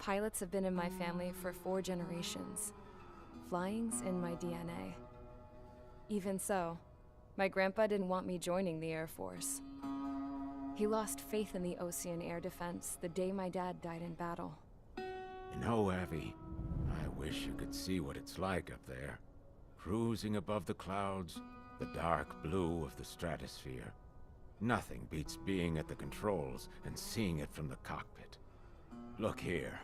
Pilots have been in my family for 4 generations. Flying's in my DNA. Even so, my grandpa didn't want me joining the Air Force. He lost faith in the Ocean Air Defense the day my dad died in battle. You know, Abby, I wish you could see what it's like up there. Cruising above the clouds, the dark blue of the stratosphere. Nothing beats being at the controls and seeing it from the cockpit. Look here.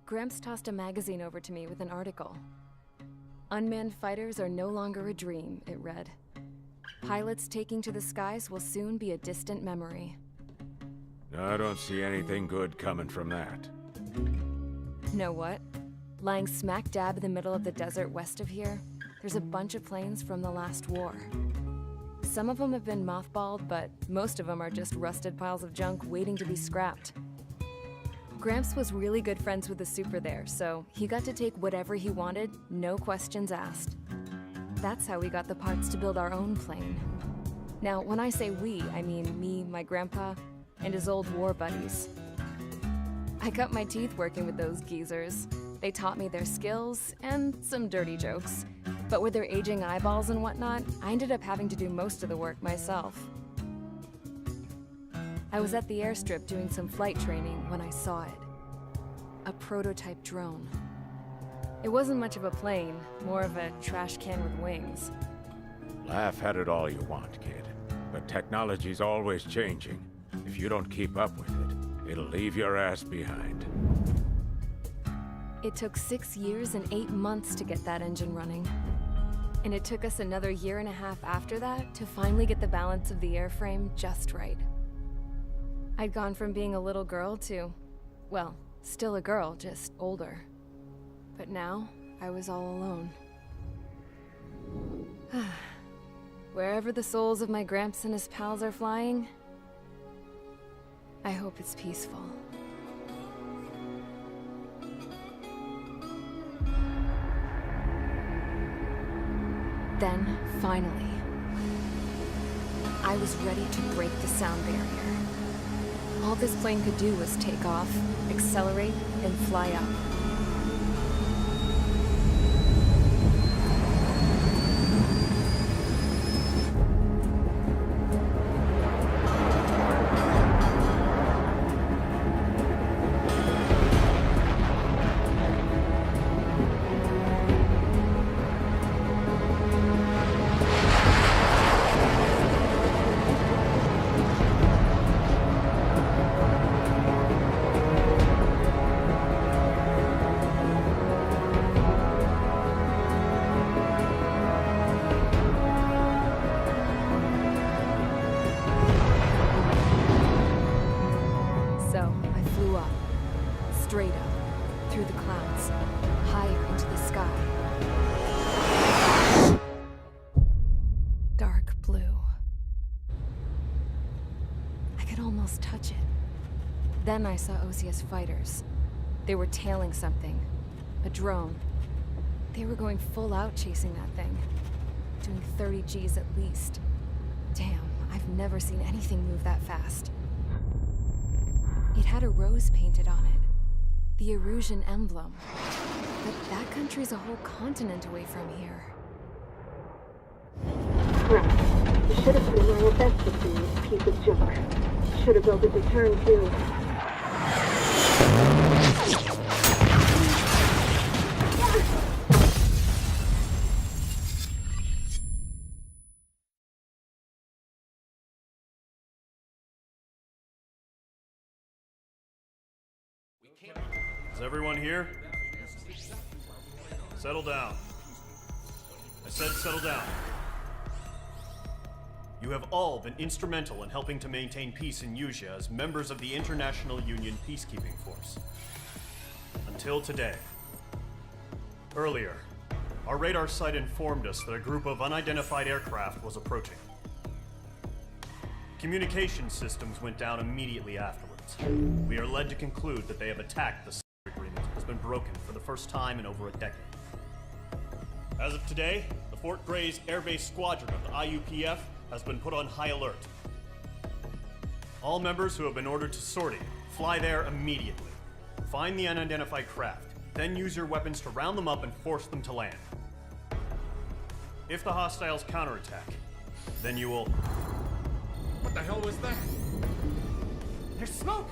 Gramps tossed a magazine over to me with an article. Unmanned fighters are no longer a dream, it read. Pilots taking to the skies will soon be a distant memory. I don't see anything good coming from that. Know what? Lying smack dab in the middle of the desert west of here, there's a bunch of planes from the last war. Some of them have been mothballed, but most of them are just rusted piles of junk waiting to be scrapped. Gramps was really good friends with the super there, so he got to take whatever he wanted, no questions asked. That's how we got the parts to build our own plane. Now, when I say we, I mean me, my grandpa, and his old war buddies. I cut my teeth working with those geezers. They taught me their skills, and some dirty jokes. But with their aging eyeballs and whatnot, I ended up having to do most of the work myself. I was at the airstrip doing some flight training when I saw it. A prototype drone. It wasn't much of a plane, more of a trash can with wings. Laugh at it all you want, kid. But technology's always changing. If you don't keep up with it, it'll leave your ass behind. It took 6 years and 8 months to get that engine running. And it took us another 1.5 years after that to finally get the balance of the airframe just right. I'd gone from being a little girl to, well, still a girl, just older. But now, I was all alone. Wherever the souls of my Gramps and his pals are flying, I hope it's peaceful. Then, finally, I was ready to break the sound barrier. All this plane could do was take off, accelerate, and fly up. Straight up, through the clouds, higher into the sky. Dark blue. I could almost touch it. Then I saw OCS fighters. They were tailing something. A drone. They were going full out chasing that thing. Doing 30 Gs at least. Damn, I've never seen anything move that fast. It had a rose painted on it. The Erusian emblem. But that country's a whole continent away from here. Right. You should have been wearing a vest to see this piece of junk. Should have built a deterrent too. Is everyone here? Settle down. I said settle down. You have all been instrumental in helping to maintain peace in Usea as members of the International Union Peacekeeping Force. Until today. Earlier, our radar site informed us that a group of unidentified aircraft was approaching. Communication systems went down immediately afterwards. We are led to conclude that they have attacked the agreement has been broken for the first time in over a decade. As of today, the Fort Gray's Air Base Squadron of the IUPF has been put on high alert. All members who have been ordered to sortie, fly there immediately. Find the unidentified craft, then use your weapons to round them up and force them to land. If the hostiles counterattack, then you will... What the hell was that? There's smoke!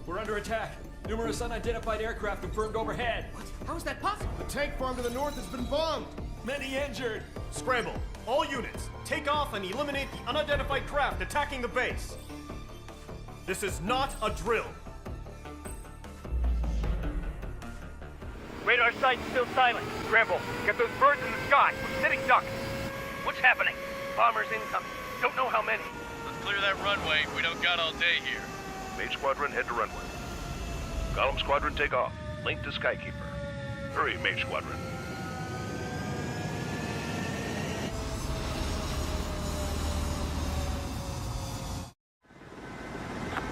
We're under attack. Numerous unidentified aircraft confirmed overhead. What? How is that possible? The tank farm to the north has been bombed! Many injured. Scramble! All units, take off and eliminate the unidentified craft attacking the base! This is not a drill! Radar site's still silent. Scramble. Get those birds in the sky. We're sitting ducks. What's happening? Bombers incoming. Don't know how many. Let's clear that runway. We don't got all day here. Mage Squadron, head to runway. Column Squadron, take off. Link to Skykeeper. Hurry, Mage Squadron.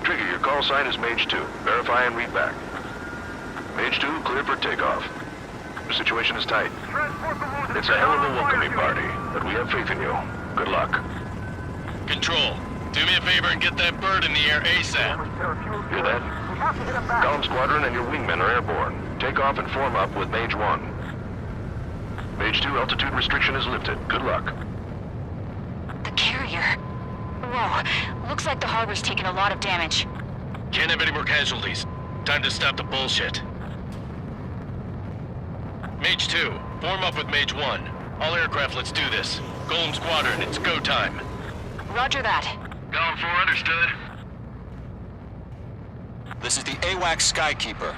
Trigger, your call sign is Mage 2. Verify and read back. Mage 2, clear for takeoff. The situation is tight. It's a hell of a welcoming party, but we have faith in you. Good luck. Control, do me a favor and get that bird in the air ASAP. Hear that? Column Squadron and your wingmen are airborne. Take off and form up with Mage 1. Mage 2, altitude restriction is lifted. Good luck. The carrier. Whoa, looks like the harbor's taken a lot of damage. Can't have any more casualties. Time to stop the bullshit. Mage 2, form up with Mage 1. All aircraft, let's do this. Golem Squadron, it's go time. Roger that. Golem 4, understood. This is the AWAC Skykeeper.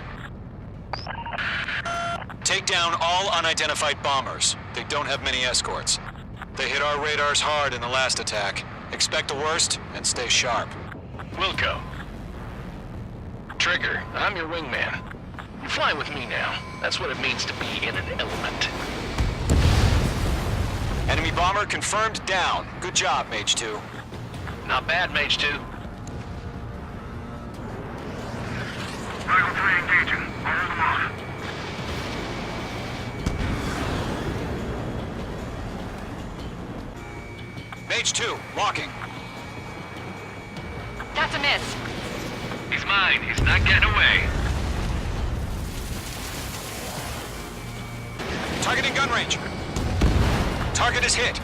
Take down all unidentified bombers. They don't have many escorts. They hit our radars hard in the last attack. Expect the worst and stay sharp. Wilco. Trigger, I'm your wingman. You fly with me now. That's what it means to be in an element. Enemy bomber confirmed down. Good job, Mage 2. Not bad, Mage 2. Rifle 3 engaging. Hold them off. Mage 2, locking. That's a miss. He's mine. He's not getting away. Targeting gun range. Target is hit.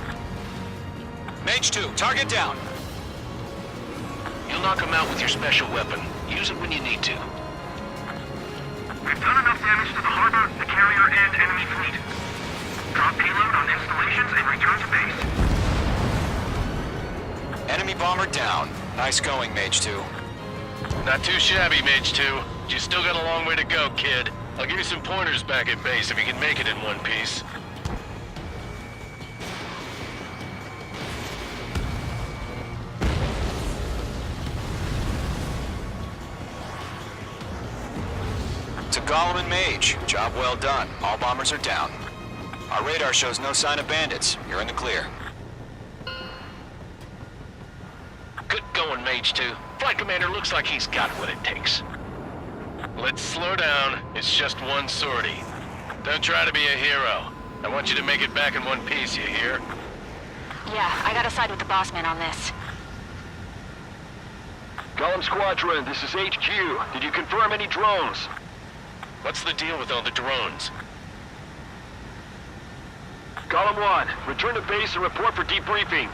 Mage 2, target down. You'll knock him out with your special weapon. Use it when you need to. We've done enough damage to the harbor, the carrier, and enemy fleet. Drop payload on installations and return to base. Enemy bomber down. Nice going, Mage 2. Not too shabby, Mage 2. You still got a long way to go, kid. I'll give you some pointers back at base if you can make it in one piece. To Golem and Mage, job well done. All bombers are down. Our radar shows no sign of bandits. You're in the clear. Good going, Mage 2. Flight Commander looks like he's got what it takes. Let's slow down. It's just one sortie. Don't try to be a hero. I want you to make it back in one piece, you hear? Yeah, I gotta side with the boss man on this. Column Squadron, this is HQ. Did you confirm any drones? What's the deal with all the drones? Column 1, return to base and report for debriefing.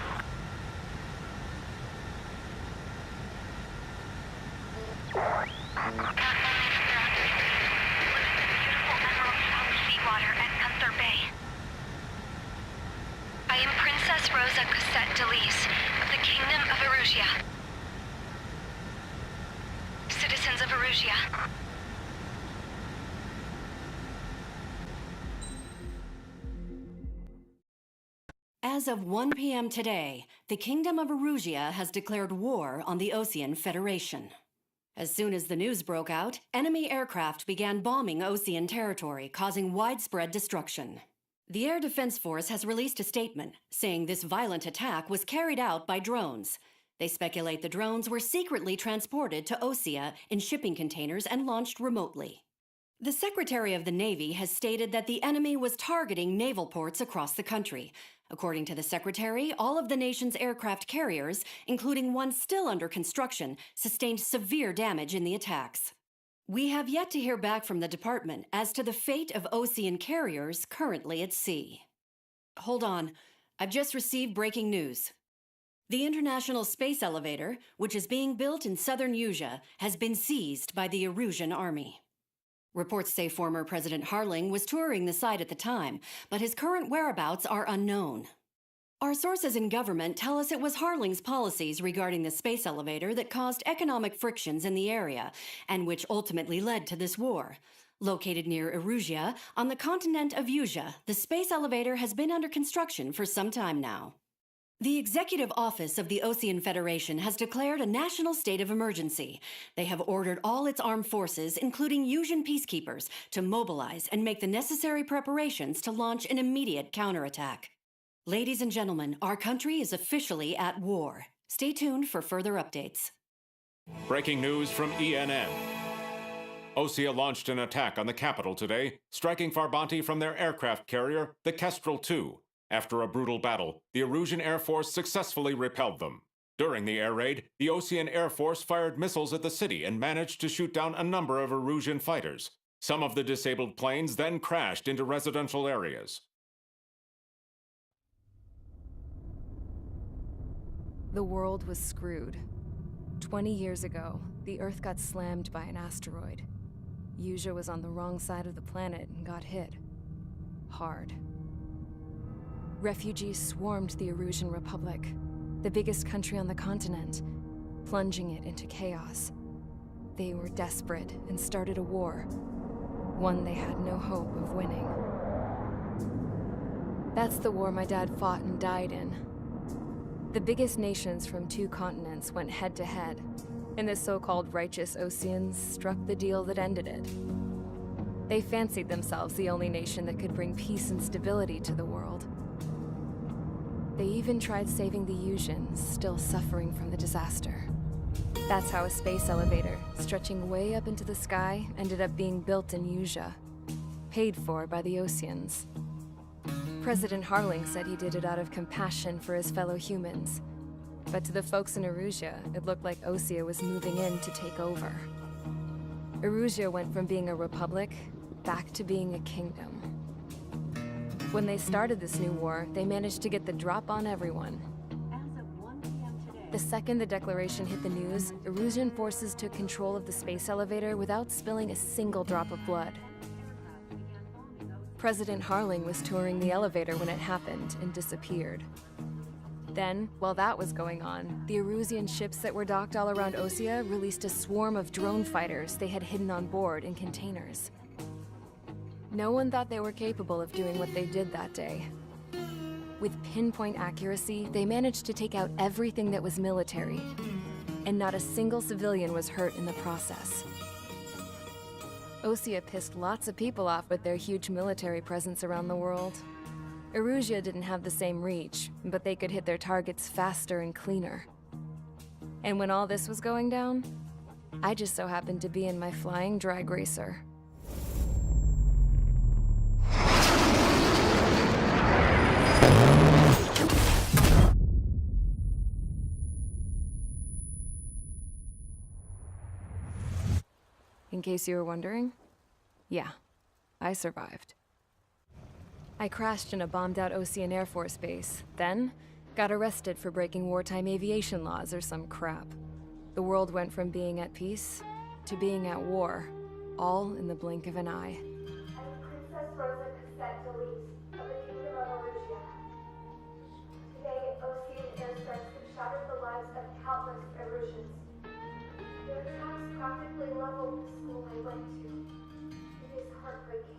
Seawater at Gunther Bay. I am Princess Rosa Cosette Delise of the Kingdom of Erusia. Citizens of Erusia. As of 1 p.m. today, the Kingdom of Erusia has declared war on the Osean Federation. As soon as the news broke out, enemy aircraft began bombing Osean territory, causing widespread destruction. The Air Defense Force has released a statement saying this violent attack was carried out by drones. They speculate the drones were secretly transported to Osea in shipping containers and launched remotely. The Secretary of the Navy has stated that the enemy was targeting naval ports across the country. According to the Secretary, all of the nation's aircraft carriers, including one still under construction, sustained severe damage in the attacks. We have yet to hear back from the department as to the fate of Ocean carriers currently at sea. Hold on. I've just received breaking news. The International Space Elevator, which is being built in southern Usea, has been seized by the Erusian Army. Reports say former President Harling was touring the site at the time, but his current whereabouts are unknown. Our sources in government tell us it was Harling's policies regarding the space elevator that caused economic frictions in the area, and which ultimately led to this war. Located near Erusia, on the continent of Usea, the space elevator has been under construction for some time now. The Executive Office of the Ocean Federation has declared a national state of emergency. They have ordered all its armed forces, including Usian peacekeepers, to mobilize and make the necessary preparations to launch an immediate counterattack. Ladies and gentlemen, our country is officially at war. Stay tuned for further updates. Breaking news from ENN. Osea launched an attack on the capital today, striking Farbanti from their aircraft carrier, the Kestrel II. After a brutal battle, the Erusian Air Force successfully repelled them. During the air raid, the Ocean Air Force fired missiles at the city and managed to shoot down a number of Erusian fighters. Some of the disabled planes then crashed into residential areas. The world was screwed. 20 years ago, the Earth got slammed by an asteroid. Usea was on the wrong side of the planet and got hit. Hard. Refugees swarmed the Erusian Republic, the biggest country on the continent, plunging it into chaos. They were desperate and started a war, one they had no hope of winning. That's the war my dad fought and died in. The biggest nations from 2 continents went head-to-head, and the so-called righteous Oceans struck the deal that ended it. They fancied themselves the only nation that could bring peace and stability to the world. They even tried saving the Usians, still suffering from the disaster. That's how a space elevator, stretching way up into the sky, ended up being built in Usea, paid for by the Oceans. President Harling said he did it out of compassion for his fellow humans. But to the folks in Erusia, it looked like Osea was moving in to take over. Erusia went from being a republic back to being a kingdom. When they started this new war, they managed to get the drop on everyone. The second the declaration hit the news, Erusian forces took control of the space elevator without spilling a single drop of blood. President Harling was touring the elevator when it happened and disappeared. Then, while that was going on, the Erusian ships that were docked all around Osea released a swarm of drone fighters they had hidden on board in containers. No one thought they were capable of doing what they did that day. With pinpoint accuracy, they managed to take out everything that was military, and not a single civilian was hurt in the process. Osea pissed lots of people off with their huge military presence around the world. Erusia didn't have the same reach, but they could hit their targets faster and cleaner. And when all this was going down, I just so happened to be in my flying drag racer. In case you were wondering, yeah, I survived. I crashed in a bombed-out Ocean Air Force base, then got arrested for breaking wartime aviation laws or some crap. The world went from being at peace to being at war, all in the blink of an eye. Princess Rosa Cassette Delise of the Kingdom of Erusia. Today, Ocean airstrikes have shattered the lives of countless Erusians. Their attacks practically leveled the school I went to. It is heartbreaking.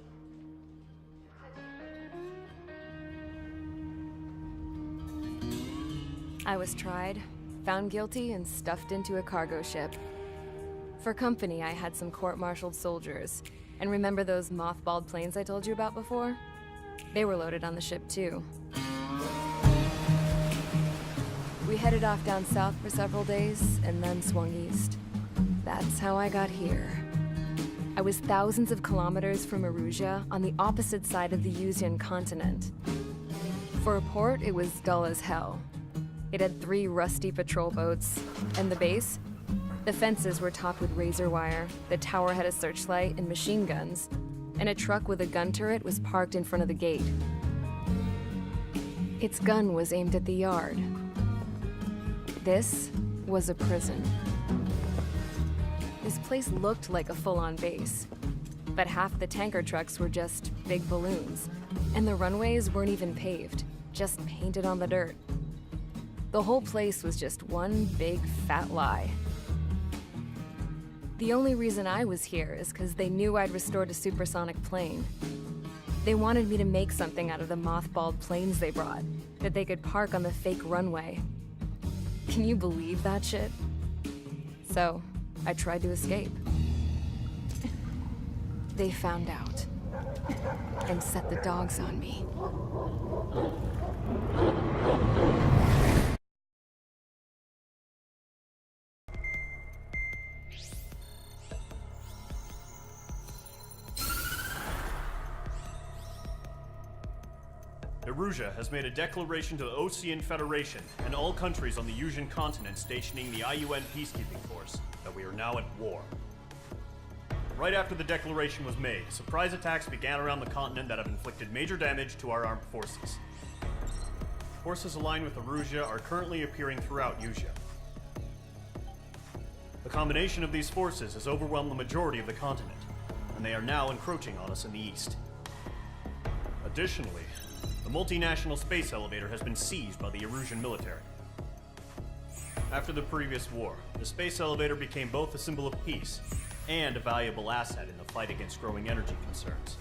I was tried, found guilty, and stuffed into a cargo ship. For company, I had some court-martialed soldiers. And remember those mothballed planes I told you about before? They were loaded on the ship, too. We headed off down south for several days, and then swung east. That's how I got here. I was thousands of kilometers from Erusia, on the opposite side of the Usian continent. For a port, it was dull as hell. It had 3 rusty patrol boats, and the base? The fences were topped with razor wire, the tower had a searchlight and machine guns, and a truck with a gun turret was parked in front of the gate. Its gun was aimed at the yard. This was a prison. This place looked like a full-on base, but half the tanker trucks were just big balloons, and the runways weren't even paved, just painted on the dirt. The whole place was just one big fat lie. The only reason I was here is because they knew I'd restored a supersonic plane. They wanted me to make something out of the mothballed planes they brought, that they could park on the fake runway. Can you believe that shit? So, I tried to escape. They found out, and set the dogs on me. Erusia has made a declaration to the Osean Federation and all countries on the Yusian continent stationing the IUN peacekeeping force that we are now at war. Right after the declaration was made, surprise attacks began around the continent that have inflicted major damage to our armed forces. Forces aligned with Erusia are currently appearing throughout Yusia. The combination of these forces has overwhelmed the majority of the continent, and they are now encroaching on us in the east. Additionally, the multinational space elevator has been seized by the Erusian military. After the previous war, the space elevator became both a symbol of peace and a valuable asset in the fight against growing energy concerns.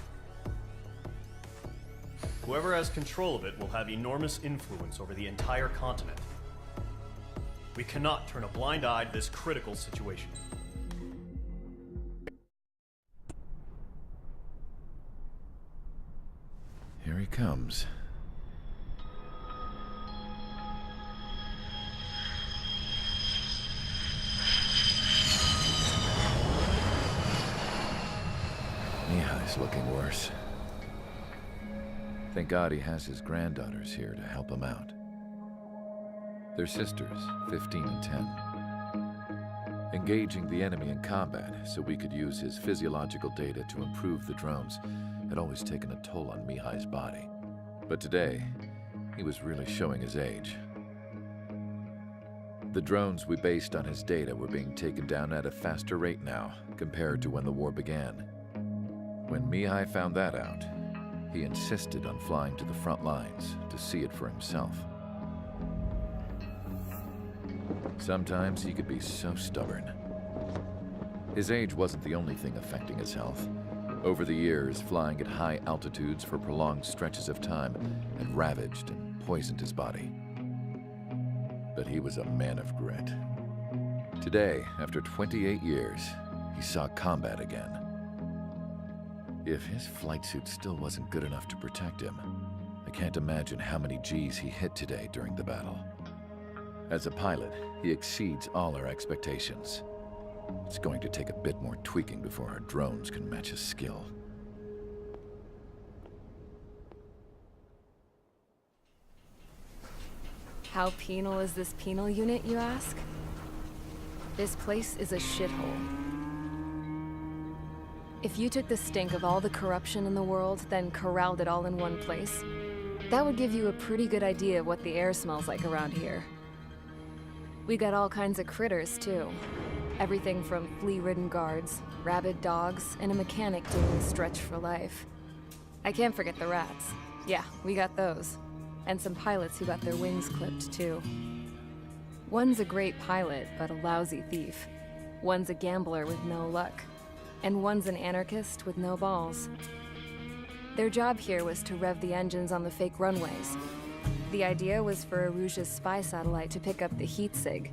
Whoever has control of it will have enormous influence over the entire continent. We cannot turn a blind eye to this critical situation. Here he comes. Mihai's looking worse. Thank God he has his granddaughters here to help him out. They're sisters, 15 and 10. Engaging the enemy in combat so we could use his physiological data to improve the drones had always taken a toll on Mihai's body. But today, he was really showing his age. The drones we based on his data were being taken down at a faster rate now compared to when the war began. When Mihai found that out, he insisted on flying to the front lines to see it for himself. Sometimes he could be so stubborn. His age wasn't the only thing affecting his health. Over the years, flying at high altitudes for prolonged stretches of time had ravaged and poisoned his body. But he was a man of grit. Today, after 28 years, he saw combat again. If his flight suit still wasn't good enough to protect him, I can't imagine how many G's he hit today during the battle. As a pilot, he exceeds all our expectations. It's going to take a bit more tweaking before our drones can match his skill. How penal is this penal unit, you ask? This place is a shithole. If you took the stink of all the corruption in the world, then corralled it all in one place, that would give you a pretty good idea of what the air smells like around here. We got all kinds of critters, too. Everything from flea-ridden guards, rabid dogs, and a mechanic doing a stretch for life. I can't forget the rats. Yeah, we got those. And some pilots who got their wings clipped, too. One's a great pilot, but a lousy thief. One's a gambler with no luck. And one's an anarchist with no balls. Their job here was to rev the engines on the fake runways. The idea was for Erusia's spy satellite to pick up the heat sig.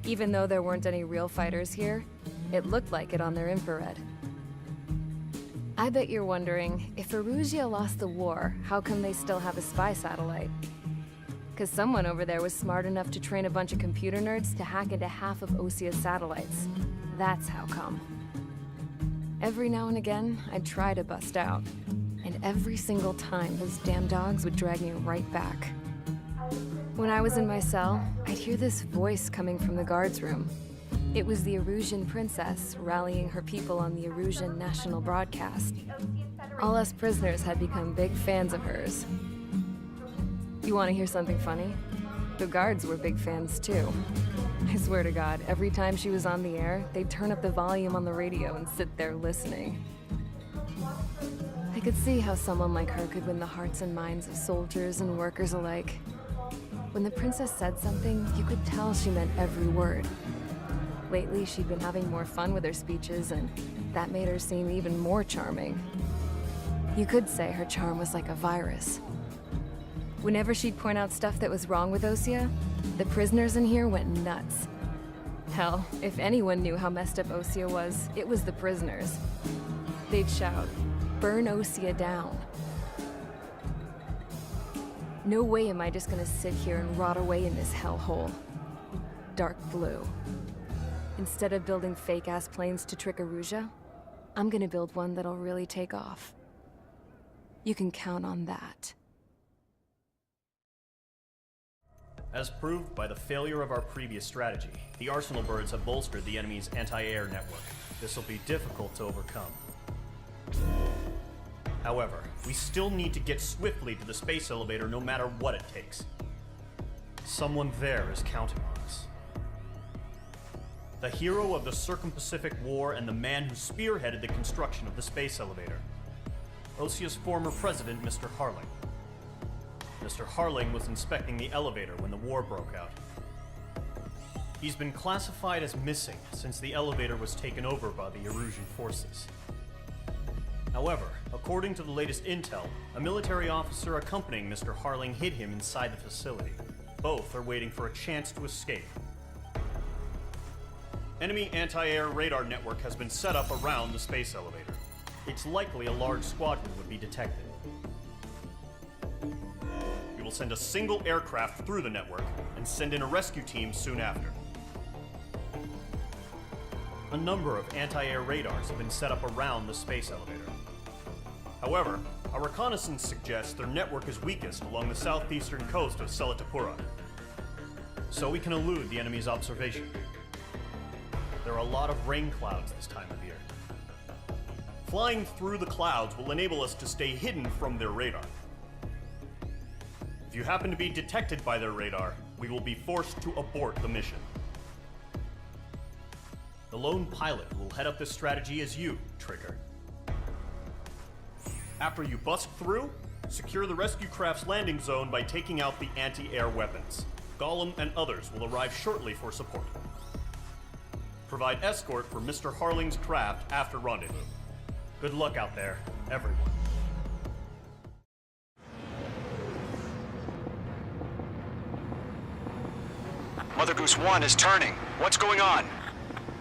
Even though there weren't any real fighters here, it looked like it on their infrared. I bet you're wondering, if Erusia lost the war, how come they still have a spy satellite? Because someone over there was smart enough to train a bunch of computer nerds to hack into half of Osia's satellites. That's how come. Every now and again, I'd try to bust out. And every single time, those damn dogs would drag me right back. When I was in my cell, I'd hear this voice coming from the guards room. It was the Erusian princess rallying her people on the Erusian national broadcast. All us prisoners had become big fans of hers. You want to hear something funny? The guards were big fans too. I swear to God, every time she was on the air, they'd turn up the volume on the radio and sit there listening. I could see how someone like her could win the hearts and minds of soldiers and workers alike. When the princess said something, you could tell she meant every word. Lately, she'd been having more fun with her speeches, and that made her seem even more charming. You could say her charm was like a virus. Whenever she'd point out stuff that was wrong with Osea, the prisoners in here went nuts. Hell, if anyone knew how messed up Osea was, it was the prisoners. They'd shout, "Burn Osea down." No way am I just gonna sit here and rot away in this hellhole. Dark blue. Instead of building fake-ass planes to trick Erusia, I'm gonna build one that'll really take off. You can count on that. As proved by the failure of our previous strategy, the Arsenal birds have bolstered the enemy's anti-air network. This will be difficult to overcome. However, we still need to get swiftly to the space elevator no matter what it takes. Someone there is counting on us. The hero of the Circum-Pacific War and the man who spearheaded the construction of the space elevator. Osea's former president, Mr. Harling. Mr. Harling was inspecting the elevator when the war broke out. He's been classified as missing since the elevator was taken over by the Erusian forces. However, according to the latest intel, a military officer accompanying Mr. Harling hid him inside the facility. Both are waiting for a chance to escape. Enemy anti-air radar network has been set up around the space elevator. It's likely a large squadron would be detected. We will send a single aircraft through the network and send in a rescue team soon after. A number of anti-air radars have been set up around the space elevator. However, our reconnaissance suggests their network is weakest along the southeastern coast of Selatapura, so we can elude the enemy's observation. There are a lot of rain clouds this time of year. Flying through the clouds will enable us to stay hidden from their radar. If you happen to be detected by their radar, we will be forced to abort the mission. The lone pilot who will head up this strategy is you, Trigger. After you bust through, secure the rescue craft's landing zone by taking out the anti-air weapons. Gollum and others will arrive shortly for support. Provide escort for Mr. Harling's craft after rendezvous. Good luck out there, everyone. Mother Goose 1 is turning. What's going on?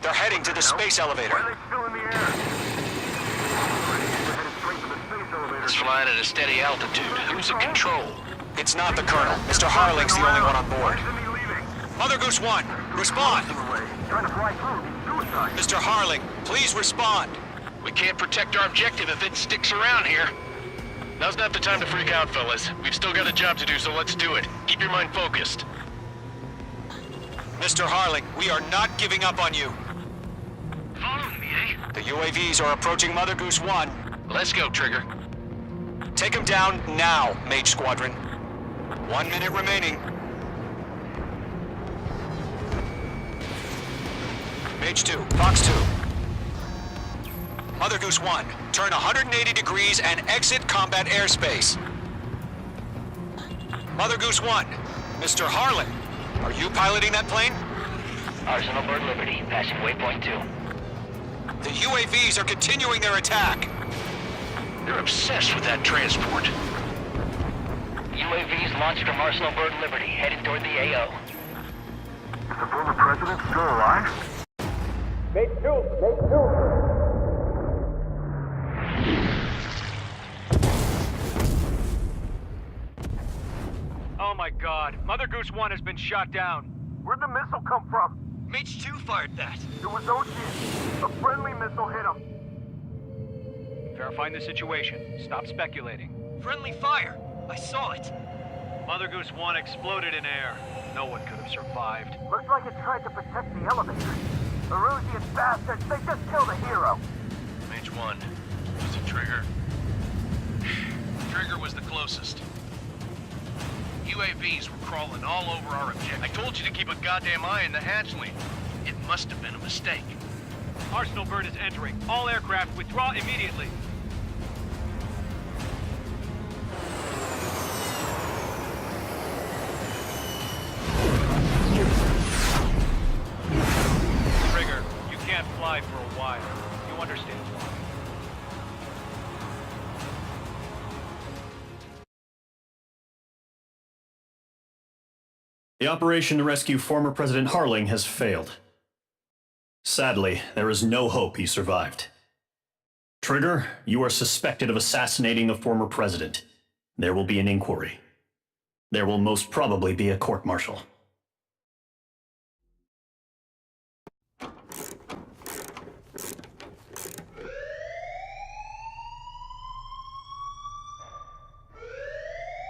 They're heading to the space elevator. Why are they still in the air? We're headed straight to the space elevator. It's flying at a steady altitude. Who's in control? It's not the Colonel. Mr. Harling's the only one on board. Mother Goose 1, respond! Trying to fly through. Suicide. Mr. Harling, please respond. We can't protect our objective if it sticks around here. Now's not the time to freak out, fellas. We've still got a job to do, so let's do it. Keep your mind focused. Mr. Harling, we are not giving up on you. Following me, eh? The UAVs are approaching Mother Goose 1. Let's go, Trigger. Take them down now, Mage Squadron. 1 minute remaining. Mage 2, Fox 2. Mother Goose 1, turn 180 degrees and exit combat airspace. Mother Goose 1, Mr. Harling, are you piloting that plane? Arsenal Bird Liberty, passing waypoint 2. The UAVs are continuing their attack. You're obsessed with that transport. UAVs launched from Arsenal Bird Liberty, headed toward the AO. Is the former president still alive? Mate 2, Mate 2. Oh my God, Mother Goose 1 has been shot down. Where'd the missile come from? Mage 2 fired that. It was Ocean. A friendly missile hit him. Verifying the situation. Stop speculating. Friendly fire. I saw it. Mother Goose 1 exploded in air. No one could have survived. Looks like it tried to protect the elevator. Erusian bastards, they just killed a hero. Mage 1. Was it Trigger? Trigger was the closest. UAVs were crawling all over our objective. I told you to keep a goddamn eye on the hatchling. It must have been a mistake. Arsenal bird is entering. All aircraft withdraw immediately. Trigger, you can't fly for a while. You understand why. The operation to rescue former President Harling has failed. Sadly, there is no hope he survived. Trigger, you are suspected of assassinating the former president. There will be an inquiry. There will most probably be a court-martial.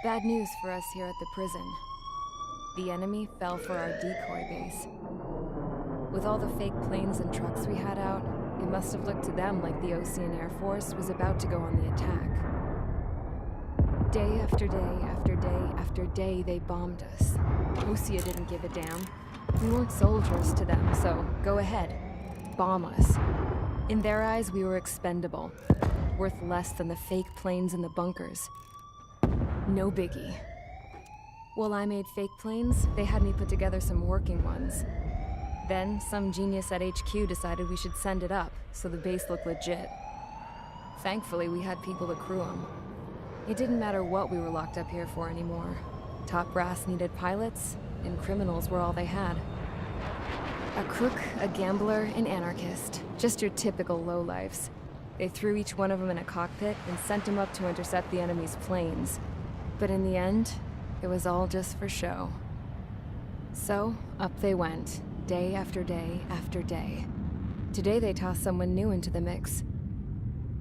Bad news for us here at the prison. The enemy fell for our decoy base. With all the fake planes and trucks we had out, it must have looked to them like the Ocean Air Force was about to go on the attack. Day after day after day after day, they bombed us. Osea didn't give a damn. We weren't soldiers to them, so go ahead. Bomb us. In their eyes, we were expendable. Worth less than the fake planes in the bunkers. No biggie. While I made fake planes, they had me put together some working ones. Then, some genius at HQ decided we should send it up, so the base looked legit. Thankfully, we had people to crew them. It didn't matter what we were locked up here for anymore. Top brass needed pilots, and criminals were all they had. A crook, a gambler, an anarchist. Just your typical lowlifes. They threw each one of them in a cockpit and sent them up to intercept the enemy's planes. But in the end, it was all just for show. So, up they went, day after day after day. Today they tossed someone new into the mix.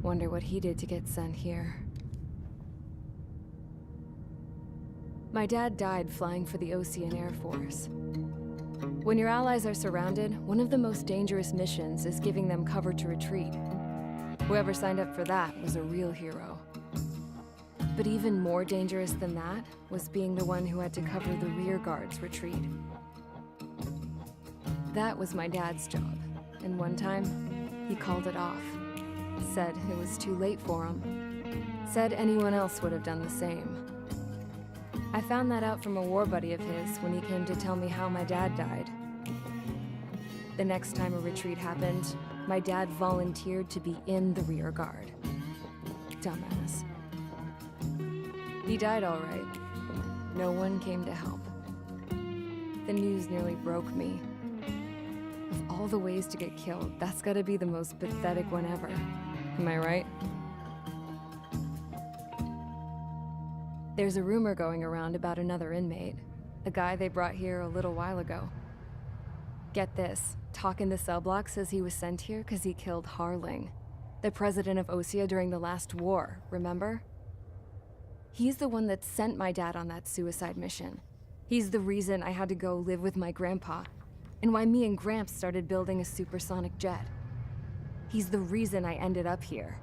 Wonder what he did to get sent here. My dad died flying for the Ocean Air Force. When your allies are surrounded, one of the most dangerous missions is giving them cover to retreat. Whoever signed up for that was a real hero. But even more dangerous than that was being the one who had to cover the rear guard's retreat. That was my dad's job, and one time, he called it off. Said it was too late for him. Said anyone else would have done the same. I found that out from a war buddy of his when he came to tell me how my dad died. The next time a retreat happened, my dad volunteered to be in the rear guard. Dumbass. He died all right. No one came to help. The news nearly broke me. Of all the ways to get killed, that's gotta be the most pathetic one ever. Am I right? There's a rumor going around about another inmate. A guy they brought here a little while ago. Get this, Talk in the cell block says he was sent here because he killed Harling, the president of Osea during the last war, remember? He's the one that sent my dad on that suicide mission. He's the reason I had to go live with my grandpa, and why me and Gramps started building a supersonic jet. He's the reason I ended up here.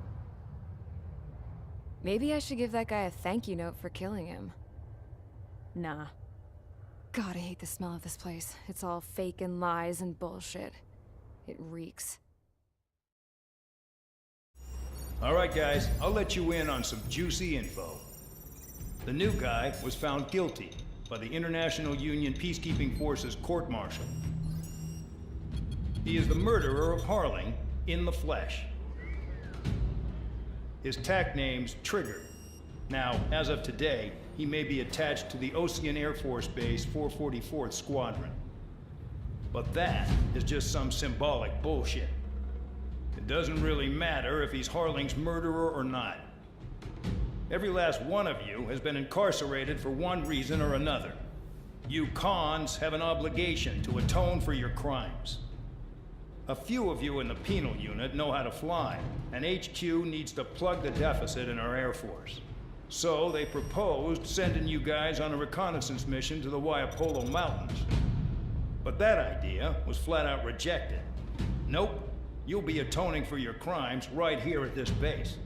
Maybe I should give that guy a thank you note for killing him. Nah. God, I hate the smell of this place. It's all fake and lies and bullshit. It reeks. All right, guys, I'll let you in on some juicy info. The new guy was found guilty by the International Union Peacekeeping Force's court-martial. He is the murderer of Harling in the flesh. His TAC name's Trigger. Now, as of today, he may be attached to the Ocean Air Force Base 444th Squadron. But that is just some symbolic bullshit. It doesn't really matter if he's Harling's murderer or not. Every last one of you has been incarcerated for one reason or another. You cons have an obligation to atone for your crimes. A few of you in the penal unit know how to fly, and HQ needs to plug the deficit in our Air Force. So they proposed sending you guys on a reconnaissance mission to the Waiapolo Mountains. But that idea was flat out rejected. Nope, you'll be atoning for your crimes right here at this base.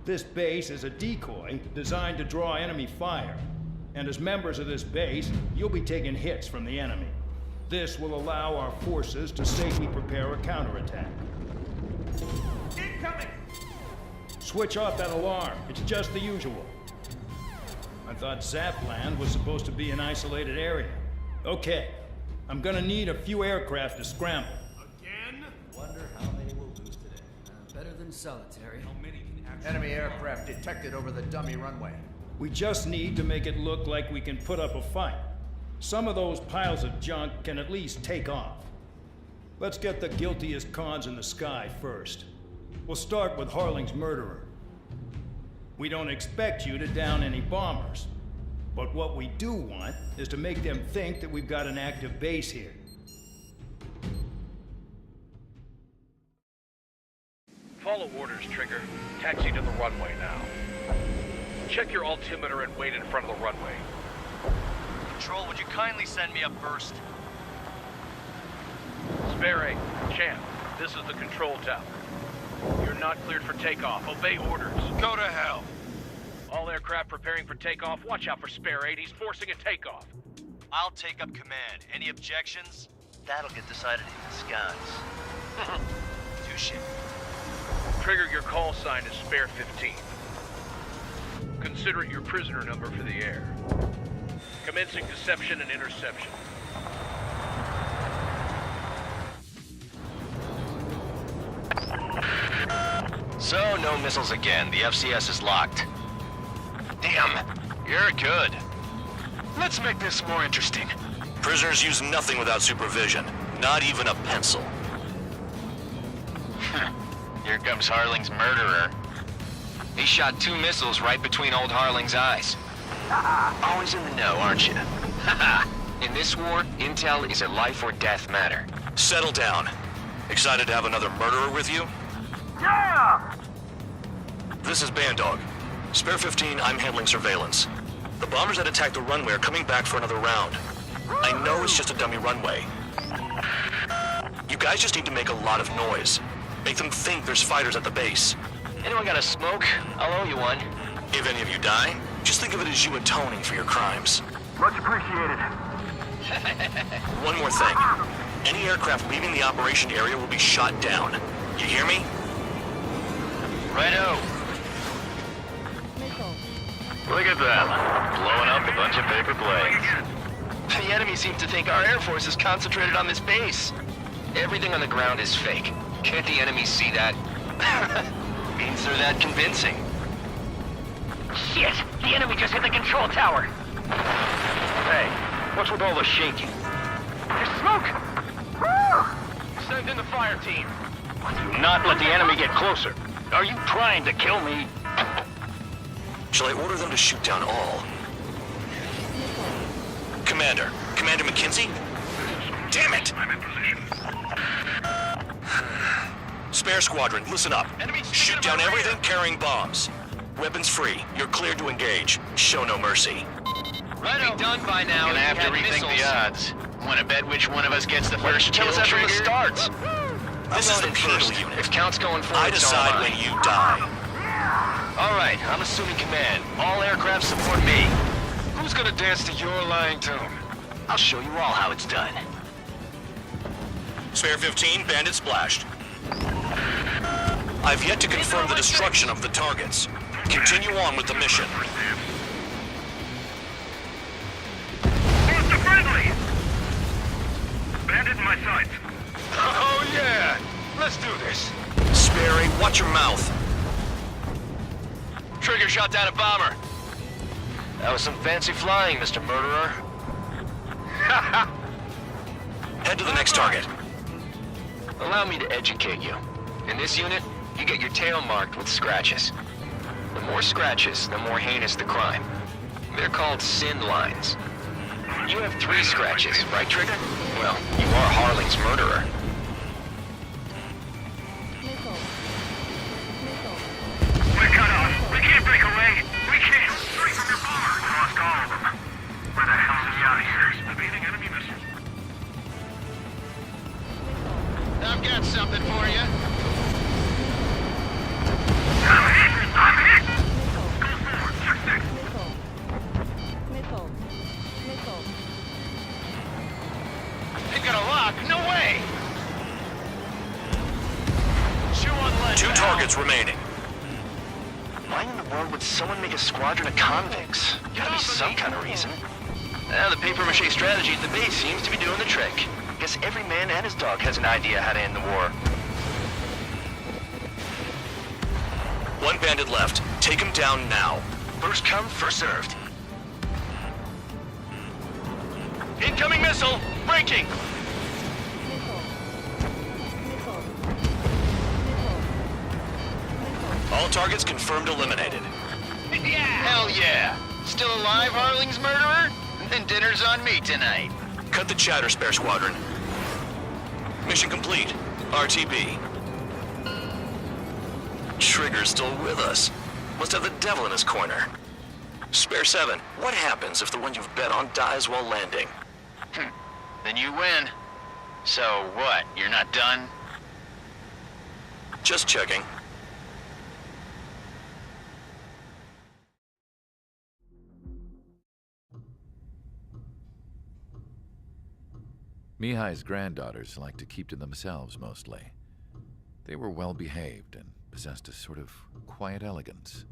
This base is a decoy designed to draw enemy fire. And as members of this base, you'll be taking hits from the enemy. This will allow our forces to safely prepare a counterattack. Incoming! Switch off that alarm. It's just the usual. I thought Zapland was supposed to be an isolated area. Okay, I'm gonna need a few aircraft to scramble. Again? Wonder how many we'll lose today. Better than solitary. How many can actually... Enemy aircraft detected over the dummy runway. We just need to make it look like we can put up a fight. Some of those piles of junk can at least take off. Let's get the guiltiest cons in the sky first. We'll start with Harling's murderer. We don't expect you to down any bombers. But what we do want is to make them think that we've got an active base here. Follow orders, Trigger. Taxi to the runway now. Check your altimeter and wait in front of the runway. Control, would you kindly send me up first? Spare 8, Champ, this is the control tower. You're not cleared for takeoff. Obey orders. Go to hell. All aircraft preparing for takeoff. Watch out for Spare 8. He's forcing a takeoff. I'll take up command. Any objections? That'll get decided in the skies. Touche. Trigger, your call sign is Spare 15. Consider it your prisoner number for the air. Commencing deception and interception. So, no missiles again. The FCS is locked. Damn, you're good. Let's make this more interesting. Prisoners use nothing without supervision. Not even a pencil. Here comes Harling's murderer. He shot 2 missiles right between old Harling's eyes. Always in the know, aren't you? In this war, intel is a life or death matter. Settle down. Excited to have another murderer with you? Yeah! This is Bandog. Spare 15, I'm handling surveillance. The bombers that attacked the runway are coming back for another round. I know it's just a dummy runway. You guys just need to make a lot of noise. Make them think there's fighters at the base. Anyone got a smoke? I'll owe you one. If any of you die, just think of it as you atoning for your crimes. Much appreciated. One more thing. Any aircraft leaving the operation area will be shot down. You hear me? Righto. Look at that. Blowing up a bunch of paper planes. The enemy seems to think our Air Force is concentrated on this base. Everything on the ground is fake. Can't the enemy see that? Means they're that convincing. Shit! The enemy just hit the control tower! Hey, what's with all the shaking? There's smoke! Woo! Send in the fire team. Do not let the enemy get closer. Are you trying to kill me? Shall I order them to shoot down all? Commander McKenzie? Damn it! I'm in position. Spare squadron, listen up. Shoot down everything carrying bombs. Weapons free. You're cleared to engage. Show no mercy. Right, be done by now. Gonna have to rethink the odds. Want to bet which one of us gets the first kill that from the start? This is the penal unit. If count's going forward, I decide when you die. All right, I'm assuming command. All aircraft support me. Who's gonna dance to your lying tune? I'll show you all how it's done. Spare 15, bandit splashed. I've yet to confirm the destruction of the targets. Continue on with the mission. Mr. Friendly! Bandit in my sights. Oh yeah! Let's do this. Sperry, watch your mouth. Trigger shot down a bomber. That was some fancy flying, Mr. Murderer. Head to the next target. Allow me to educate you. In this unit, you get your tail marked with scratches. The more scratches, the more heinous the crime. They're called sin lines. You have 3 scratches, right, Trigger? Well, you are Harling's murderer. We're cut off. We can't break away. We can't. Straight from your bomber. We lost all of them. Where the hell is he out of here? Evading enemy missiles. got something for you. They've got a lock. No way. Chew on lead. 2 now. targets remaining. Why in the world would someone make a squadron of convicts? Gotta be some kind of reason. The papier-mâché strategy at the base seems to be doing the trick. Guess every man and his dog has an idea how to end the war. 1 bandit left. Take him down now. First come, first served. Incoming missile! Breaking! All targets confirmed eliminated. Yeah! Hell yeah! Still alive, Harling's murderer? Then dinner's on me tonight. Cut the chatter, Spare Squadron. Mission complete. RTB. Trigger's still with us. Must have the devil in his corner. Spare 7, what happens if the one you've bet on dies while landing? Then you win. So what, you're not done? Just checking. Mihai's granddaughters liked to keep to themselves mostly. They were well behaved and possessed a sort of quiet elegance.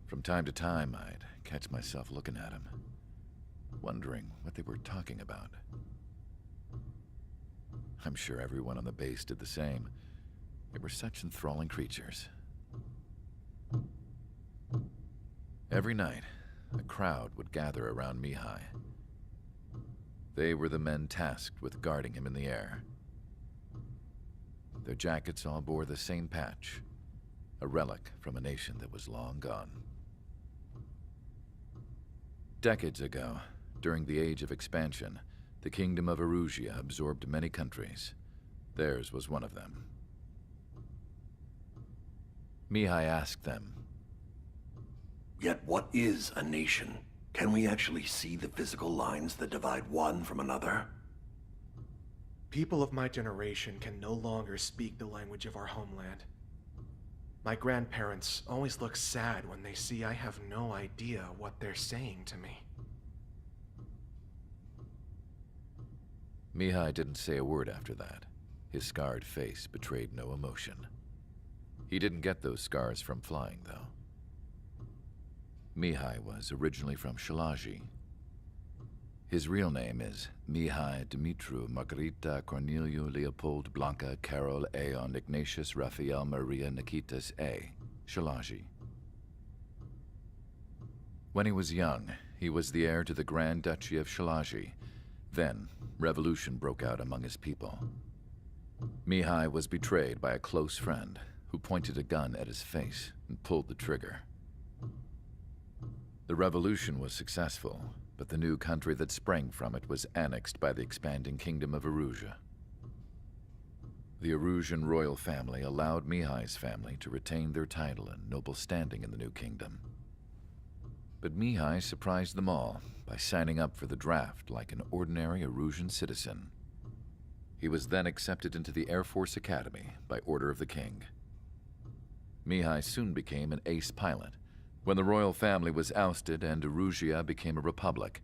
From time to time, I'd catch myself looking at them, wondering what they were talking about. I'm sure everyone on the base did the same. They were such enthralling creatures. Every night, a crowd would gather around Mihai. They were the men tasked with guarding him in the air. Their jackets all bore the same patch, a relic from a nation that was long gone. Decades ago, during the Age of Expansion, the Kingdom of Erusia absorbed many countries. Theirs was one of them. Mihai asked them, "Yet what is a nation? Can we actually see the physical lines that divide one from another?" People of my generation can no longer speak the language of our homeland. My grandparents always look sad when they see I have no idea what they're saying to me. Mihai didn't say a word after that. His scarred face betrayed no emotion. He didn't get those scars from flying, though. Mihai was originally from Shalaji. His real name is Mihai Dumitru Margarita Corneliu Leopold Blanca Carol Aeon Ignatius Raphael Maria Nikitas A. Shalaji. When he was young, he was the heir to the Grand Duchy of Shalaji. Then, revolution broke out among his people. Mihai was betrayed by a close friend who pointed a gun at his face and pulled the trigger. The revolution was successful, but the new country that sprang from it was annexed by the expanding Kingdom of Erusia. The Erusian royal family allowed Mihai's family to retain their title and noble standing in the new kingdom. But Mihai surprised them all by signing up for the draft like an ordinary Erusian citizen. He was then accepted into the Air Force Academy by order of the king. Mihai soon became an ace pilot. When the royal family was ousted and Erusia became a republic,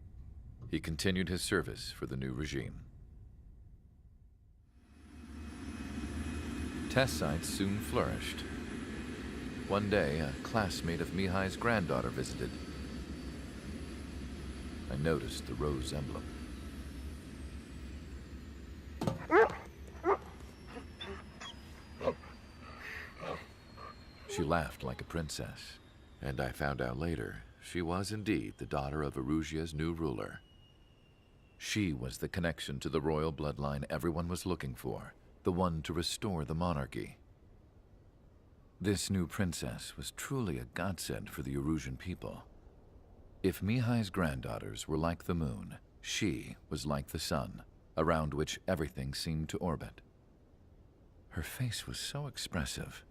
he continued his service for the new regime. Test sites soon flourished. One day, a classmate of Mihai's granddaughter visited. I noticed the rose emblem. She laughed like a princess, and I found out later she was indeed the daughter of Erusia's new ruler. She was the connection to the royal bloodline everyone was looking for, the one to restore the monarchy. This new princess was truly a godsend for the Erusian people. If Mihai's granddaughters were like the moon, she was like the sun, around which everything seemed to orbit. Her face was so expressive.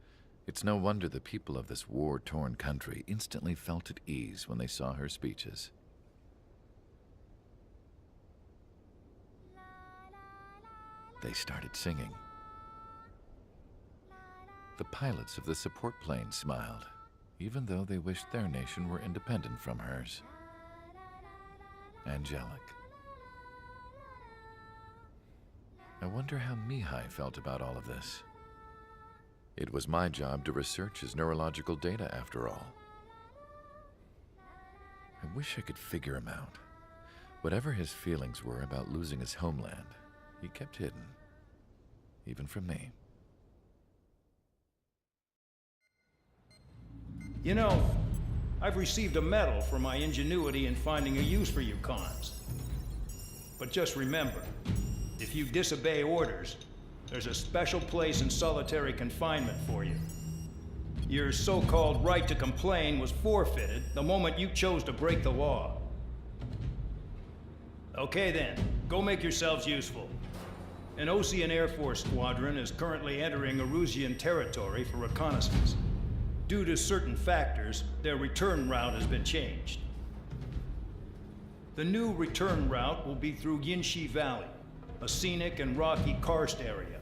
It's no wonder the people of this war-torn country instantly felt at ease when they saw her speeches. they started singing. The pilots of the support plane smiled, even though they wished their nation were independent from hers. Angelic. I wonder how Mihai felt about all of this. It was my job to research his neurological data, after all. I wish I could figure him out. Whatever his feelings were about losing his homeland, he kept hidden, even from me. You know, I've received a medal for my ingenuity in finding a use for you cons. But just remember, if you disobey orders, there's a special place in solitary confinement for you. Your so-called right to complain was forfeited the moment you chose to break the law. Okay then, go make yourselves useful. An Osean Air Force squadron is currently entering Erusian territory for reconnaissance. Due to certain factors, their return route has been changed. The new return route will be through Yinshi Valley, a scenic and rocky karst area.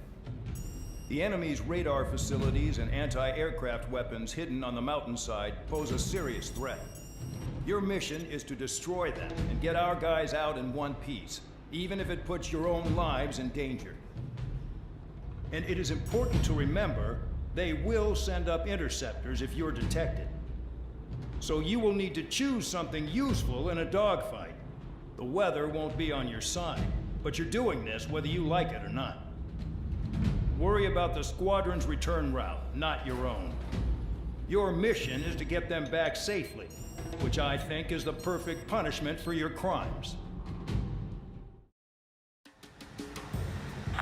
The enemy's radar facilities and anti-aircraft weapons hidden on the mountainside pose a serious threat. Your mission is to destroy them and get our guys out in one piece, even if it puts your own lives in danger. And it is important to remember, they will send up interceptors if you're detected. So you will need to choose something useful in a dogfight. The weather won't be on your side, but you're doing this whether you like it or not. Worry about the squadron's return route, not your own. Your mission is to get them back safely, which I think is the perfect punishment for your crimes.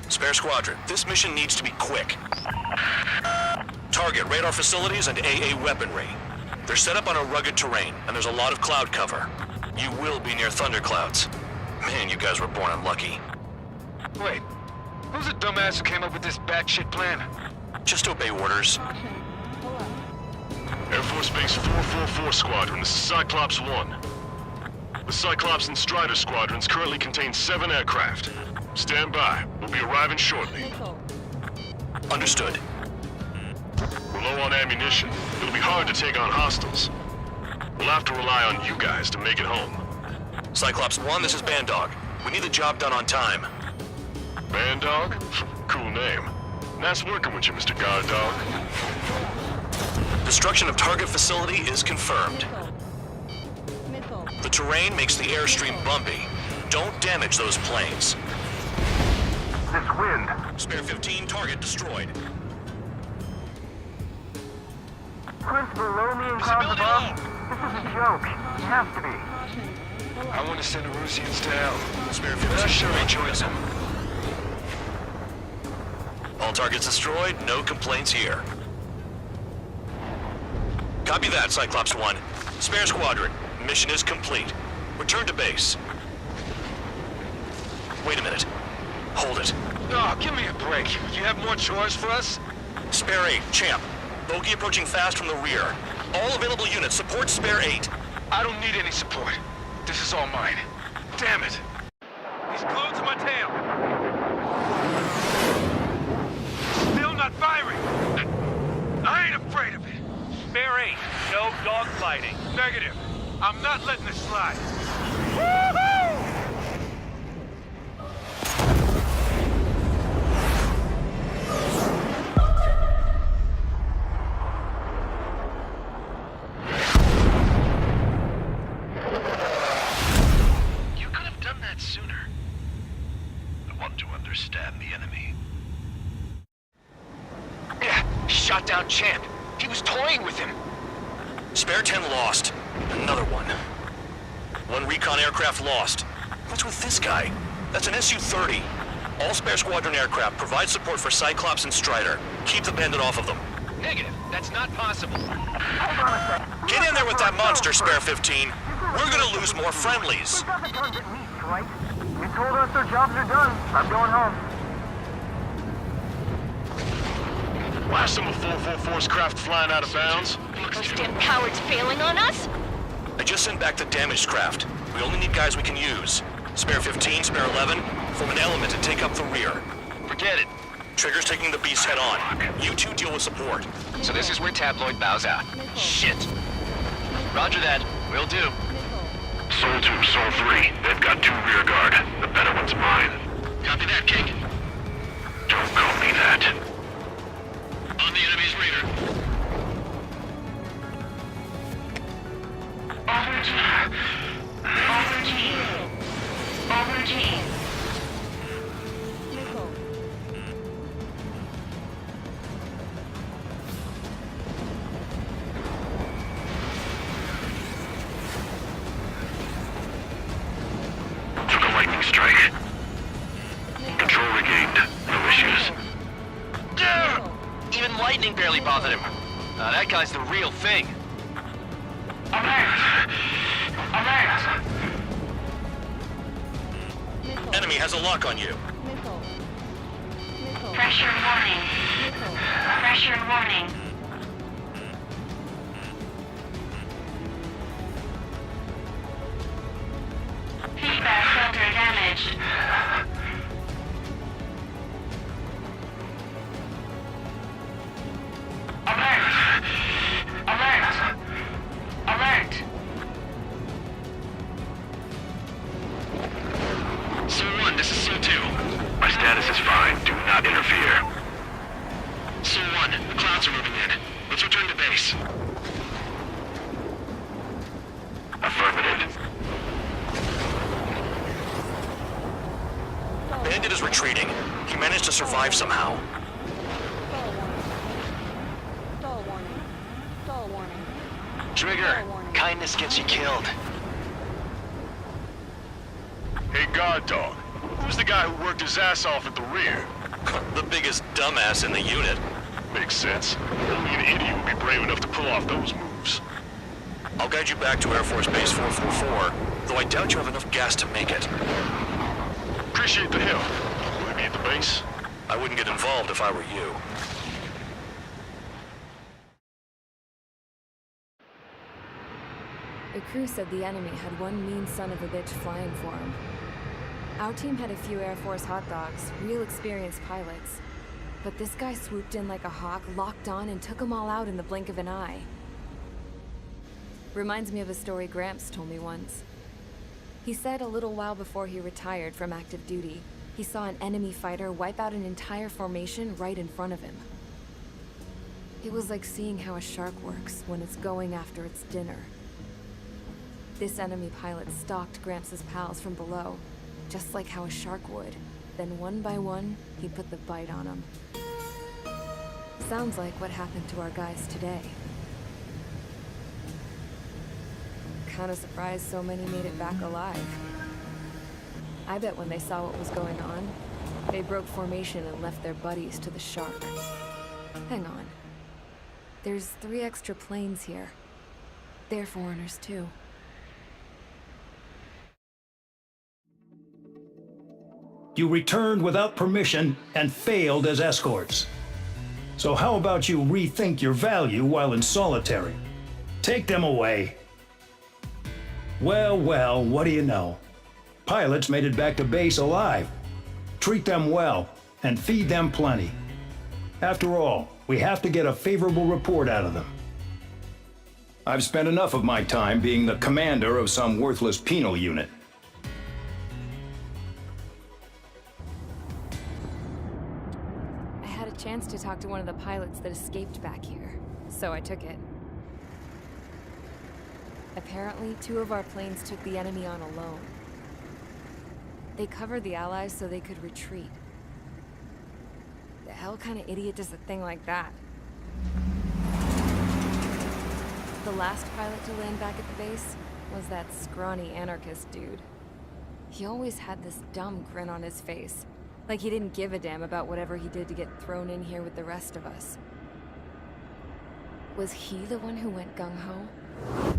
Spare Squadron, this mission needs to be quick. Target radar facilities and AA weaponry. They're set up on a rugged terrain, and there's a lot of cloud cover. You will be near thunderclouds. Man, you guys were born unlucky. Wait, who's the dumbass who came up with this batshit plan? Just obey orders. Air Force Base 444 Squadron, this is Cyclops 1. The Cyclops and Strider squadrons currently contain 7 aircraft. Stand by. We'll be arriving shortly. Understood. We're low on ammunition. It'll be hard to take on hostiles. We'll have to rely on you guys to make it home. Cyclops 1, this is Bandog. We need the job done on time. Bandog? Cool name. Nice working with you, Mr. Guard Dog. Destruction of target facility is confirmed. The terrain makes the airstream bumpy. Don't damage those planes. This wind. Spare 15, target destroyed. Cliffs below me and clouds above? This is a joke. It has to be. I want to send Erusians to hell. Spare 15, That sure enjoys them. All targets destroyed, no complaints here. Copy that, Cyclops 1. Spare Squadron, mission is complete. Return to base. Wait a minute. Hold it. Oh, give me a break. You have more chores for us? Spare 8, Champ. Bogey approaching fast from the rear. All available units support Spare 8. I don't need any support. This is all mine. Damn it. He's glued to my tail. Still not firing. I ain't afraid of it. Spare 8, no dogfighting. Negative. I'm not letting this slide. Woohoo! You could have done that sooner. I want to understand the enemy. Yeah, shot down Champ. He was toying with him. Spare 10 lost. Another one. One recon aircraft lost. What's with this guy? That's an Su-30. All Spare Squadron aircraft provide support for Cyclops and Strider. Keep the bandit off of them. Negative. That's not possible. Hold on a sec. Get in there with that monster, Spare 15. We're gonna lose more friendlies. We got the guns at least, right? You told us their jobs are done. I'm going home. Last some of 444's craft flying out of bounds. Those damn cowards failing on us? I just sent back the damaged craft. We only need guys we can use. Spare 15, Spare 11, form an element and take up the rear. Forget it. Trigger's taking the beast head on. You two deal with support. So this is where Tabloid bows out. Shit. Roger that. Will do. Soul 2, Soul 3. They've got 2 rear guard. The better one's mine. Copy that, King. Don't call me that. On the enemy's radar. Over G. Took a lightning strike. Control regained. No issues. Even lightning barely bothered him. That guy's the real thing. Enemy has a lock on you. Pressure warning. Pressure warning. Feedback filter damaged. Alert! Soul 1, this is Soul 2. My status is fine. Do not interfere. Soul 1, the clouds are moving in. Let's return to base. Affirmative. Bandit is retreating. He managed to survive somehow. Trigger, kindness gets you killed. Hey, guard dog. Who's the guy who worked his ass off at the rear? The biggest dumbass in the unit. Makes sense. Only an idiot would be brave enough to pull off those moves. I'll guide you back to Air Force Base 444, though I doubt you have enough gas to make it. Appreciate the help. Will you be at the base? I wouldn't get involved if I were you. The crew said the enemy had one mean son of a bitch flying for him. Our team had a few Air Force hot dogs, real experienced pilots. But this guy swooped in like a hawk, locked on, and took them all out in the blink of an eye. Reminds me of a story Gramps told me once. He said a little while before he retired from active duty, he saw an enemy fighter wipe out an entire formation right in front of him. It was like seeing how a shark works when it's going after its dinner. This enemy pilot stalked Gramps' pals from below, just like how a shark would. Then one by one, he put the bite on them. Sounds like what happened to our guys today. Kinda surprised so many made it back alive. I bet when they saw what was going on, they broke formation and left their buddies to the shark. Hang on. There's 3 extra planes here. They're foreigners too. You returned without permission and failed as escorts. So how about you rethink your value while in solitary? Take them away. Well, what do you know? Pilots made it back to base alive. Treat them well and feed them plenty. After all, we have to get a favorable report out of them. I've spent enough of my time being the commander of some worthless penal unit. Chance to talk to one of the pilots that escaped back here, so I took it. Apparently, 2 of our planes took the enemy on alone. They covered the Allies so they could retreat. The hell kind of idiot does a thing like that? The last pilot to land back at the base was that scrawny anarchist dude. He always had this dumb grin on his face. Like he didn't give a damn about whatever he did to get thrown in here with the rest of us. Was he the one who went gung-ho?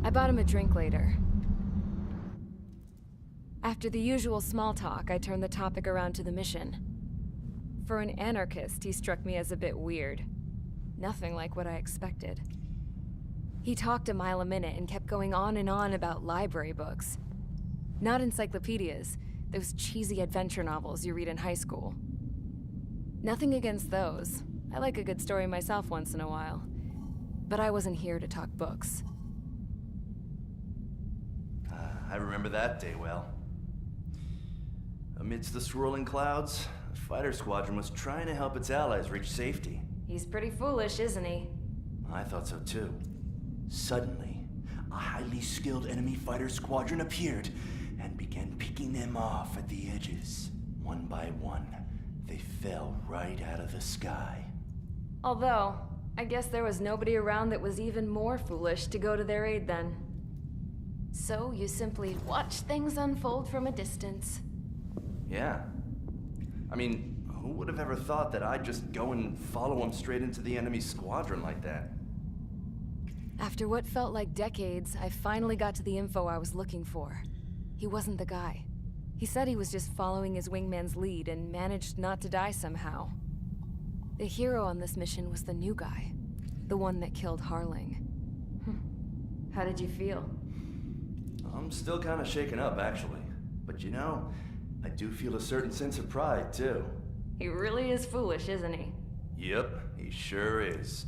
I bought him a drink later. After the usual small talk, I turned the topic around to the mission. For an anarchist, he struck me as a bit weird. Nothing like what I expected. He talked a mile a minute and kept going on and on about library books. Not encyclopedias, Those cheesy adventure novels you read in high school. Nothing against those. I like a good story myself once in a while. But I wasn't here to talk books. I remember that day well. Amidst the swirling clouds, a fighter squadron was trying to help its allies reach safety. He's pretty foolish, isn't he? I thought so too. Suddenly, a highly skilled enemy fighter squadron appeared and began picking them off at the edges. One by one, they fell right out of the sky. Although, I guess there was nobody around that was even more foolish to go to their aid then. So you simply watch things unfold from a distance. Yeah. I mean, who would have ever thought that I'd just go and follow him straight into the enemy squadron like that? After what felt like decades, I finally got to the info I was looking for. He wasn't the guy. He said he was just following his wingman's lead and managed not to die somehow. The hero on this mission was the new guy. The one that killed Harling. How did you feel? I'm still kind of shaken up, actually. But you know, I do feel a certain sense of pride, too. He really is foolish, isn't he? Yep, he sure is.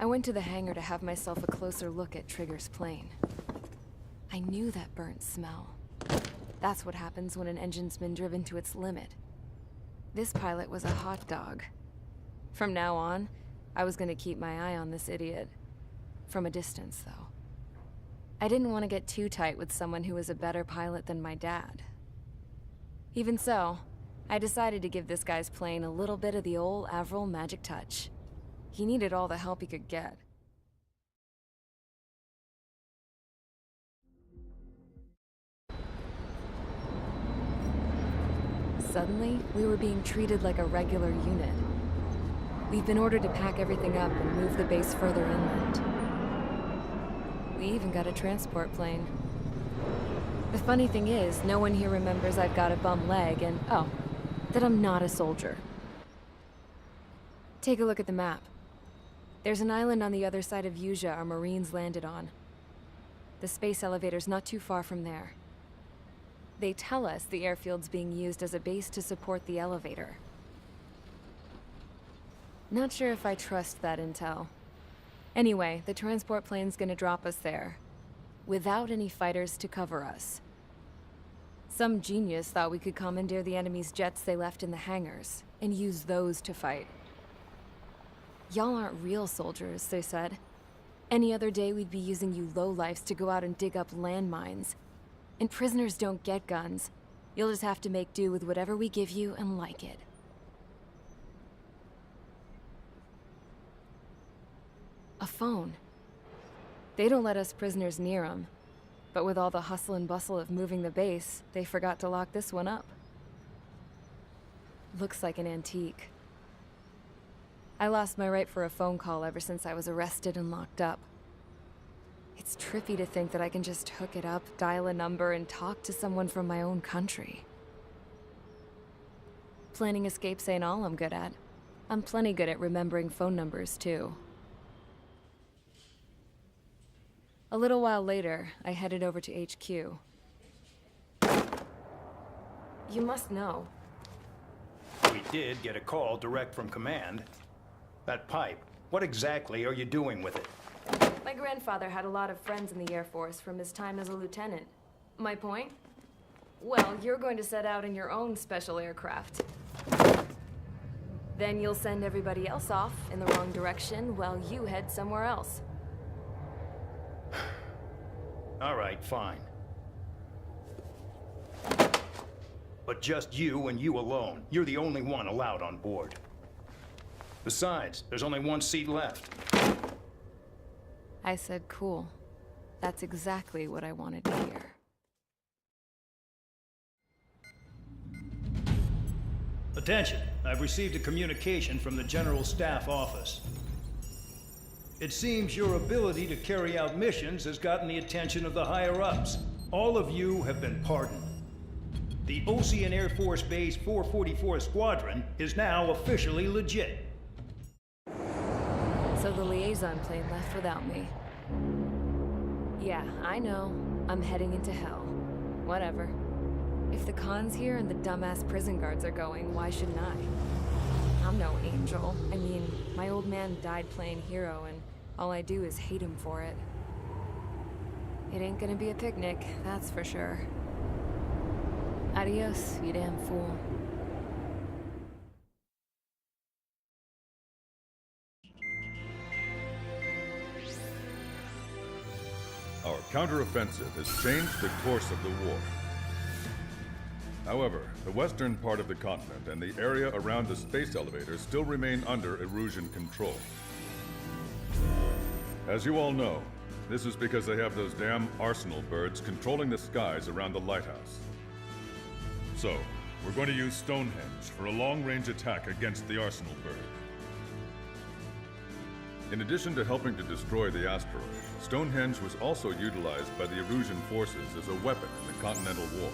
I went to the hangar to have myself a closer look at Trigger's plane. I knew that burnt smell. That's what happens when an engine's been driven to its limit. This pilot was a hot dog. From now on, I was gonna keep my eye on this idiot. From a distance, though. I didn't want to get too tight with someone who was a better pilot than my dad. Even so, I decided to give this guy's plane a little bit of the old Avril magic touch. He needed all the help he could get. Suddenly, we were being treated like a regular unit. We've been ordered to pack everything up and move the base further inland. We even got a transport plane. The funny thing is, no one here remembers I've got a bum leg and, oh, that I'm not a soldier. Take a look at the map. There's an island on the other side of Yuja our Marines landed on. The space elevator's not too far from there. They tell us the airfield's being used as a base to support the elevator. Not sure if I trust that intel. Anyway, the transport plane's gonna drop us there, without any fighters to cover us. Some genius thought we could commandeer the enemy's jets they left in the hangars, and use those to fight. Y'all aren't real soldiers, they said. Any other day we'd be using you lowlifes to go out and dig up landmines. And prisoners don't get guns. You'll just have to make do with whatever we give you and like it. A phone. They don't let us prisoners near them. But with all the hustle and bustle of moving the base, they forgot to lock this one up. Looks like an antique. I lost my right for a phone call ever since I was arrested and locked up. It's trippy to think that I can just hook it up, dial a number, and talk to someone from my own country. Planning escapes ain't all I'm good at. I'm plenty good at remembering phone numbers, too. A little while later, I headed over to HQ. You must know. We did get a call direct from command. That pipe, what exactly are you doing with it? My grandfather had a lot of friends in the Air Force from his time as a lieutenant. My point? Well, you're going to set out in your own special aircraft. Then you'll send everybody else off in the wrong direction while you head somewhere else. All right, fine. But just you and you alone. You're the only one allowed on board. Besides, there's only one seat left. I said cool. That's exactly what I wanted to hear. Attention, I've received a communication from the General Staff Office. It seems your ability to carry out missions has gotten the attention of the higher-ups. All of you have been pardoned. The Ocean Air Force Base 444 Squadron is now officially legit. liaison plane left without me. Yeah, I know. I'm heading into hell. Whatever. If the Khan's here and the dumbass prison guards are going, why shouldn't I? I'm no angel. I mean, my old man died playing hero, and all I do is hate him for it. It ain't gonna be a picnic, that's for sure. Adios, you damn fool. Our counteroffensive has changed the course of the war. However, the western part of the continent and the area around the space elevator still remain under Erusian control. As you all know, this is because they have those damn arsenal birds controlling the skies around the lighthouse. So, we're going to use Stonehenge for a long-range attack against the arsenal bird. In addition to helping to destroy the asteroid, Stonehenge was also utilized by the Erusian forces as a weapon in the Continental War.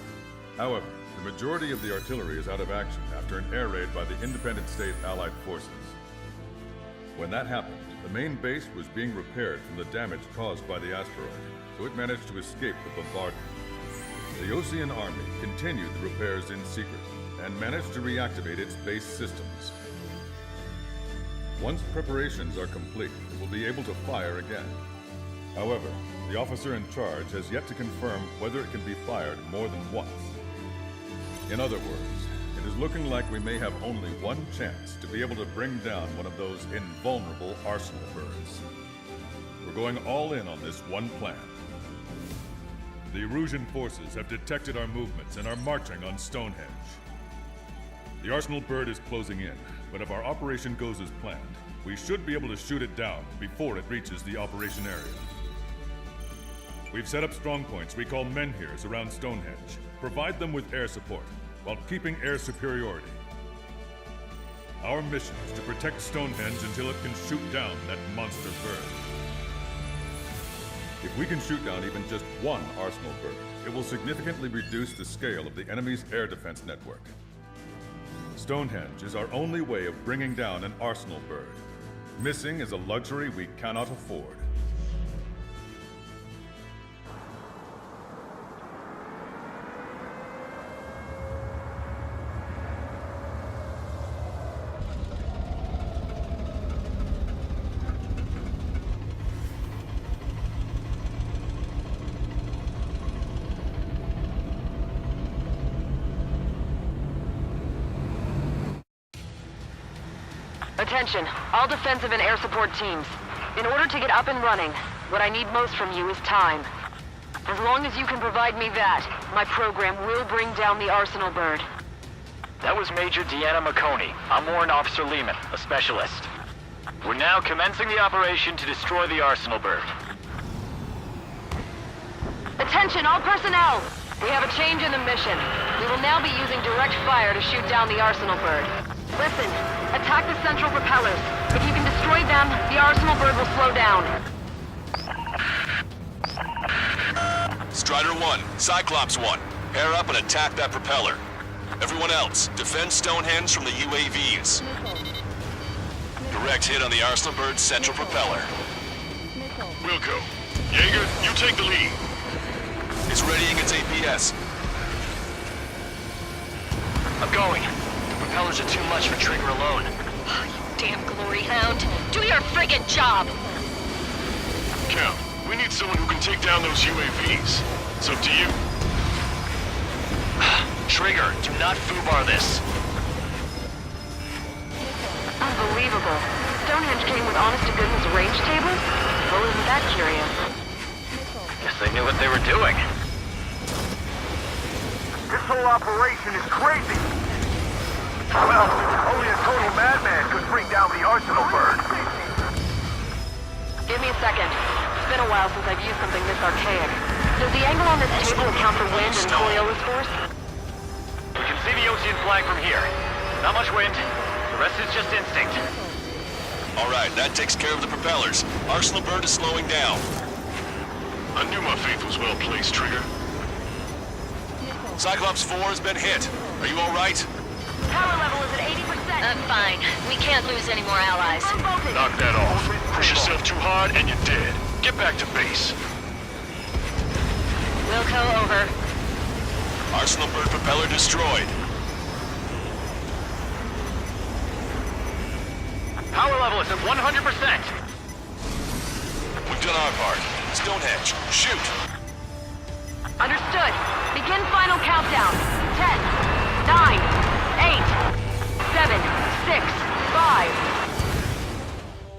However, the majority of the artillery is out of action after an air raid by the independent state Allied forces. When that happened, the main base was being repaired from the damage caused by the asteroid, so it managed to escape the bombardment. The Osean Army continued the repairs in secret and managed to reactivate its base systems. Once preparations are complete, it will be able to fire again. However, the officer in charge has yet to confirm whether it can be fired more than once. In other words, it is looking like we may have only one chance to be able to bring down one of those invulnerable arsenal birds. We're going all in on this one plan. The Erusian forces have detected our movements and are marching on Stonehenge. The arsenal bird is closing in, but if our operation goes as planned, we should be able to shoot it down before it reaches the operation area. We've set up strong points we call menhirs around Stonehenge. Provide them with air support, while keeping air superiority. Our mission is to protect Stonehenge until it can shoot down that monster bird. If we can shoot down even just one arsenal bird, it will significantly reduce the scale of the enemy's air defense network. Stonehenge is our only way of bringing down an arsenal bird. Missing is a luxury we cannot afford. Attention, all defensive and air support teams. In order to get up and running, what I need most from you is time. As long as you can provide me that, my program will bring down the arsenal bird. That was Major Deanna McConey. I'm Warrant Officer Lehman, a specialist. We're now commencing the operation to destroy the arsenal bird. Attention, all personnel! We have a change in the mission. We will now be using direct fire to shoot down the arsenal bird. Listen, attack the central propellers. If you can destroy them, the arsenal bird will slow down. Strider 1, Cyclops 1, pair up and attack that propeller. Everyone else, defend Stonehenge from the UAVs. Direct hit on the arsenal bird's central propeller. Wilco, Jaeger, you take the lead. It's readying its APS. I'm going. The propellers are too much for Trigger alone. Oh, you damn glory hound. Do your friggin' job! Count, we need someone who can take down those UAVs. It's up to you. Trigger, do not foobar this. Unbelievable. Stonehenge came with honest-to-goodness range tables? Well, isn't that curious? Guess they knew what they were doing. This whole operation is crazy. Well, only a total madman could bring down the arsenal bird. Give me a second. It's been a while since I've used something this archaic. Does the angle on this table account for wind and Coriolis force? We can see the Osean flag from here. Not much wind. The rest is just instinct. All right, that takes care of the propellers. Arsenal bird is slowing down. I knew my faith was well placed, Trigger. Cyclops 4 has been hit. Are you all right? Power level is at 80%. I'm fine. We can't lose any more allies. Knock that off. Push yourself hard, and you're dead. Get back to base. Wilco, over. Arsenal bird propeller destroyed. Power level is at 100%. We've done our part. Stonehenge, shoot! Understood. Begin final countdown. 10, 9, 8, 7, 6, 5,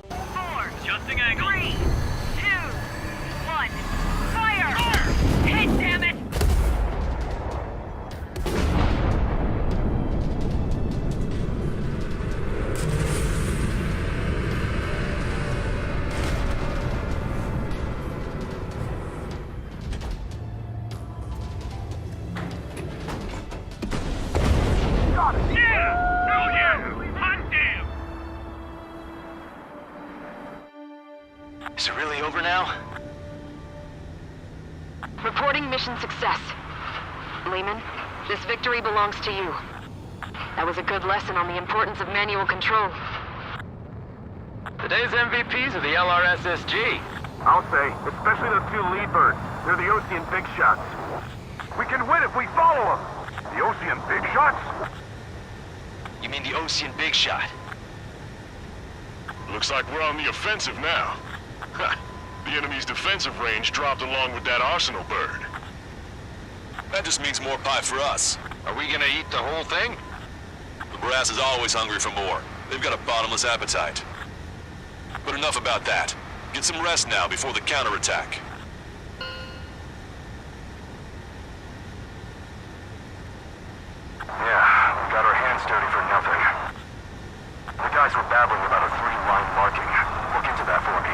4, adjusting angle. 3, 2, 1, fire! Hit, damn it! Is it really over now? Reporting mission success. Lehman, this victory belongs to you. That was a good lesson on the importance of manual control. Today's MVPs are the LRSSG. I'll say, especially those two lead birds. They're the Ocean big shots. We can win if we follow them. The Ocean big shots? You mean the Ocean big shot? Looks like we're on the offensive now. Ha! The enemy's defensive range dropped along with that Arsenal bird. That just means more pie for us. Are we gonna eat the whole thing? The brass is always hungry for more. They've got a bottomless appetite. But enough about that. Get some rest now before the counterattack. Yeah, we got our hands dirty for nothing. The guys were babbling about a 3-line marking. Look into that for me.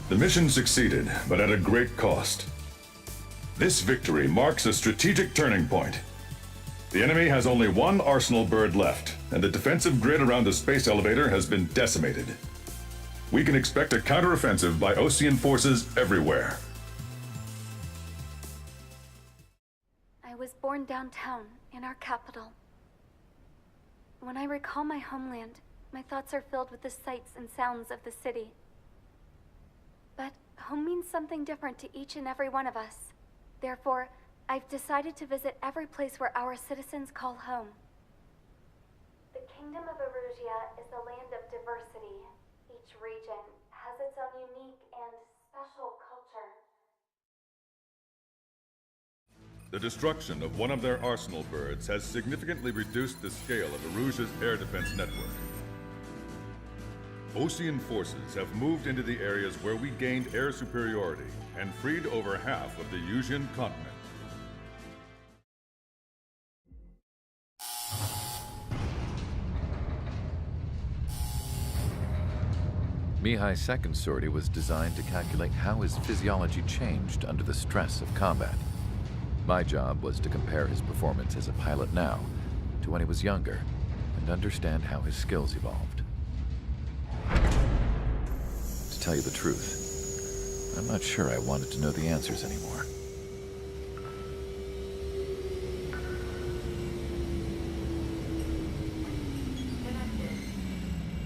The mission succeeded, but at a great cost. This victory marks a strategic turning point. The enemy has only one Arsenal bird left, and the defensive grid around the space elevator has been decimated. We can expect a counteroffensive by Ocean forces everywhere. I was born downtown, in our capital. When I recall my homeland, my thoughts are filled with the sights and sounds of the city. But home means something different to each and every one of us. Therefore, I've decided to visit every place where our citizens call home. The Kingdom of Erusia is a land of diversity. Each region has its own unique and special culture. The destruction of one of their Arsenal birds has significantly reduced the scale of Erusia's air defense network. Ocean forces have moved into the areas where we gained air superiority and freed over half of the Yusian continent. Mihai's second sortie was designed to calculate how his physiology changed under the stress of combat. My job was to compare his performance as a pilot now to when he was younger and understand how his skills evolved. To tell you the truth, I'm not sure I wanted to know the answers anymore.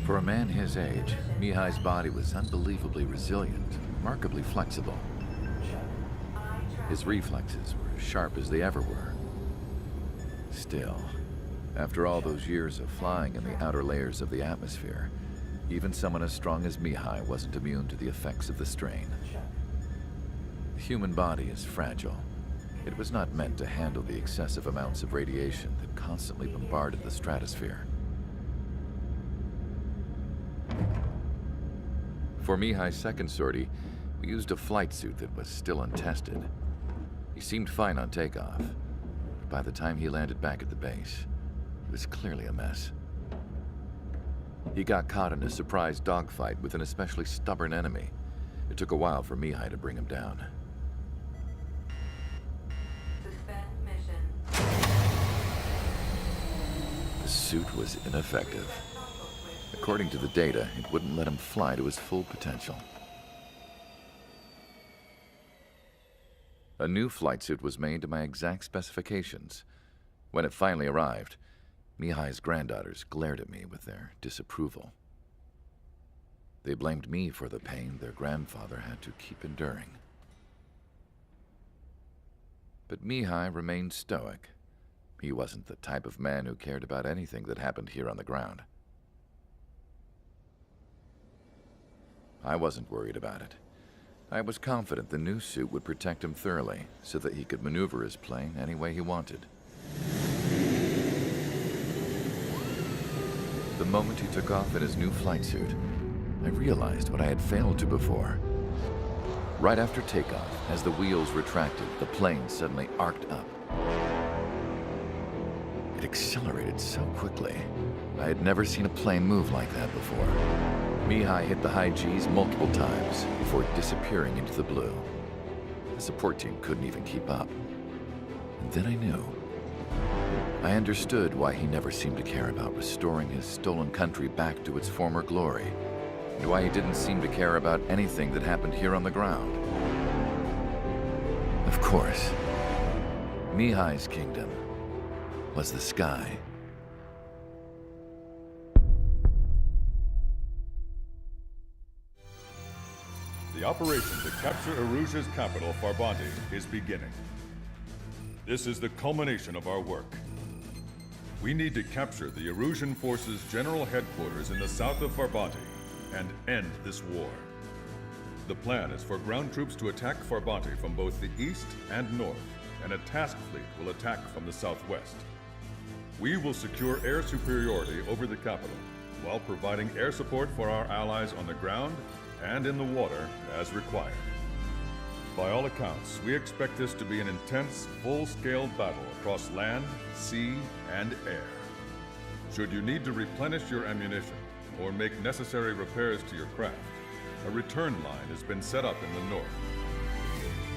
For a man his age, Mihai's body was unbelievably resilient, remarkably flexible. His reflexes were as sharp as they ever were. Still, after all those years of flying in the outer layers of the atmosphere, even someone as strong as Mihai wasn't immune to the effects of the strain. The human body is fragile. It was not meant to handle the excessive amounts of radiation that constantly bombarded the stratosphere. For Mihai's second sortie, we used a flight suit that was still untested. He seemed fine on takeoff, but by the time he landed back at the base, it was clearly a mess. He got caught in a surprise dogfight with an especially stubborn enemy. It took a while for Mihai to bring him down. The suit was ineffective. According to the data, it wouldn't let him fly to his full potential. A new flight suit was made to my exact specifications. When it finally arrived, Mihai's granddaughters glared at me with their disapproval. They blamed me for the pain their grandfather had to keep enduring. But Mihai remained stoic. He wasn't the type of man who cared about anything that happened here on the ground. I wasn't worried about it. I was confident the new suit would protect him thoroughly, so that he could maneuver his plane any way he wanted. The moment he took off in his new flight suit, I realized what I had failed to before. Right after takeoff, as the wheels retracted, the plane suddenly arced up. It accelerated so quickly. I had never seen a plane move like that before. Mihai hit the high G's multiple times before disappearing into the blue. The support team couldn't even keep up. And then I knew. I understood why he never seemed to care about restoring his stolen country back to its former glory, and why he didn't seem to care about anything that happened here on the ground. Of course, Mihai's kingdom was the sky. The operation to capture Erusia's capital, Farbanti, is beginning. This is the culmination of our work. We need to capture the Erusian forces' general headquarters in the south of Farbanti and end this war. The plan is for ground troops to attack Farbanti from both the east and north, and a task fleet will attack from the southwest. We will secure air superiority over the capital, while providing air support for our allies on the ground and in the water as required. By all accounts, we expect this to be an intense, full-scale battle across land, sea, and air. Should you need to replenish your ammunition or make necessary repairs to your craft, a return line has been set up in the north.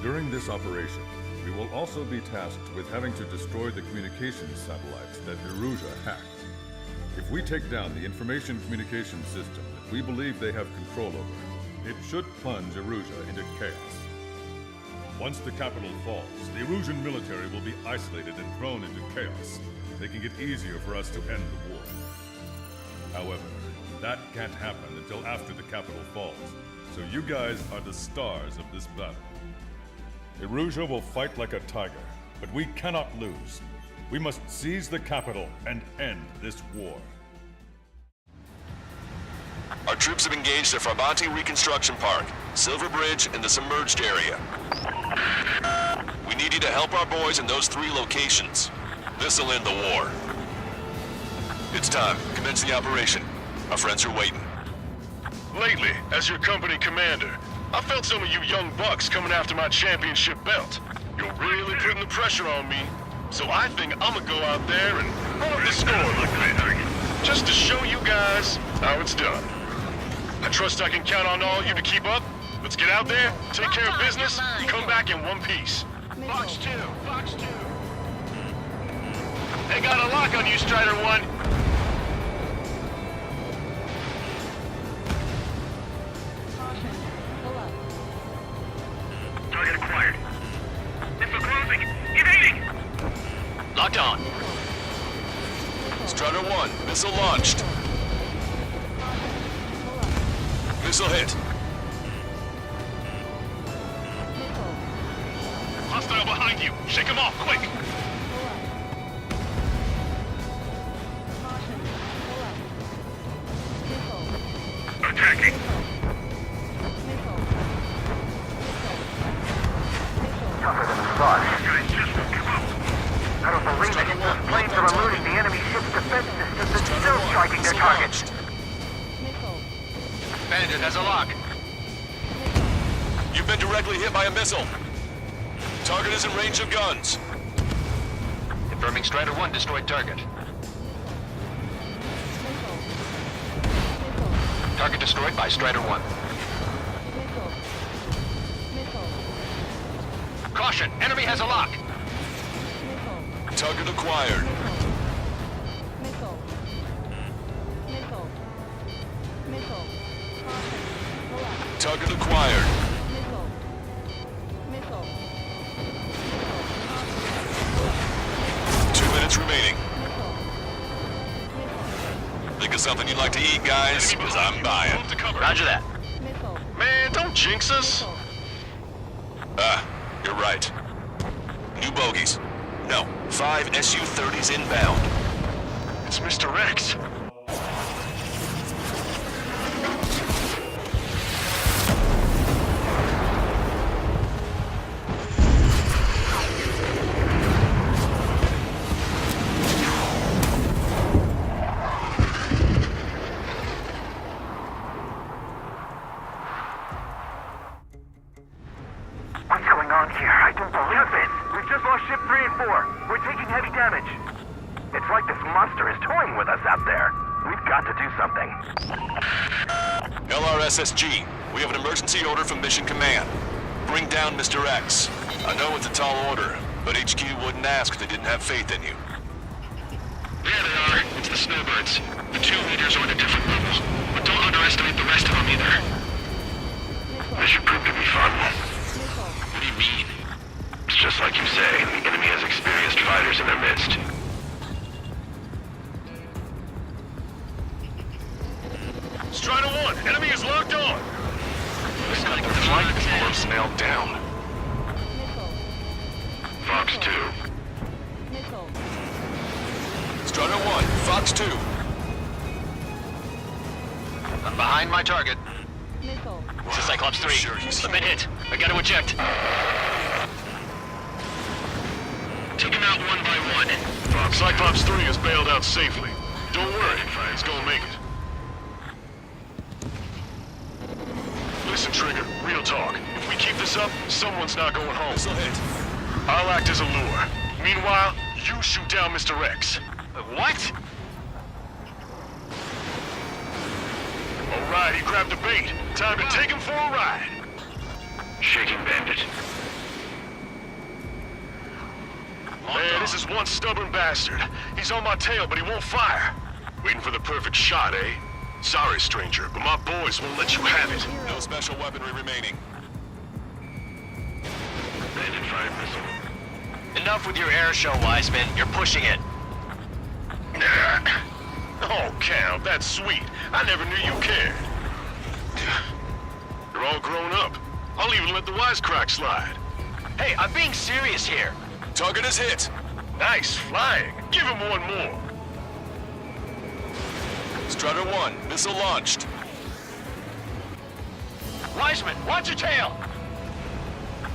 During this operation, we will also be tasked with having to destroy the communications satellites that Erusia hacked. If we take down the information communication system that we believe they have control over, it should plunge Erusia into chaos. Once the capital falls, the Erusian military will be isolated and thrown into chaos, making it easier for us to end the war. However, that can't happen until after the capital falls, so you guys are the stars of this battle. Erusia will fight like a tiger, but we cannot lose. We must seize the capital and end this war. Our troops have engaged at Farbanti Reconstruction Park, Silver Bridge, and the submerged area. We need you to help our boys in those 3 locations. This'll end the war. It's time. Commence the operation. Our friends are waiting. Lately, as your company commander, I felt some of you young bucks coming after my championship belt. You're really putting the pressure on me, so I think I'm gonna go out there and up the score a little bit, just to show you guys how it's done. I trust I can count on all of you to keep up. Let's get out there, take care of business, and come back in one piece. Box 2, Box 2. They got a lock on you, Strider 1. Target acquired. Missile closing. Evading. Locked on. Strider 1, missile launched. Missile hit. Hostile behind you. Shake him off, quick. Attacking. Tougher than we thought. I don't believe it. Those planes are eluding the enemy ship's defense systems and still striking their targets. Bandit has a lock. You've been directly hit by a missile. Target is in range of guns. Confirming Strider 1 destroyed target. Target destroyed by Strider 1. Caution! Enemy has a lock! Target acquired. Target acquired. Two minutes remaining. something you'd like to eat, guys? Because I'm buying. Roger that. Man, don't jinx us. You're right. New bogeys. No, 5 Su-30s inbound. It's Mr. X. What's going on here? I don't believe it. We've just lost ship 3 and 4. We're taking heavy damage. It's like this monster is toying with us out there. We've got to do something. LRSSG, we have an emergency order from Mission Command. Bring down Mr. X. I know it's a tall order, but HQ wouldn't ask if they didn't have faith in you. There they are. It's the snowbirds. The 2 leaders are at a different level. But don't underestimate the rest of them either. This should prove to be fun. What do you mean? It's just like you say, the enemy has experienced fighters in their midst. Strider 1, enemy is locked on. This got the flight force nailed down. Fox 2. Strider 1, Fox 2. I'm behind my target. This is Cyclops 3. I've been hit. I gotta eject. Take him out one by one. Cyclops 3 is bailed out safely. Don't worry, he's gonna make it. Listen, Trigger, real talk. If we keep this up, someone's not going home. This'll hit. I'll act as a lure. Meanwhile, you shoot down Mr. X. What? Alright, he grabbed the bait. Time to take him for a ride. Shaking Bandit. Man, this is one stubborn bastard. He's on my tail, but he won't fire. Waiting for the perfect shot, eh? Sorry, stranger, but my boys won't let you have it. No special weaponry remaining. Bandit fired missile. Enough with your air show, Wiseman. You're pushing it. Oh, Cal, that's sweet. I never knew you cared. You're all grown up. I'll even let the wisecrack slide. Hey, I'm being serious here. Target is hit. Nice flying. Give him one more. Strider 1, missile launched. Wiseman, watch your tail.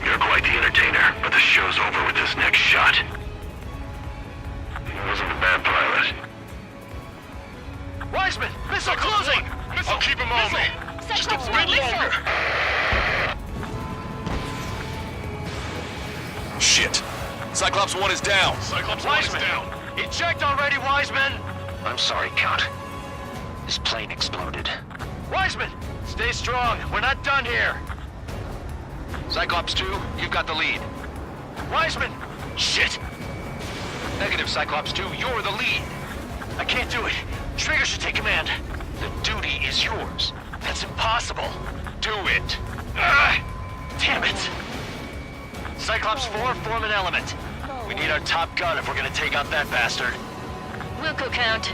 You're quite the entertainer, but the show's over with this next shot. He wasn't a bad pilot. Wiseman, missile closing. I'll keep him on me. Just a bit longer. Shit. Cyclops 1 is down. Cyclops 1 is down. Eject already, Wiseman. I'm sorry, Count. This plane exploded. Wiseman, stay strong. We're not done here. Cyclops 2, you've got the lead. Wiseman! Shit! Negative, Cyclops 2, you're the lead. I can't do it. Trigger should take command. The duty is yours. That's impossible. Do it. Damn it! Cyclops 4, form an element. We need our top gun if we're gonna take out that bastard. Wilco Count.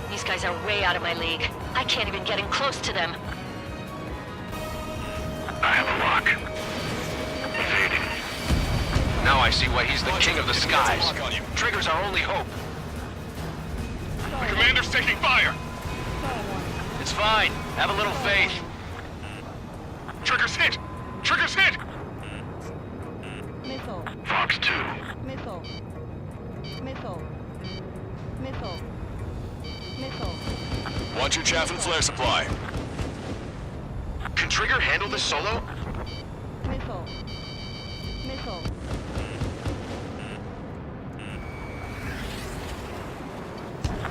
These guys are way out of my league. I can't even get in close to them. I have a lock. Evading. Now I see why he's the king of the skies. Trigger's our only hope. The commander's taking fire. It's fine. Have a little faith. Trigger's hit. Trigger's hit. Missile. Fox 2. Missile. Missile. Missile. Missile. Watch your chaff and flare supply. Can Trigger handle this solo? Missile. Missile.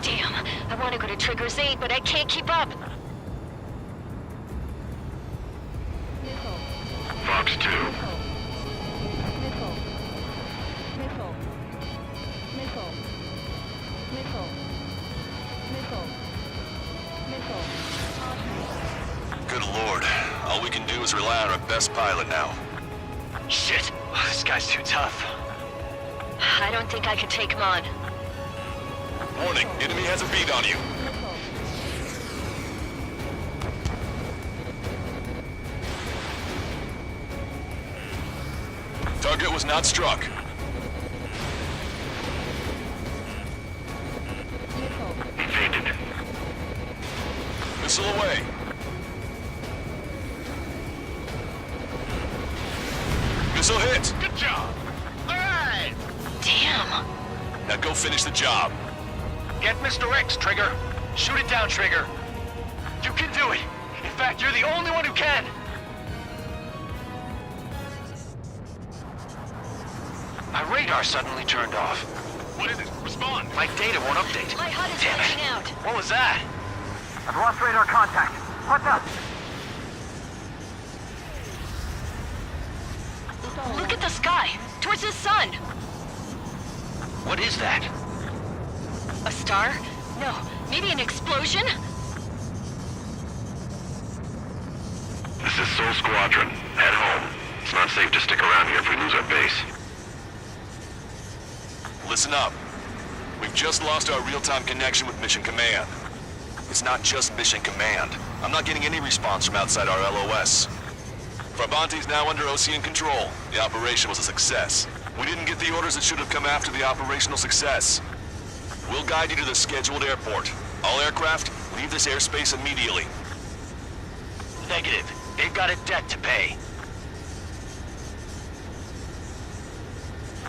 Damn, I want to go to Trigger's aid, but I can't keep up. Missile. Fox 2. Missile. Missile. Missile. Missile. Missile. Missile. Missile. Good lord. All we can do is rely on our best pilot now. Shit! This guy's too tough. I don't think I can take him on. Warning, enemy has a bead on you. Target was not struck. Evaded. Missile away. Missile hit. Good job. All right. Damn. Now go finish the job. Get Mr. X, Trigger. Shoot it down, Trigger. You can do it. In fact, you're the only one who can. My radar suddenly turned off. What is it? Respond. My data won't update. My HUD is Damn flashing it. out. What was that? I've lost radar contact. What's up? Look at the sky. Towards the sun. What is that? A star? No. Maybe an explosion? This is Soul Squadron. Head home. It's not safe to stick around here if we lose our base. Listen up. We've just lost our real-time connection with Mission Command. It's not just Mission Command. I'm not getting any response from outside our LOS. Farbanti's now under Ocean control. The operation was a success. We didn't get the orders that should have come after the operational success. We'll guide you to the scheduled airport. All aircraft, leave this airspace immediately. Negative. They've got a debt to pay.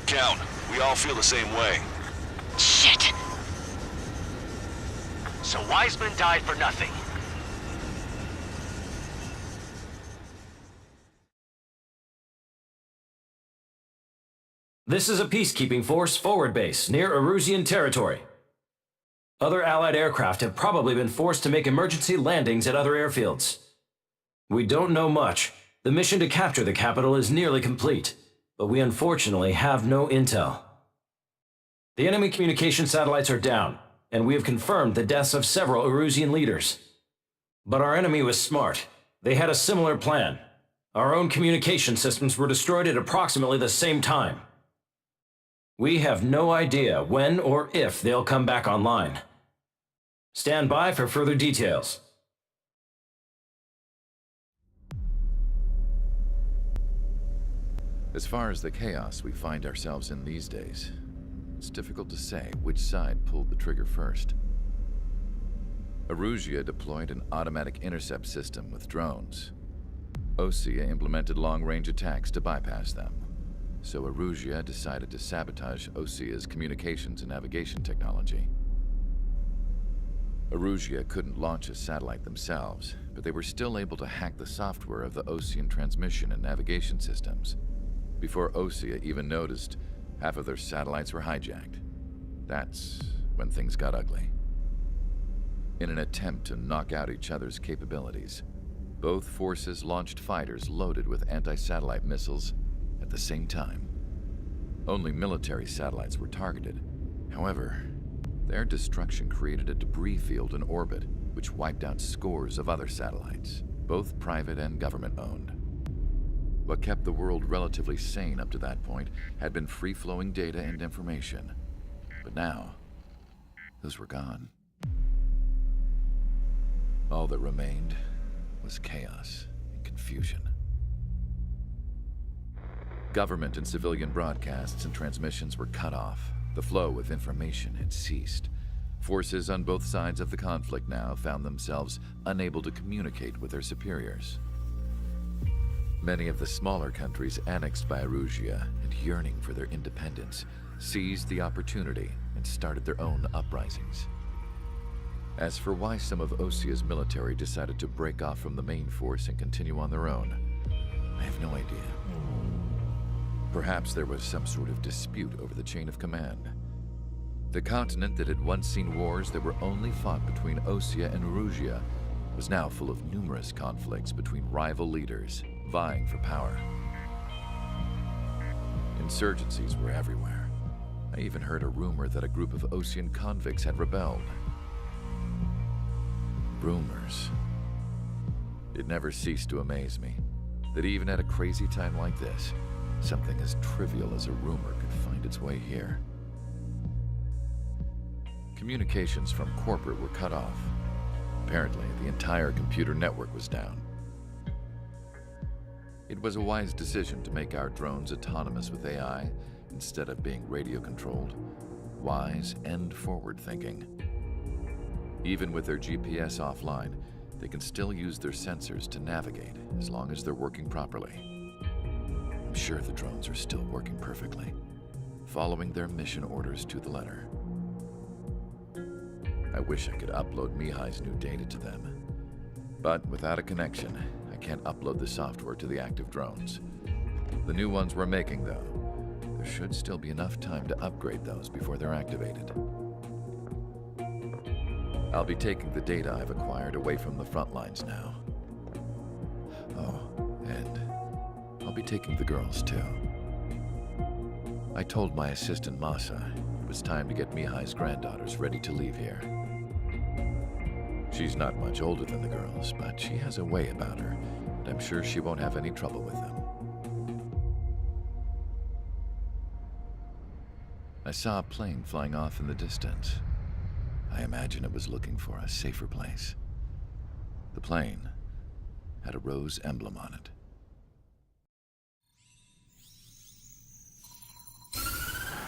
Count, we all feel the same way. Shit. So Wiseman died for nothing. This is a peacekeeping force forward base near Erusian territory. Other Allied aircraft have probably been forced to make emergency landings at other airfields. We don't know much. The mission to capture the capital is nearly complete, but we unfortunately have no intel. The enemy communication satellites are down, and we have confirmed the deaths of several Erusian leaders. But our enemy was smart. They had a similar plan. Our own communication systems were destroyed at approximately the same time. We have no idea when or if they'll come back online. Stand by for further details. As far as the chaos we find ourselves in these days, it's difficult to say which side pulled the trigger first. Erusia deployed an automatic intercept system with drones. Osea implemented long-range attacks to bypass them. So Erusia decided to sabotage Osea's communications and navigation technology. Erusia couldn't launch a satellite themselves, but they were still able to hack the software of the Osean transmission and navigation systems. Before Osea even noticed, half of their satellites were hijacked. That's when things got ugly. In an attempt to knock out each other's capabilities, both forces launched fighters loaded with anti-satellite missiles at the same time. Only military satellites were targeted. However, their destruction created a debris field in orbit, which wiped out scores of other satellites, both private and government-owned. What kept the world relatively sane up to that point had been free-flowing data and information. But now, those were gone. All that remained was chaos and confusion. Government and civilian broadcasts and transmissions were cut off. The flow of information had ceased. Forces on both sides of the conflict now found themselves unable to communicate with their superiors. Many of the smaller countries annexed by Erusia and yearning for their independence seized the opportunity and started their own uprisings. As for why some of Osea's military decided to break off from the main force and continue on their own, I have no idea. Perhaps there was some sort of dispute over the chain of command. The continent that had once seen wars that were only fought between Osea and Erusia was now full of numerous conflicts between rival leaders vying for power. Insurgencies were everywhere. I even heard a rumor that a group of Osean convicts had rebelled. Rumors. It never ceased to amaze me that even at a crazy time like this, something as trivial as a rumor could find its way here. Communications from corporate were cut off. Apparently, the entire computer network was down. It was a wise decision to make our drones autonomous with AI instead of being radio-controlled. Wise and forward-thinking. Even with their GPS offline, they can still use their sensors to navigate as long as they're working properly. I'm sure the drones are still working perfectly, following their mission orders to the letter. I wish I could upload Mihai's new data to them. But without a connection, I can't upload the software to the active drones. The new ones we're making, though, there should still be enough time to upgrade those before they're activated. I'll be taking the data I've acquired away from the front lines now. Oh, and I'll be taking the girls, too. I told my assistant Masa it was time to get Mihai's granddaughters ready to leave here. She's not much older than the girls, but she has a way about her, and I'm sure she won't have any trouble with them. I saw a plane flying off in the distance. I imagine it was looking for a safer place. The plane had a rose emblem on it.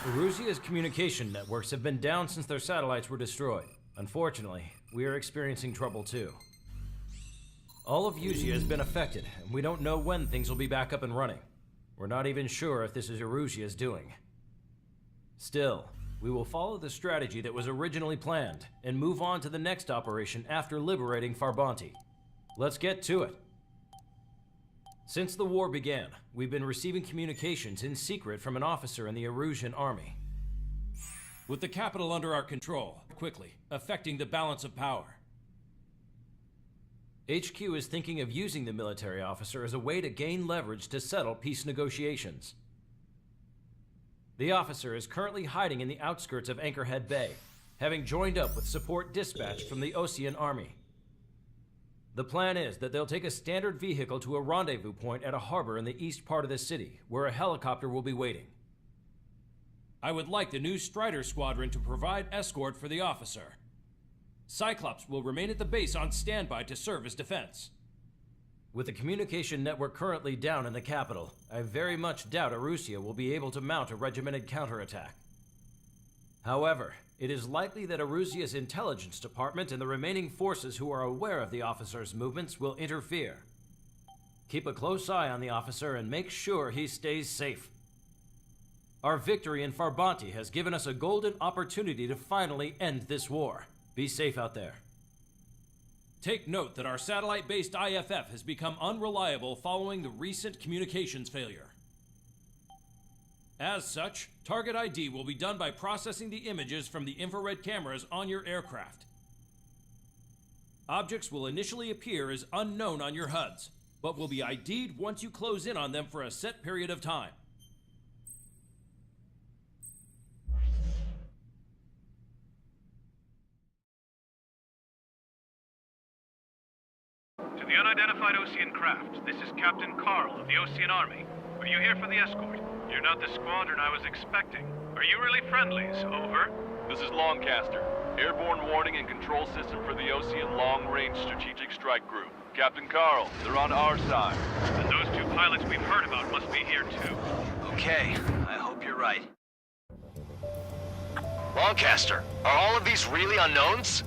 Erusia's communication networks have been down since their satellites were destroyed. Unfortunately, we are experiencing trouble too. All of Erusia has been affected, and we don't know when things will be back up and running. We're not even sure if this is Erusia's doing. Still, we will follow the strategy that was originally planned and move on to the next operation after liberating Farbanti. Let's get to it. Since the war began, we've been receiving communications in secret from an officer in the Erusian army. With the capital under our control, quickly, affecting the balance of power. HQ is thinking of using the military officer as a way to gain leverage to settle peace negotiations. The officer is currently hiding in the outskirts of Anchorhead Bay, having joined up with support dispatched from the Osean Army. The plan is that they'll take a standard vehicle to a rendezvous point at a harbor in the east part of the city, where a helicopter will be waiting. I would like the new Strider Squadron to provide escort for the officer. Cyclops will remain at the base on standby to serve as defense. With the communication network currently down in the capital, I very much doubt Erusia will be able to mount a regimented counterattack. However, it is likely that Erusia's intelligence department and the remaining forces who are aware of the officer's movements will interfere. Keep a close eye on the officer and make sure he stays safe. Our victory in Farbanti has given us a golden opportunity to finally end this war. Be safe out there. Take note that our satellite-based IFF has become unreliable following the recent communications failure. As such, target ID will be done by processing the images from the infrared cameras on your aircraft. Objects will initially appear as unknown on your HUDs, but will be ID'd once you close in on them for a set period of time. To the unidentified Osean craft, this is Captain Carl of the Osean Army. Are you here for the escort? You're not the squadron I was expecting. Are you really friendlies? Over. This is Longcaster. Airborne warning and control system for the Osean Long-Range Strategic Strike Group. Captain Carl, they're on our side. And those two pilots we've heard about must be here too. Okay, I hope you're right. Longcaster, are all of these really unknowns?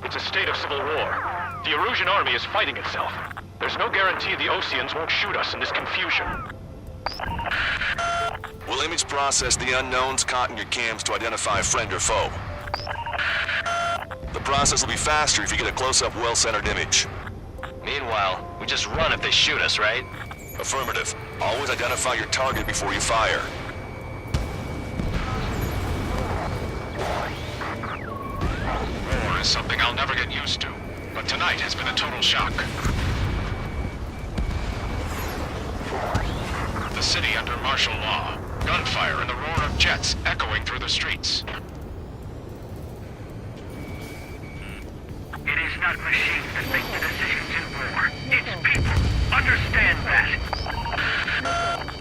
It's a state of civil war. The Erusian army is fighting itself. There's no guarantee the Oseans won't shoot us in this confusion. We'll image process the unknowns caught in your cams to identify friend or foe. The process will be faster if you get a close-up, well-centered image. Meanwhile, we just run if they shoot us, right? Affirmative. Always identify your target before you fire. War is something I'll never get used to, but tonight has been a total shock. The city under martial law. Gunfire and the roar of jets echoing through the streets. It is not machines that make the decisions in war. It's people. Understand that.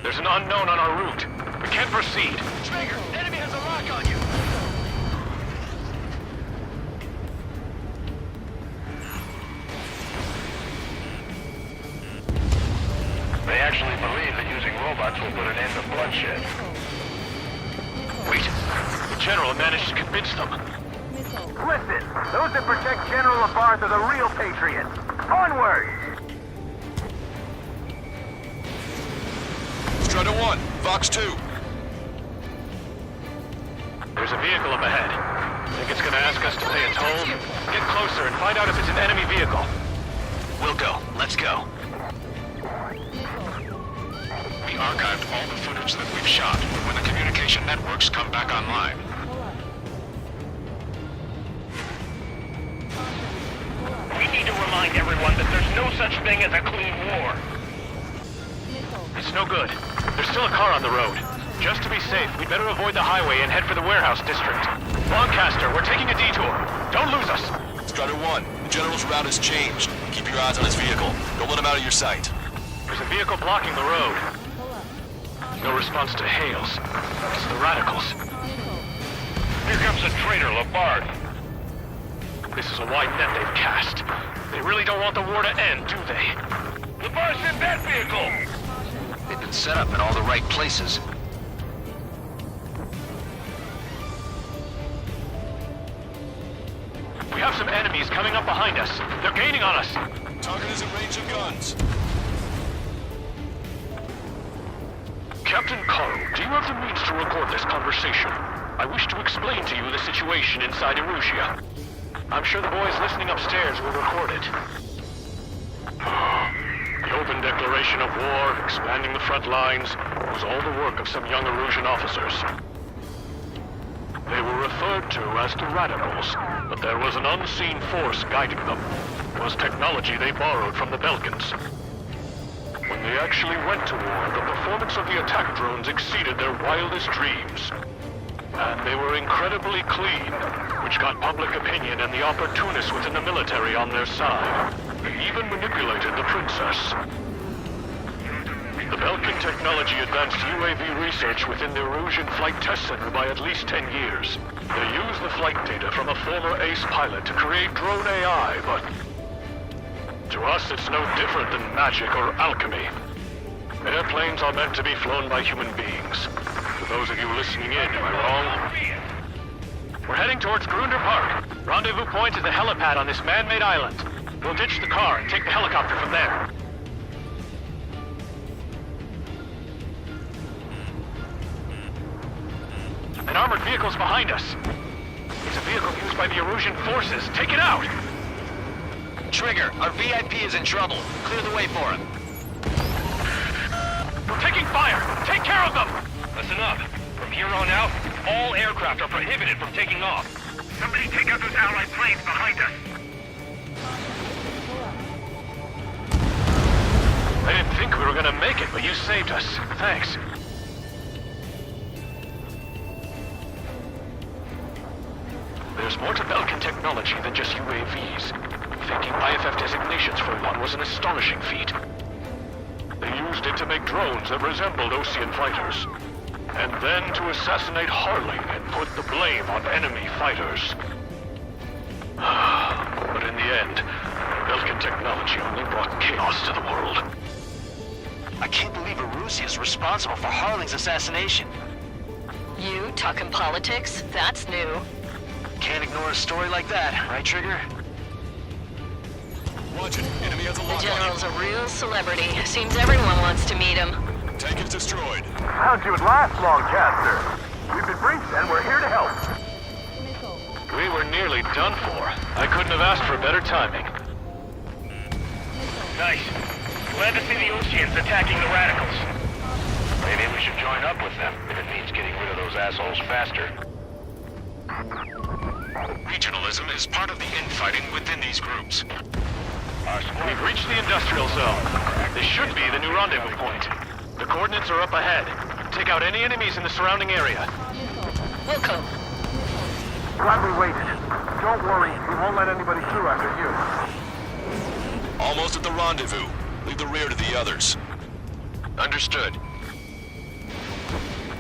There's an unknown on our route. We can't proceed. Trigger, enemy has a lock on you. bloodshed. Wait, the General managed to convince them. Listen, those that protect General Labarth are the real patriots. Onward! Strider 1, Fox 2. There's a vehicle up ahead. Think it's gonna ask us to pay a toll? Get closer and find out if it's an enemy vehicle. We'll go. Let's go. We archived all the footage that we've shot when the communication networks come back online. We need to remind everyone that there's no such thing as a clean war. It's no good. There's still a car on the road. Just to be safe, we better avoid the highway and head for the warehouse district. Lancaster, we're taking a detour. Don't lose us. Strider 1, the General's route has changed. Keep your eyes on his vehicle. Don't let him out of your sight. There's a vehicle blocking the road. No response to hails. It's the radicals. Here comes the traitor, Labarth. This is a wide net they've cast. They really don't want the war to end, do they? Labarth's in that vehicle! They've been set up in all the right places. We have some enemies coming up behind us. They're gaining on us. Target is in range of guns. Captain Carl, do you have the means to record this conversation? I wish to explain to you the situation inside Erusia. I'm sure the boys listening upstairs will record it. The open declaration of war, expanding the front lines, was all the work of some young Erusian officers. They were referred to as the Radicals, but there was an unseen force guiding them. It was technology they borrowed from the Belkans. When they actually went to war, the performance of the attack drones exceeded their wildest dreams. And they were incredibly clean, which got public opinion and the opportunists within the military on their side. They even manipulated the princess. The Belkan technology advanced UAV research within the Erusian Flight Test Center by at least 10 years. They used the flight data from a former ace pilot to create drone AI, but to us it's no different than magic or alchemy. Airplanes are meant to be flown by human beings. For those of you listening in, am I wrong? We're heading towards Grunder Park. Rendezvous point is the helipad on this man-made island. We'll ditch the car and take the helicopter from there. An armored vehicle's behind us. It's a vehicle used by the Erusian forces. Take it out! Trigger, our VIP is in trouble. Clear the way for him. We're taking fire! Take care of them! Listen up. From here on out, all aircraft are prohibited from taking off. Somebody take out those Allied planes behind us. I didn't think we were gonna make it, but you saved us. Thanks. There's more to Belkan technology than just UAVs. Thinking IFF designations for one was an astonishing feat. They used it to make drones that resembled Osean fighters. And then to assassinate Harley and put the blame on enemy fighters. But in the end, Belkan technology only brought chaos to the world. I can't believe Erusia is responsible for Harling's assassination. You talking politics? That's new. Can't ignore a story like that, right, Trigger? Watch it. Enemy has a lock The on General's a real celebrity. Seems everyone wants to meet him. you. Tank is destroyed. Found you at last, Lancaster. We've been briefed and we're here to help. We were nearly done for. I couldn't have asked for better timing. Nice. Glad to see the Oseans attacking the Radicals. Maybe we should join up with them, if it means getting rid of those assholes faster. Regionalism is part of the infighting within these groups. We've reached the industrial zone. This should be the new rendezvous point. The coordinates are up ahead. Take out any enemies in the surrounding area. Welcome. Glad we waited. Don't worry, we won't let anybody through after you. Almost at the rendezvous. Leave the rear to the others. Understood.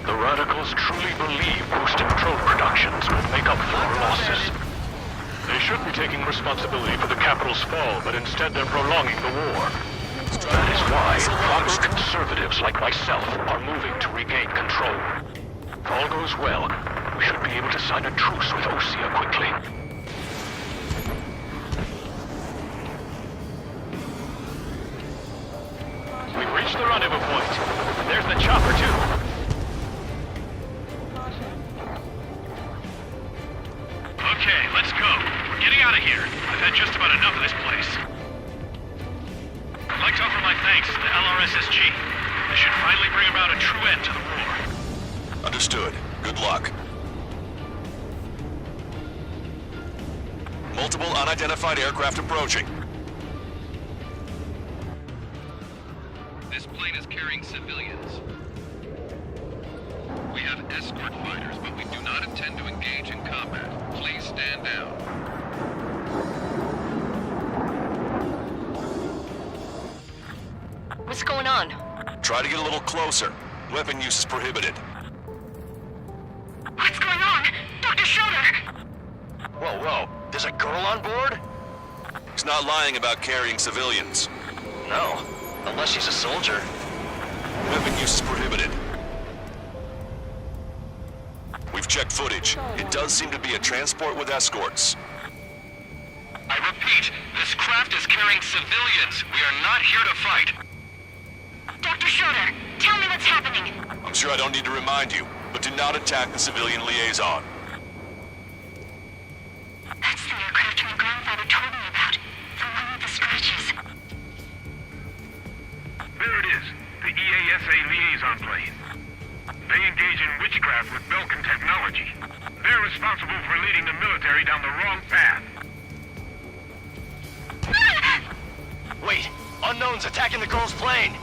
The Radicals truly believe boosting drone productions will make up for our losses. They should be taking responsibility for the capital's fall, but instead they're prolonging the war. That is why proper conservatives like myself are moving to regain control. If all goes well, we should be able to sign a truce with Osea quickly. We've reached the rendezvous point. There's the chopper, too. Okay, let's go. We're getting out of here. I've had just about enough of this place. I'd like to offer my thanks to the LRSSG. This should finally bring about a true end to the war. Understood. Good luck. Multiple unidentified aircraft approaching. This plane is carrying civilians. We have escort fighters, but we do not intend to engage in combat. Please stand down. What's going on? Try to get a little closer. Weapon use is prohibited. What's going on? Dr. Schroeder! Whoa, whoa. There's a girl on board? He's not lying about carrying civilians. No, unless she's a soldier. Weapon use is prohibited. We've checked footage. It does seem to be a transport with escorts. I repeat, this craft is carrying civilians. We are not here to fight. Dr. Schroeder, tell me what's happening. I'm sure I don't need to remind you, but do not attack the civilian liaison. That's the aircraft my grandfather told me about. The one with the scratches. There it is. The EASA liaison plane. They engage in witchcraft with Belkin technology. They're responsible for leading the military down the wrong path. Wait, unknown's attacking the girl's plane.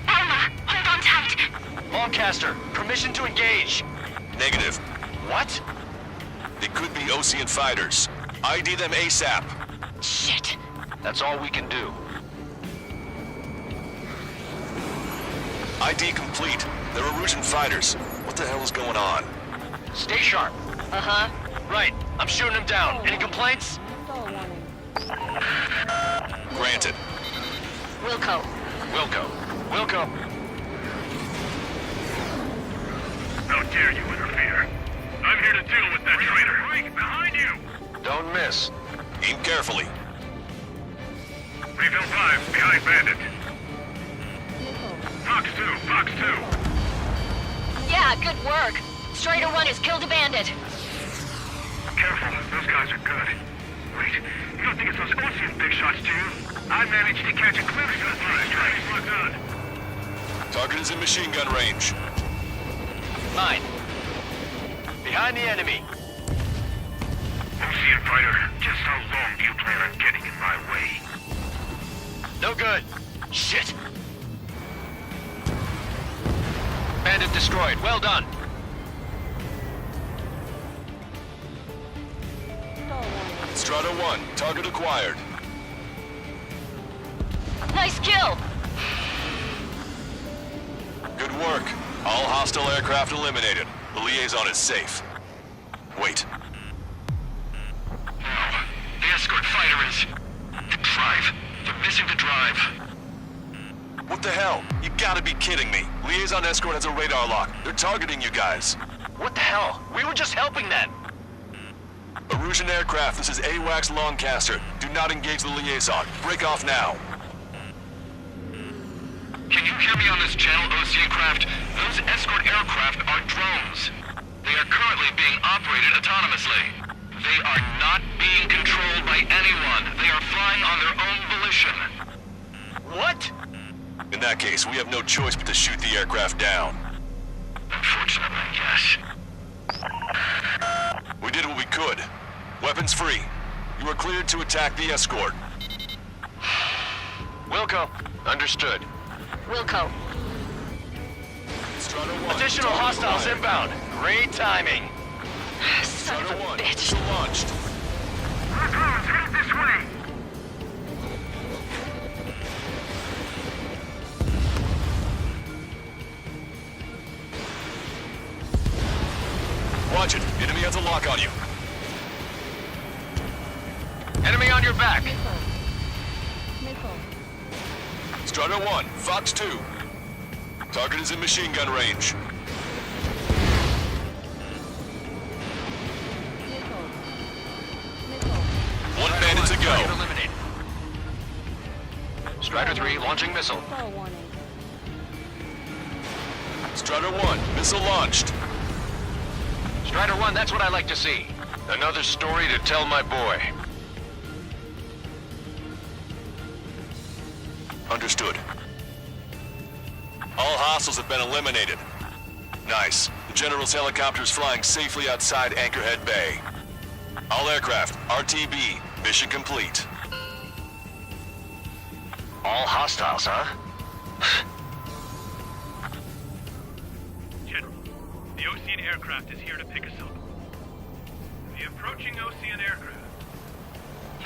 Alma, hold on tight. Lancaster, permission to engage. Negative. What? They could be Osean fighters. ID them ASAP. Shit. That's all we can do. ID complete. They're Erusian fighters. What the hell is going on? Stay sharp. Uh-huh. Right, I'm shooting him down. Any complaints? Granted. Wilco. Wilco. How dare you interfere? I'm here to deal with that traitor. Right behind you! Don't miss. Aim carefully. Refill 5, behind Bandit. Fox 2. Yeah, good work. Strider 1 has killed a bandit. Careful, those guys are good. Wait, you don't think it's those Osean big shots, do you? I managed to catch a glimpse of the look on. Target is in machine gun range. Mine. Behind the enemy. Osean fighter, just how long do you plan on getting in my way? No good. Shit. Bandit destroyed. Well done. Strata 1, target acquired. Nice kill! Good work. All hostile aircraft eliminated. The liaison is safe. Wait. No, the escort fighter is... the drive. They're missing the drive. What the hell? You gotta be kidding me. Liaison escort has a radar lock. They're targeting you guys. What the hell? We were just helping them. Erusian aircraft, this is AWACS Lancaster. Do not engage the liaison. Break off now. Can you hear me on this channel, Osean craft? Those escort aircraft are drones. They are currently being operated autonomously. They are not being controlled by anyone. They are flying on their own volition. What? In that case, we have no choice but to shoot the aircraft down. Unfortunately, yes. We did what we could. Weapons free. You are cleared to attack the escort. Wilco. Understood. Wilco. Strata 1, Additional hostiles inbound. Great timing. Son of a bitch. Missile launched. Recruits, headed this way! Watch it. Enemy has a lock on you. Enemy on your back. Strider 1, Fox 2. Target is in machine gun range. One bandit to go. Eliminated. Strider 3 launching missile. Strider 1, missile launched. Strider 1, that's what I like to see. Another story to tell my boy. Understood. All hostiles have been eliminated. Nice. The General's helicopter is flying safely outside Anchorhead Bay. All aircraft, RTB, mission complete. All hostiles, huh? General, the Ocean aircraft is here to pick us up. The approaching Ocean aircraft.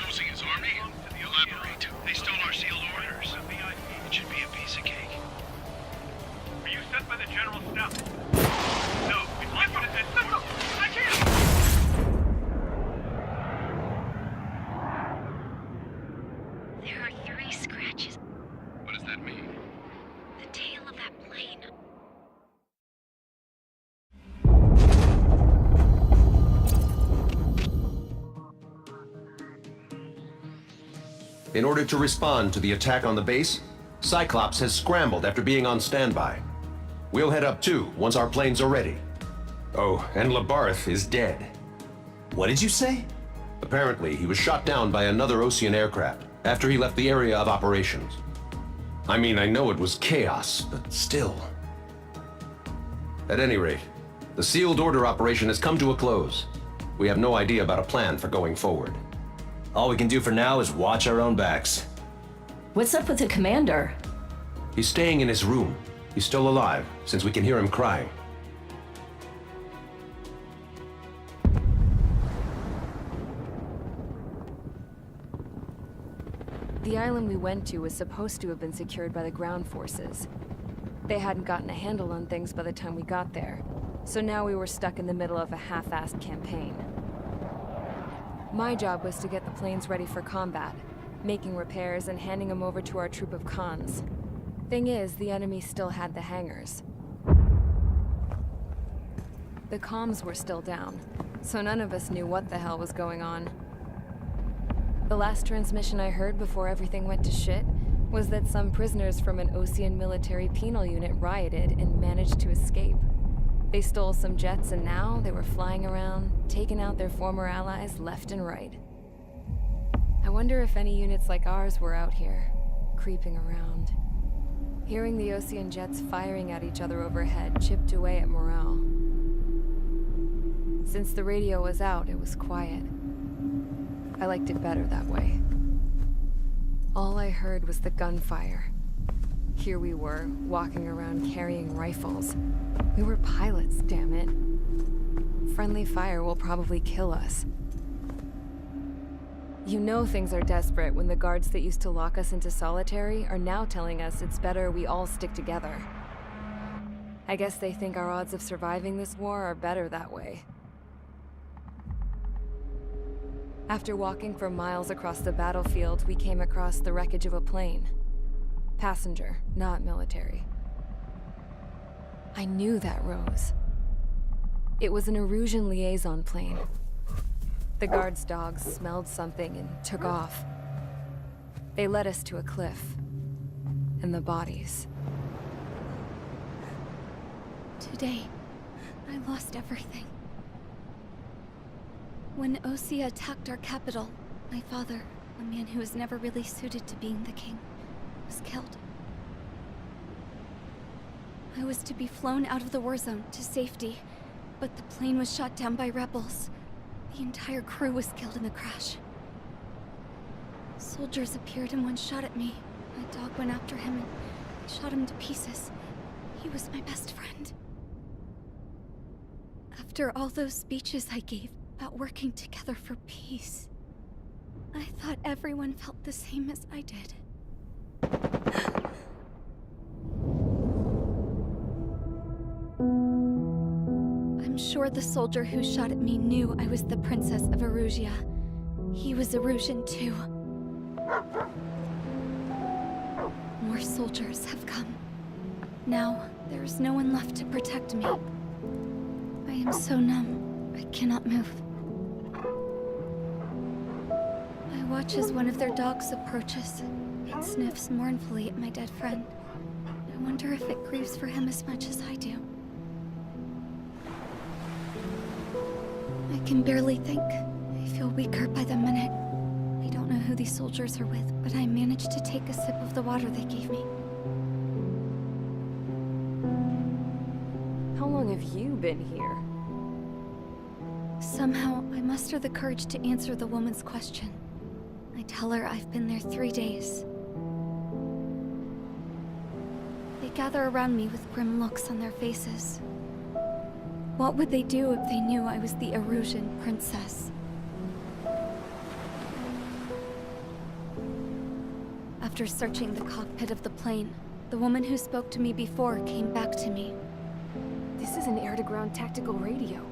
Losing his army? Elaborate. They stole our sealed orders. It should be a piece of cake. Were you sent by the General's staff? No, it's like what it said. I can't! There are 3 scratches. What does that mean? The tail of that plane. In order to respond to the attack on the base, Cyclops has scrambled after being on standby. We'll head up too, once our planes are ready. Oh, and Labarth is dead. What did you say? Apparently, he was shot down by another Ocean aircraft after he left the area of operations. I mean, I know it was chaos, but still. At any rate, the sealed order operation has come to a close. We have no idea about a plan for going forward. All we can do for now is watch our own backs. What's up with the commander? He's staying in his room. He's still alive, since we can hear him crying. The island we went to was supposed to have been secured by the ground forces. They hadn't gotten a handle on things by the time we got there, so now we were stuck in the middle of a half-assed campaign. My job was to get the planes ready for combat, making repairs and handing them over to our troop of cons. Thing is, the enemy still had the hangars. The comms were still down, so none of us knew what the hell was going on. The last transmission I heard before everything went to shit was that some prisoners from an Ocean military penal unit rioted and managed to escape. They stole some jets and now they were flying around, taking out their former allies left and right. I wonder if any units like ours were out here, creeping around. Hearing the Ocean jets firing at each other overhead chipped away at morale. Since the radio was out, it was quiet. I liked it better that way. All I heard was the gunfire. Here we were, walking around carrying rifles. We were pilots, damn it. Friendly fire will probably kill us. You know things are desperate when the guards that used to lock us into solitary are now telling us it's better we all stick together. I guess they think our odds of surviving this war are better that way. After walking for miles across the battlefield, we came across the wreckage of a plane. Passenger, not military. I knew that rose. It was an Erusian liaison plane. The guard's dogs smelled something and took off. They led us to a cliff. And the bodies. Today, I lost everything. When Osea attacked our capital, my father, a man who was never really suited to being the king, was killed. I was to be flown out of the war zone to safety, but the plane was shot down by rebels. The entire crew was killed in the crash. Soldiers appeared and one shot at me. My dog went after him and shot him to pieces. He was my best friend. After all those speeches I gave about working together for peace, I thought everyone felt the same as I did. I'm sure the soldier who shot at me knew I was the Princess of Erusia. He was Erusian too. More soldiers have come. Now, there is no one left to protect me. I am so numb, I cannot move. I watch as one of their dogs approaches. It sniffs mournfully at my dead friend. I wonder if it grieves for him as much as I do. I can barely think. I feel weaker by the minute. I don't know who these soldiers are with, but I managed to take a sip of the water they gave me. How long have you been here? Somehow, I muster the courage to answer the woman's question. I tell her I've been there 3 days. They gather around me with grim looks on their faces. What would they do if they knew I was the Erusian princess? After searching the cockpit of the plane, the woman who spoke to me before came back to me. This is an air-to-ground tactical radio.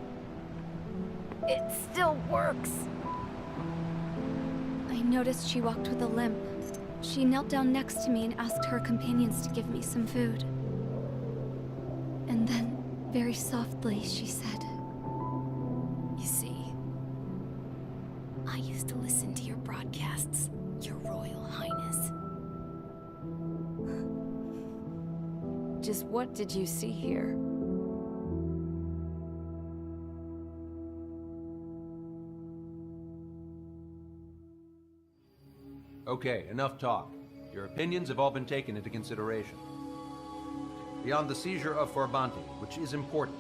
It still works! I noticed she walked with a limp. She knelt down next to me and asked her companions to give me some food. And then, very softly, she said, You see, I used to listen to your broadcasts, Your Royal Highness. Just what did you see here? Okay, enough talk. Your opinions have all been taken into consideration. Beyond the seizure of Farbanti, which is important,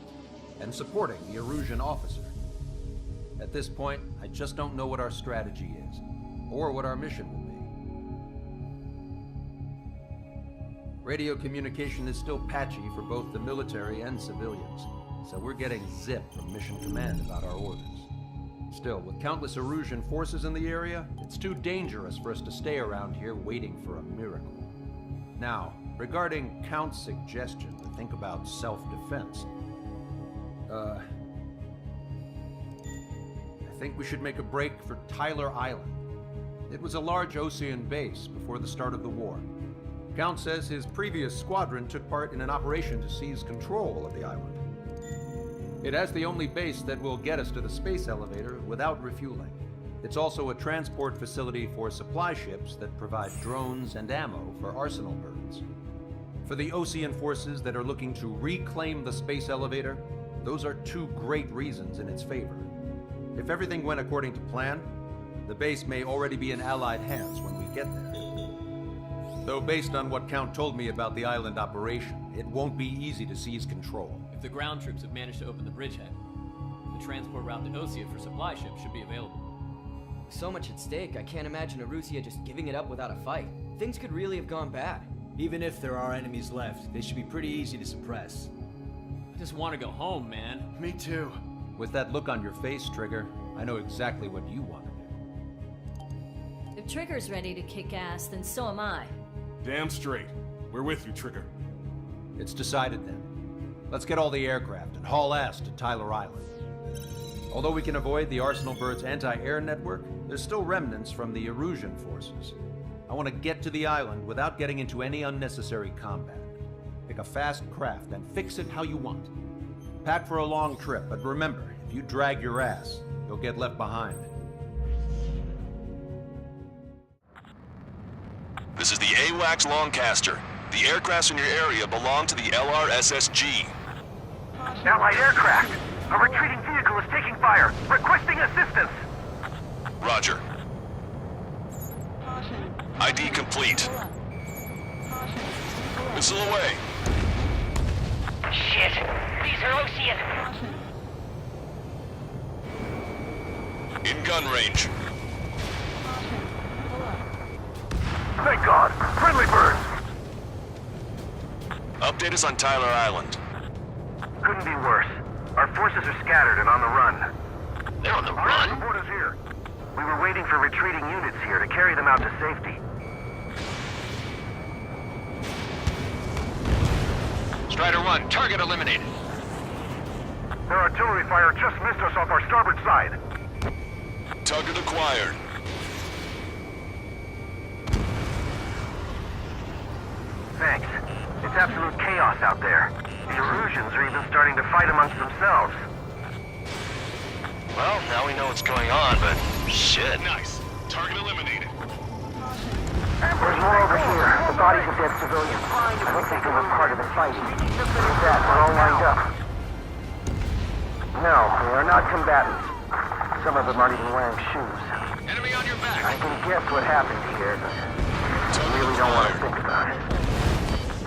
and supporting the Erusian officer. At this point, I just don't know what our strategy is, or what our mission will be. Radio communication is still patchy for both the military and civilians, so we're getting zip from Mission Command about our orders. Still, with countless Erusian forces in the area, it's too dangerous for us to stay around here waiting for a miracle. Now, regarding Count's suggestion to think about self-defense, I think we should make a break for Tyler Island. It was a large Osean base before the start of the war. Count says his previous squadron took part in an operation to seize control of the island. It has the only base that will get us to the space elevator without refueling. It's also a transport facility for supply ships that provide drones and ammo for arsenal birds. For the Osean forces that are looking to reclaim the space elevator, those are two great reasons in its favor. If everything went according to plan, the base may already be in Allied hands when we get there. Though based on what Count told me about the island operation, it won't be easy to seize control. If the ground troops have managed to open the bridgehead, the transport route to Osea for supply ships should be available. With so much at stake, I can't imagine Erusia just giving it up without a fight. Things could really have gone bad. Even if there are enemies left, they should be pretty easy to suppress. I just want to go home, man. Me too. With that look on your face, Trigger, I know exactly what you want to do. If Trigger's ready to kick ass, then so am I. Damn straight. We're with you, Trigger. It's decided then. Let's get all the aircraft and haul ass to Tyler Island. Although we can avoid the Arsenal Bird's anti-air network, there's still remnants from the Erusian forces. I want to get to the island without getting into any unnecessary combat. Pick a fast craft and fix it how you want. Pack for a long trip, but remember, if you drag your ass, you'll get left behind. This is the AWACS Longcaster. The aircrafts in your area belong to the LRSSG. Allied aircraft! A retreating vehicle is taking fire! Requesting assistance! Roger. ID complete. Missile away. Shit! These are Osean! In gun range. Thank God! Friendly birds! Update us on Tyler Island. Couldn't be worse. Our forces are scattered and on the run. They're on the run? Support is here. We were waiting for retreating units here to carry them out to safety. Strider 1, target eliminated. Their artillery fire just missed us off our starboard side. Target acquired. fight amongst themselves. Well, now we know what's going on, but shit. Nice. Target eliminated. There's more over here. The bodies of dead civilians. I don't think they were part of the fight. With that, we're all lined up. No, they are not combatants. Some of them aren't even wearing shoes. Enemy on your back. I can guess what happened here, but I really don't want to think about it.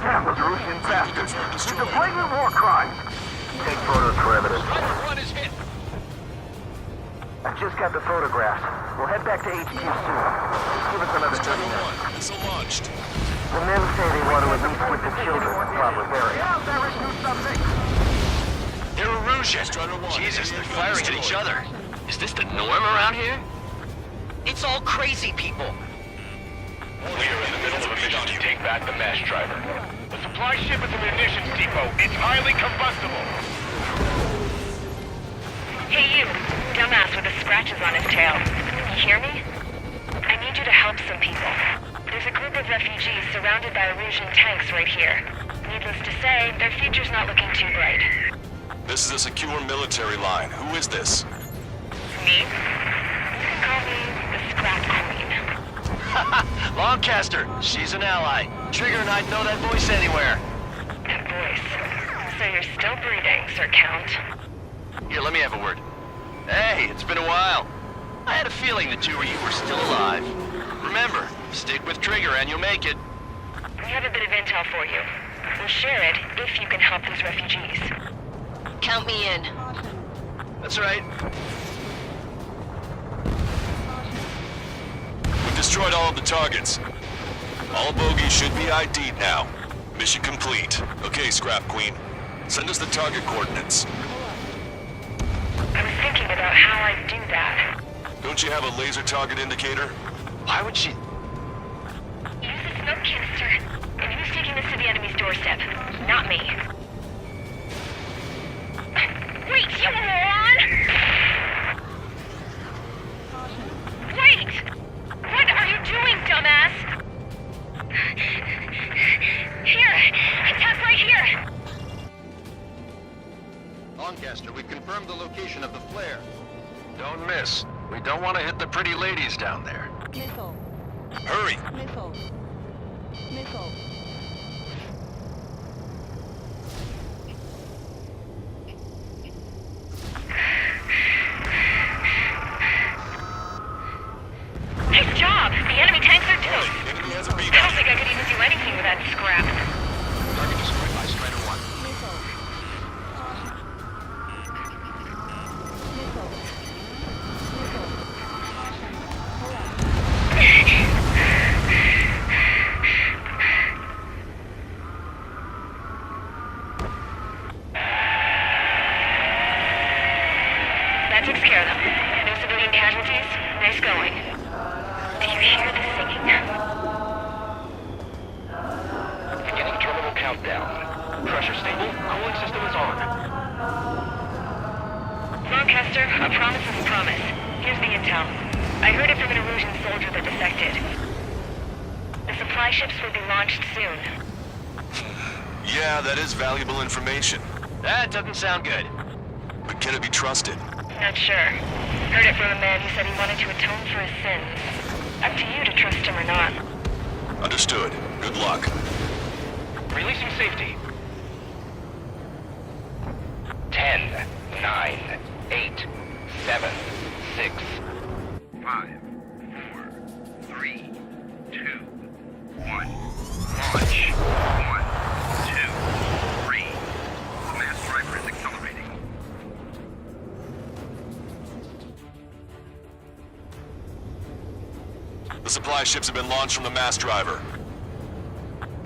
Damn, those Russian bastards. It's a blatant war crime. Take photos for evidence. One is hit. I just got the photographs. We'll head back to HQ soon. Give us another 30 minutes. Missile launched. The men say they want to at least put the children in proper burial. They're Erusian. Jesus, they're firing at each other. Is this the norm around here? It's all crazy people. We are in the middle of a mission to take back the mass driver. The supply ship is a munitions depot. It's highly combustible. Hey you, dumbass with the scratches on his tail. You hear me? I need you to help some people. There's a group of refugees surrounded by Erusian tanks right here. Needless to say, their future's not looking too bright. This is a secure military line. Who is this? Me? You can call me the Scrap Queen. Lancaster, she's an ally. Trigger and I'd know that voice anywhere. That voice. So you're still breathing, Sir Count. Here, let me have a word. Hey, it's been a while. I had a feeling the two of you were still alive. Remember, stick with Trigger and you'll make it. We have a bit of intel for you. We'll share it if you can help these refugees. Count me in. That's right. We've destroyed all of the targets. All bogies should be ID'd now. Mission complete. Okay, Scrap Queen. Send us the target coordinates. I was thinking about how I'd do that. Don't you have a laser target indicator? Why would she... Use the smoke canister. And who's taking this to the enemy's doorstep? Not me. Wait, you moron! Wait! What are you doing, dumbass? Here! Attack right here! Lancaster, we've confirmed the location of the flare. Don't miss. We don't want to hit the pretty ladies down there. Missile. Hurry! Missile. Missile. Nice job! The enemy tanks are toast! I don't think I could even do anything with that scrap. Target destroyed by Strider 1. Missile. Missile. Missile. That takes care of them. No civilian casualties? Nice going. Do you hear the singing? Beginning terminal countdown. Pressure stable. Cooling system is on. Lancaster, a promise is a promise. Here's the intel. I heard it from an Erusian soldier that defected. The supply ships will be launched soon. Yeah, that is valuable information. That doesn't sound good. But can it be trusted? Not sure. Heard it from a man who said he wanted to atone for his sins. Up to you to trust him or not. Understood. Good luck. Releasing safety. 10, 9, 8, 7, 6, 5, 4, 3, 2, 1. Launch. 1, 2, 3. The mass driver is accelerating. The supply ships have been launched from the mass driver.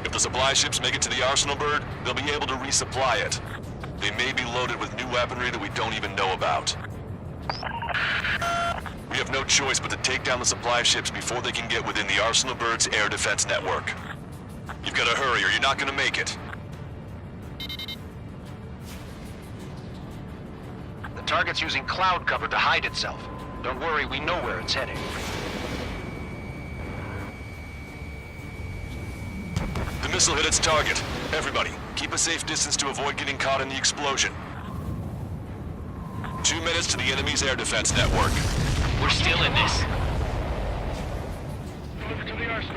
If the supply ships make it to the Arsenal bird, they'll be able to resupply it. They may be loaded with new weaponry that we don't even know about. We have no choice but to take down the supply ships before they can get within the Arsenal bird's air defense network. You've got to hurry or you're not going to make it. The target's using cloud cover to hide itself. Don't worry, we know where it's heading. The missile hit its target. Everybody, keep a safe distance to avoid getting caught in the explosion. 2 minutes to the enemy's air defense network. We're still in this.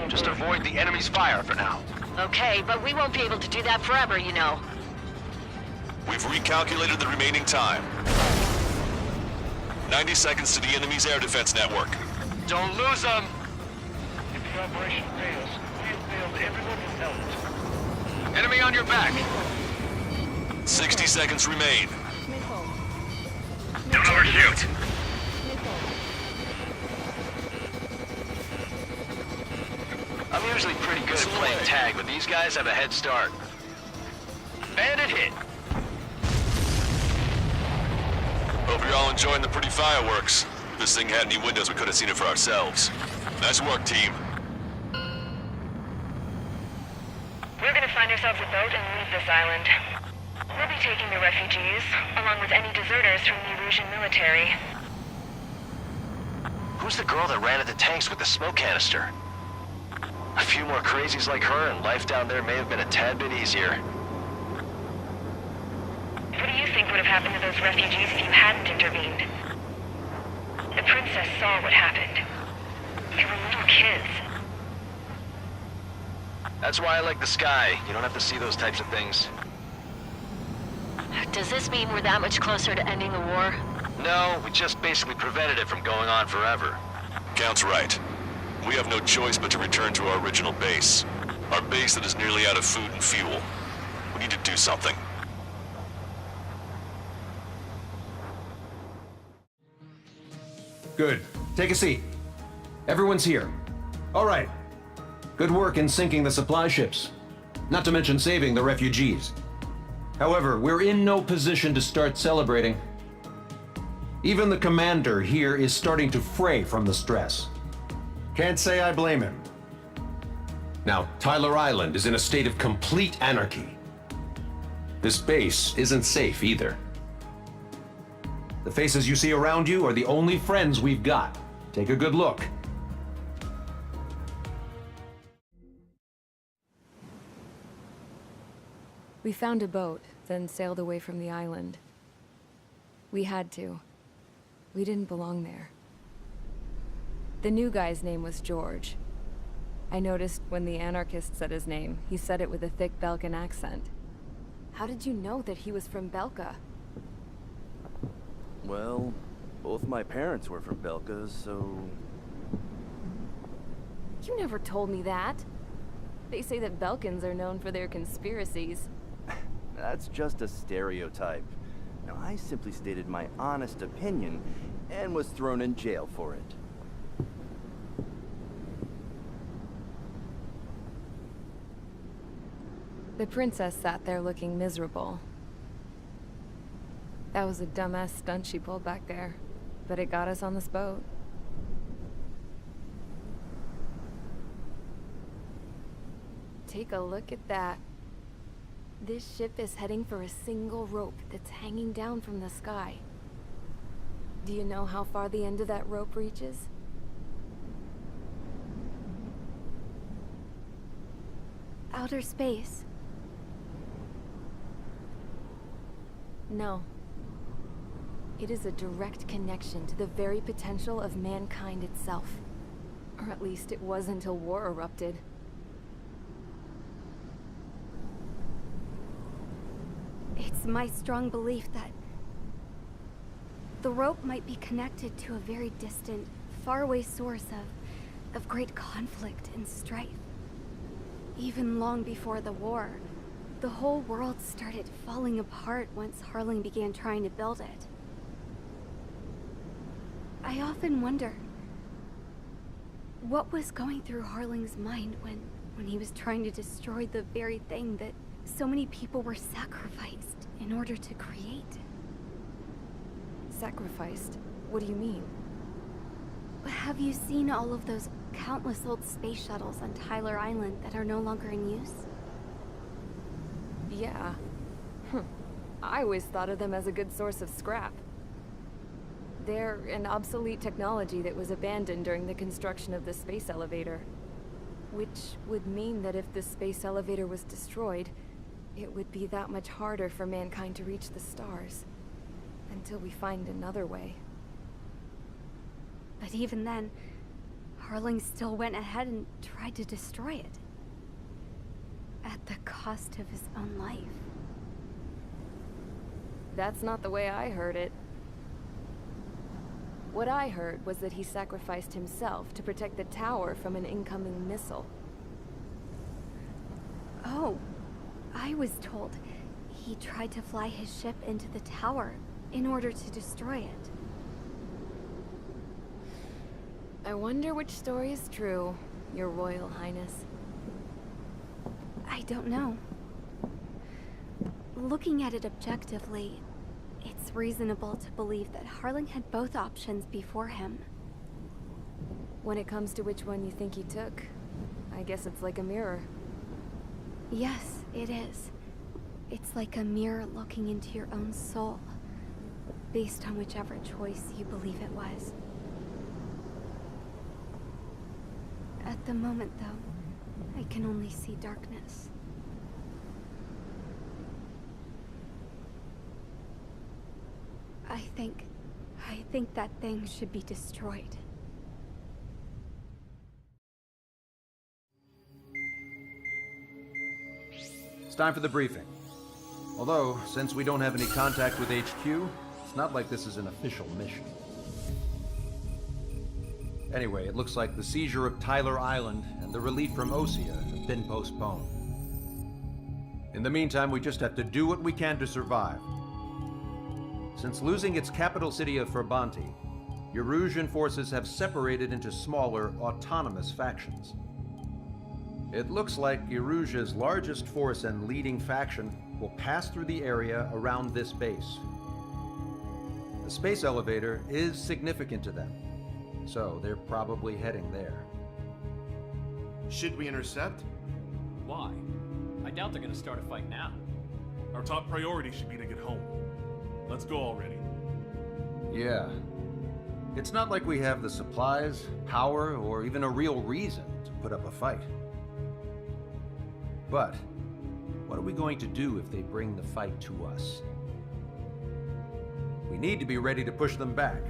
Just avoid the enemy's fire for now. Okay, but we won't be able to do that forever, you know. We've recalculated the remaining time. 90 seconds to the enemy's air defense network. Don't lose them! If the operation fails, we have failed everyone who helped. Enemy on your back! 60 seconds remain. Don't overshoot. I'm usually pretty good at playing tag, but these guys have a head start. Bandit hit! Hope you're all enjoying the pretty fireworks. If this thing had any windows, we could have seen it for ourselves. Nice work, team. We're gonna find ourselves a boat and leave this island. We'll be taking the refugees, along with any deserters from the Erusian military. Who's the girl that ran at the tanks with the smoke canister? A few more crazies like her, and life down there may have been a tad bit easier. What do you think would have happened to those refugees if you hadn't intervened? The princess saw what happened. They were little kids. That's why I like the sky. You don't have to see those types of things. Does this mean we're that much closer to ending the war? No, we just basically prevented it from going on forever. Count's right. We have no choice but to return to our original base. Our base that is nearly out of food and fuel. We need to do something. Good. Take a seat. Everyone's here. All right. Good work in sinking the supply ships. Not to mention saving the refugees. However, we're in no position to start celebrating. Even the commander here is starting to fray from the stress. Can't say I blame him. Now, Tyler Island is in a state of complete anarchy. This base isn't safe either. The faces you see around you are the only friends we've got. Take a good look. We found a boat, then sailed away from the island. We had to. We didn't belong there. The new guy's name was George. I noticed when the anarchist said his name, he said it with a thick Belkan accent. How did you know that he was from Belka? Well, both my parents were from Belka, so... You never told me that. They say that Belkans are known for their conspiracies. That's just a stereotype. Now, I simply stated my honest opinion and was thrown in jail for it. The princess sat there looking miserable. That was a dumbass stunt she pulled back there, but it got us on this boat. Take a look at that. This ship is heading for a single rope that's hanging down from the sky. Do you know how far the end of that rope reaches? Outer space. No. It is a direct connection to the very potential of mankind itself. Or at least it was until war erupted. It's my strong belief that the rope might be connected to a very distant, faraway source of great conflict and strife. Even long before the war, the whole world started falling apart once Harling began trying to build it. I often wonder what was going through Harling's mind when he was trying to destroy the very thing that so many people were sacrificed in order to create. Sacrificed? What do you mean? Have you seen all of those countless old space shuttles on Tyler Island that are no longer in use? Yeah. I always thought of them as a good source of scrap. They're an obsolete technology that was abandoned during the construction of the space elevator. Which would mean that if the space elevator was destroyed, it would be that much harder for mankind to reach the stars. Until we find another way. But even then, Harling still went ahead and tried to destroy it. At the cost of his own life. That's not the way I heard it. What I heard was that he sacrificed himself to protect the tower from an incoming missile. Oh, I was told he tried to fly his ship into the tower in order to destroy it. I wonder which story is true, Your Royal Highness. I don't know. Looking at it objectively, it's reasonable to believe that Harling had both options before him. When it comes to which one you think he took, I guess it's like a mirror. Yes, it is. It's like a mirror looking into your own soul, based on whichever choice you believe it was. At the moment, though, I can only see darkness. I think that thing should be destroyed. It's time for the briefing. Although, since we don't have any contact with HQ, it's not like this is an official mission. Anyway, it looks like the seizure of Tyler Island and the relief from Osea have been postponed. In the meantime, we just have to do what we can to survive. Since losing its capital city of Farbanti, Erusian forces have separated into smaller, autonomous factions. It looks like Erusia's largest force and leading faction will pass through the area around this base. The space elevator is significant to them, so they're probably heading there. Should we intercept? Why? I doubt they're gonna start a fight now. Our top priority should be to get home. Let's go already. Yeah. It's not like we have the supplies, power, or even a real reason to put up a fight. But, what are we going to do if they bring the fight to us? We need to be ready to push them back.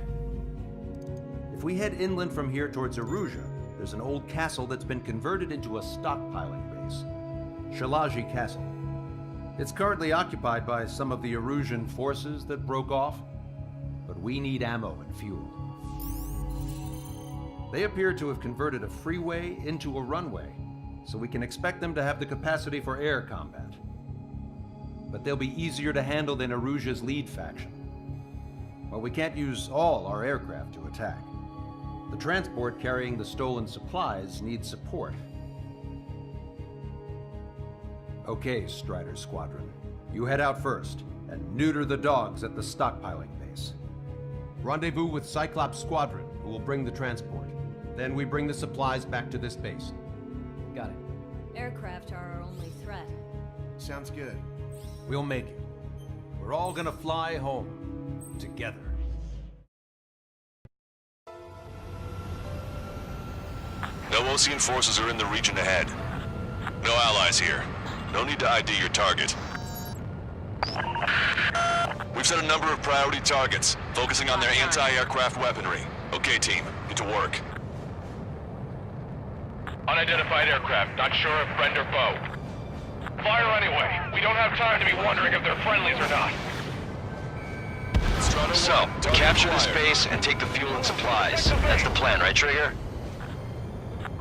If we head inland from here towards Erusia, there's an old castle that's been converted into a stockpiling base. Shalaji Castle. It's currently occupied by some of the Erusian forces that broke off, but we need ammo and fuel. They appear to have converted a freeway into a runway, so we can expect them to have the capacity for air combat. But they'll be easier to handle than Erusia's lead faction. Well, we can't use all our aircraft to attack. The transport carrying the stolen supplies needs support. Okay, Strider Squadron. You head out first, and neuter the dogs at the stockpiling base. Rendezvous with Cyclops Squadron, who will bring the transport. Then we bring the supplies back to this base. Got it. Aircraft are our only threat. Sounds good. We'll make it. We're all gonna fly home. Together. No Osean forces are in the region ahead. No allies here. No need to ID your target. We've set a number of priority targets, focusing on their anti-aircraft weaponry. Okay, team, get to work. Unidentified aircraft, not sure if friend or foe. Fire anyway. We don't have time to be wondering if they're friendlies or not. So, to capture this base and take the fuel and supplies. That's the plan, right, Trigger?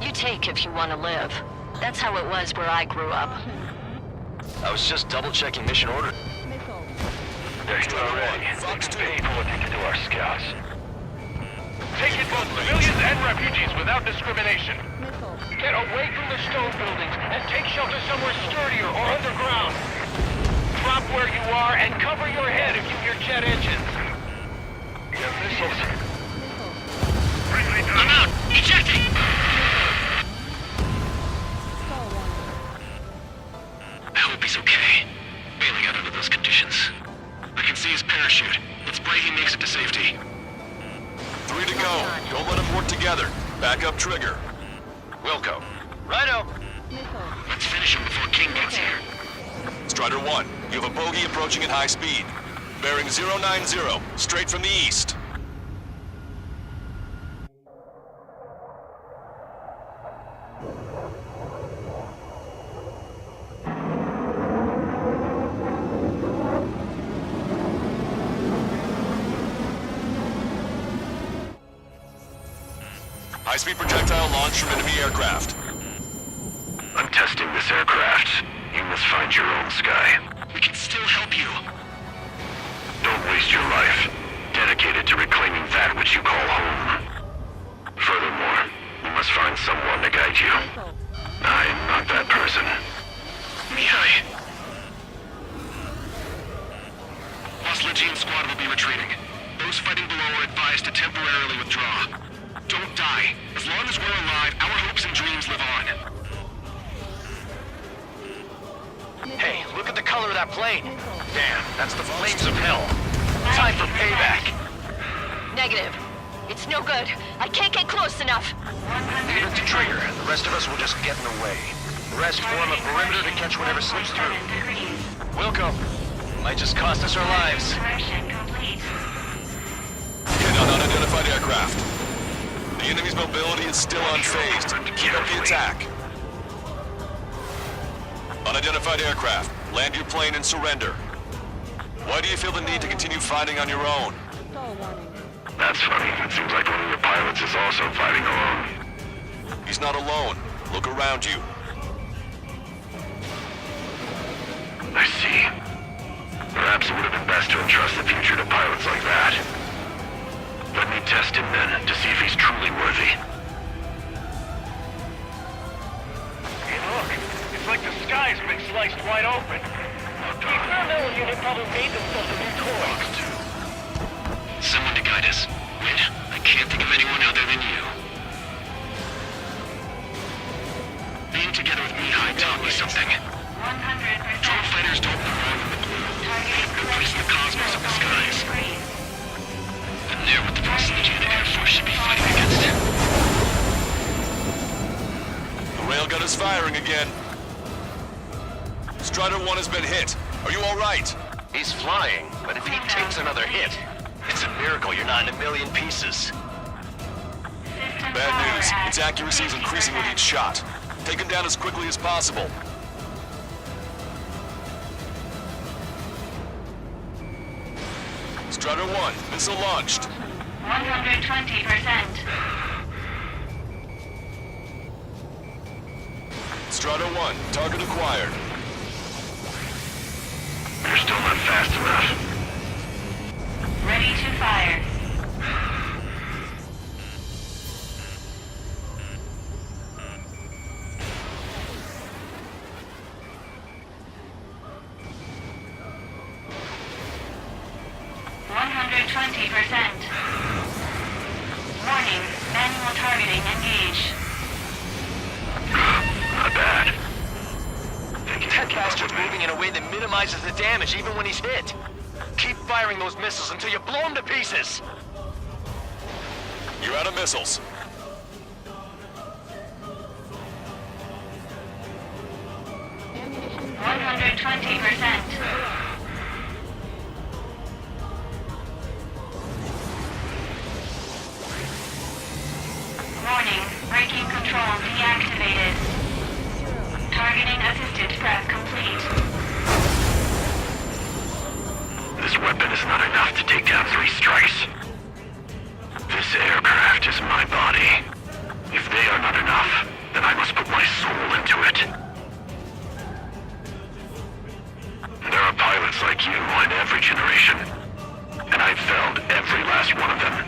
You take if you want to live. That's how it was where I grew up. I was just double-checking mission order. There you are already. Pay for what they did to our scouts. Take it both civilians and refugees without discrimination. Get away from the stone buildings and take shelter somewhere sturdier or underground. Drop where you are and cover your head if you hear jet engines. We have missiles. I'm out! Ejecting! I hope he's okay. Bailing out under those conditions. I can see his parachute. Let's pray he makes it to safety. 3 to go. Don't let them work together. Back up Trigger. Wilco. Righto. Let's finish him before King gets here. Strider 1, you have a bogey approaching at high speed. Bearing 090, straight from the east. High-speed projectile launch from enemy aircraft. I'm testing this aircraft. You must find your own sky. We can still help you. Don't waste your life. Dedicate it to reclaiming that which you call home. Furthermore, you must find someone to guide you. I'm not that person. Mihai. Lost Legion squad will be retreating. Those fighting below are advised to temporarily withdraw. Don't die. As long as we're alive, our hopes and dreams live on. Hey, look at the color of that plane. Damn, that's the flames of hell. Time for payback. Negative. It's no good. I can't get close enough. Leave it to Trigger. The rest of us will just get in the way. The rest form a perimeter to catch whatever slips through. Wilco. Might just cost us our lives. Hit on unidentified aircraft. The enemy's mobility is still unfazed. Keep up the attack. Unidentified aircraft, land your plane and surrender. Why do you feel the need to continue fighting on your own? That's funny. It seems like one of your pilots is also fighting alone. He's not alone. Look around you. I see. Perhaps it would have been best to entrust the future to pilots like that. Let me test him then, to see if he's truly worthy. Hey, look. It's like the sky's been sliced wide open. The experimental unit probably made themselves a new toy. Someone to guide us. When? I can't think of anyone other than you. Being together with Mihai taught me something. 100%. Drone fighters don't belong in the blue. No place in the cosmos of the skies. And they're what the rest of the Air Force should be fighting against. The railgun is firing again. Strider 1 has been hit. Are you all right? He's flying, but if he takes another hit, it's a miracle you're not in a million pieces. Bad news. Its accuracy is increasing with each shot. Take him down as quickly as possible. Strider 1, missile launched. 120%. Strider 1, target acquired. You're still not fast enough. Ready to fire. Warning, manual targeting engaged. Not bad. That bastard's moving in a way that minimizes the damage even when he's hit. Keep firing those missiles until you blow them to pieces. You're out of missiles. Ammunition. 120%. Warning, braking control deactivated. Targeting assisted prep complete. This weapon is not enough to take down 3 strikes. This aircraft is my body. If they are not enough, then I must put my soul into it. There are pilots like you in every generation, and I've felled every last one of them.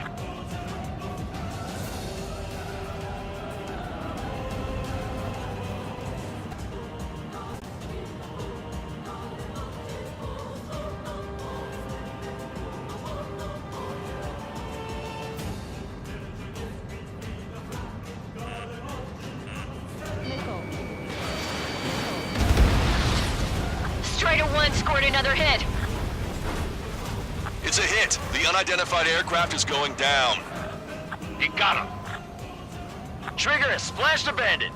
Strider 1 scored another hit. It's a hit. The unidentified aircraft is going down. You got him. Trigger has splashed a bandit.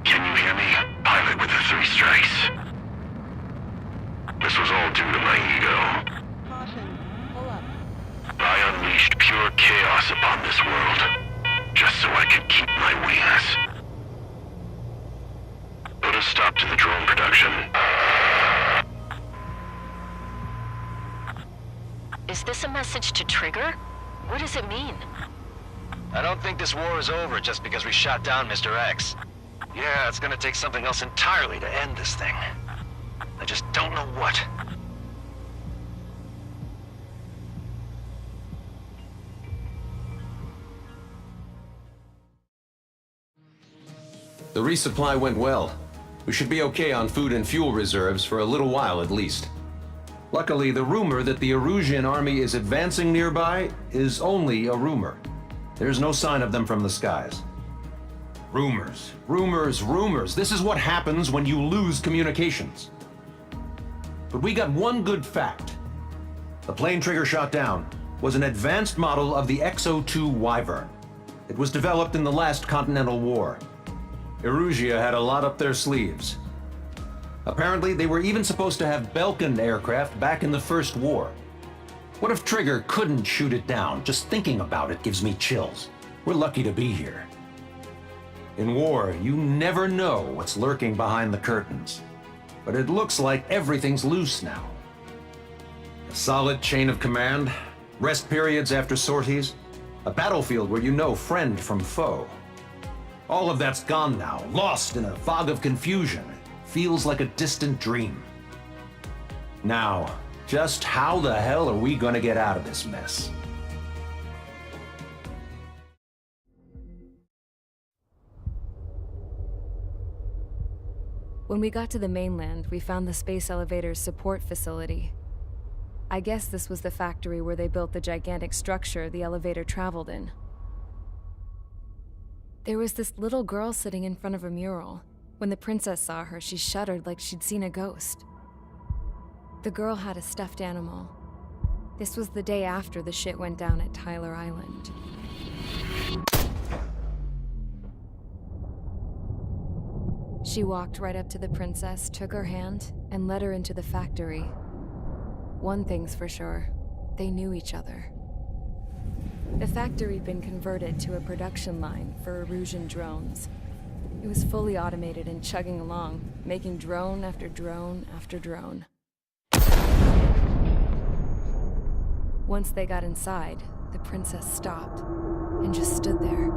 Can you hear me? Pilot with the 3 strikes. chaos upon this world, just so I could keep my wings. Put a stop to the drone production. Is this a message to Trigger? What does it mean? I don't think this war is over just because we shot down Mr. X. Yeah, it's gonna take something else entirely to end this thing. I just don't know what. The resupply went well. We should be okay on food and fuel reserves for a little while at least. Luckily, the rumor that the Erusian army is advancing nearby is only a rumor. There's no sign of them from the skies. Rumors, rumors, rumors. This is what happens when you lose communications. But we got one good fact. The plane Trigger shot down was an advanced model of the X-02 Wyvern. It was developed in the last Continental War. Erusia had a lot up their sleeves. Apparently, they were even supposed to have Belkin aircraft back in the First War. What if Trigger couldn't shoot it down? Just thinking about it gives me chills. We're lucky to be here. In war, you never know what's lurking behind the curtains. But it looks like everything's loose now. A solid chain of command, rest periods after sorties, a battlefield where you know friend from foe. All of that's gone now, lost in a fog of confusion. Feels like a distant dream. Now, just how the hell are we gonna get out of this mess? When we got to the mainland, we found the space elevator's support facility. I guess this was the factory where they built the gigantic structure the elevator traveled in. There was this little girl sitting in front of a mural. When the princess saw her, she shuddered like she'd seen a ghost. The girl had a stuffed animal. This was the day after the shit went down at Tyler Island. She walked right up to the princess, took her hand, and led her into the factory. One thing's for sure, they knew each other. The factory'd been converted to a production line for Erusian drones. It was fully automated and chugging along, making drone after drone after drone. Once they got inside, the princess stopped and just stood there.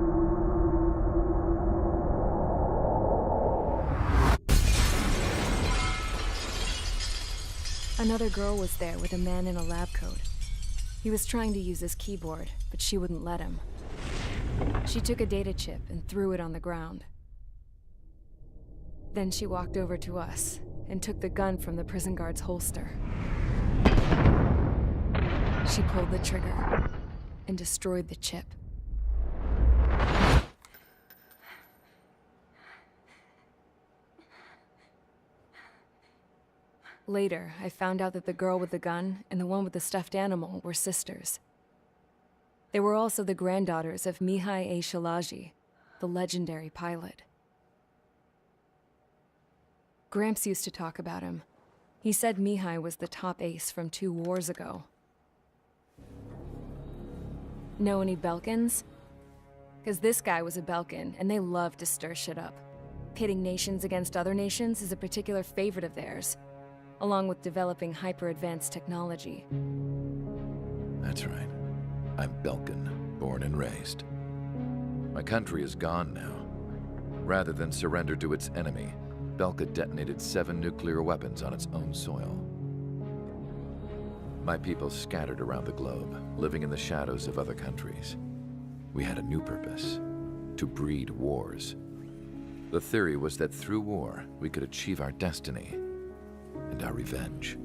Another girl was there with a man in a lab coat. He was trying to use his keyboard, but she wouldn't let him. She took a data chip and threw it on the ground. Then she walked over to us and took the gun from the prison guard's holster. She pulled the trigger and destroyed the chip. Later, I found out that the girl with the gun and the one with the stuffed animal were sisters. They were also the granddaughters of Mihai A. Shalaji, the legendary pilot. Gramps used to talk about him. He said Mihai was the top ace from 2 wars ago. Know any Belkins? Because this guy was a Belkin, and they love to stir shit up. Pitting nations against other nations is a particular favorite of theirs, along with developing hyper-advanced technology. That's right. I'm Belkin, born and raised. My country is gone now. Rather than surrender to its enemy, Belka detonated 7 nuclear weapons on its own soil. My people scattered around the globe, living in the shadows of other countries. We had a new purpose: to breed wars. The theory was that through war, we could achieve our destiny and our revenge.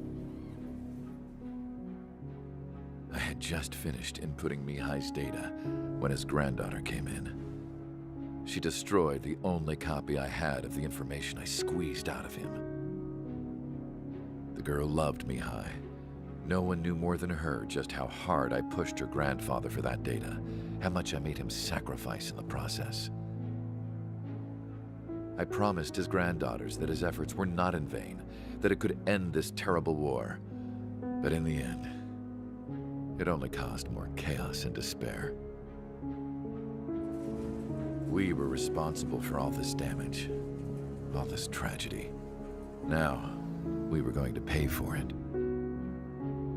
I had just finished inputting Mihai's data when his granddaughter came in. She destroyed the only copy I had of the information I squeezed out of him. The girl loved Mihai. No one knew more than her just how hard I pushed her grandfather for that data, how much I made him sacrifice in the process. I promised his granddaughters that his efforts were not in vain, that it could end this terrible war. But in the end, it only caused more chaos and despair. We were responsible for all this damage, all this tragedy. Now, we were going to pay for it.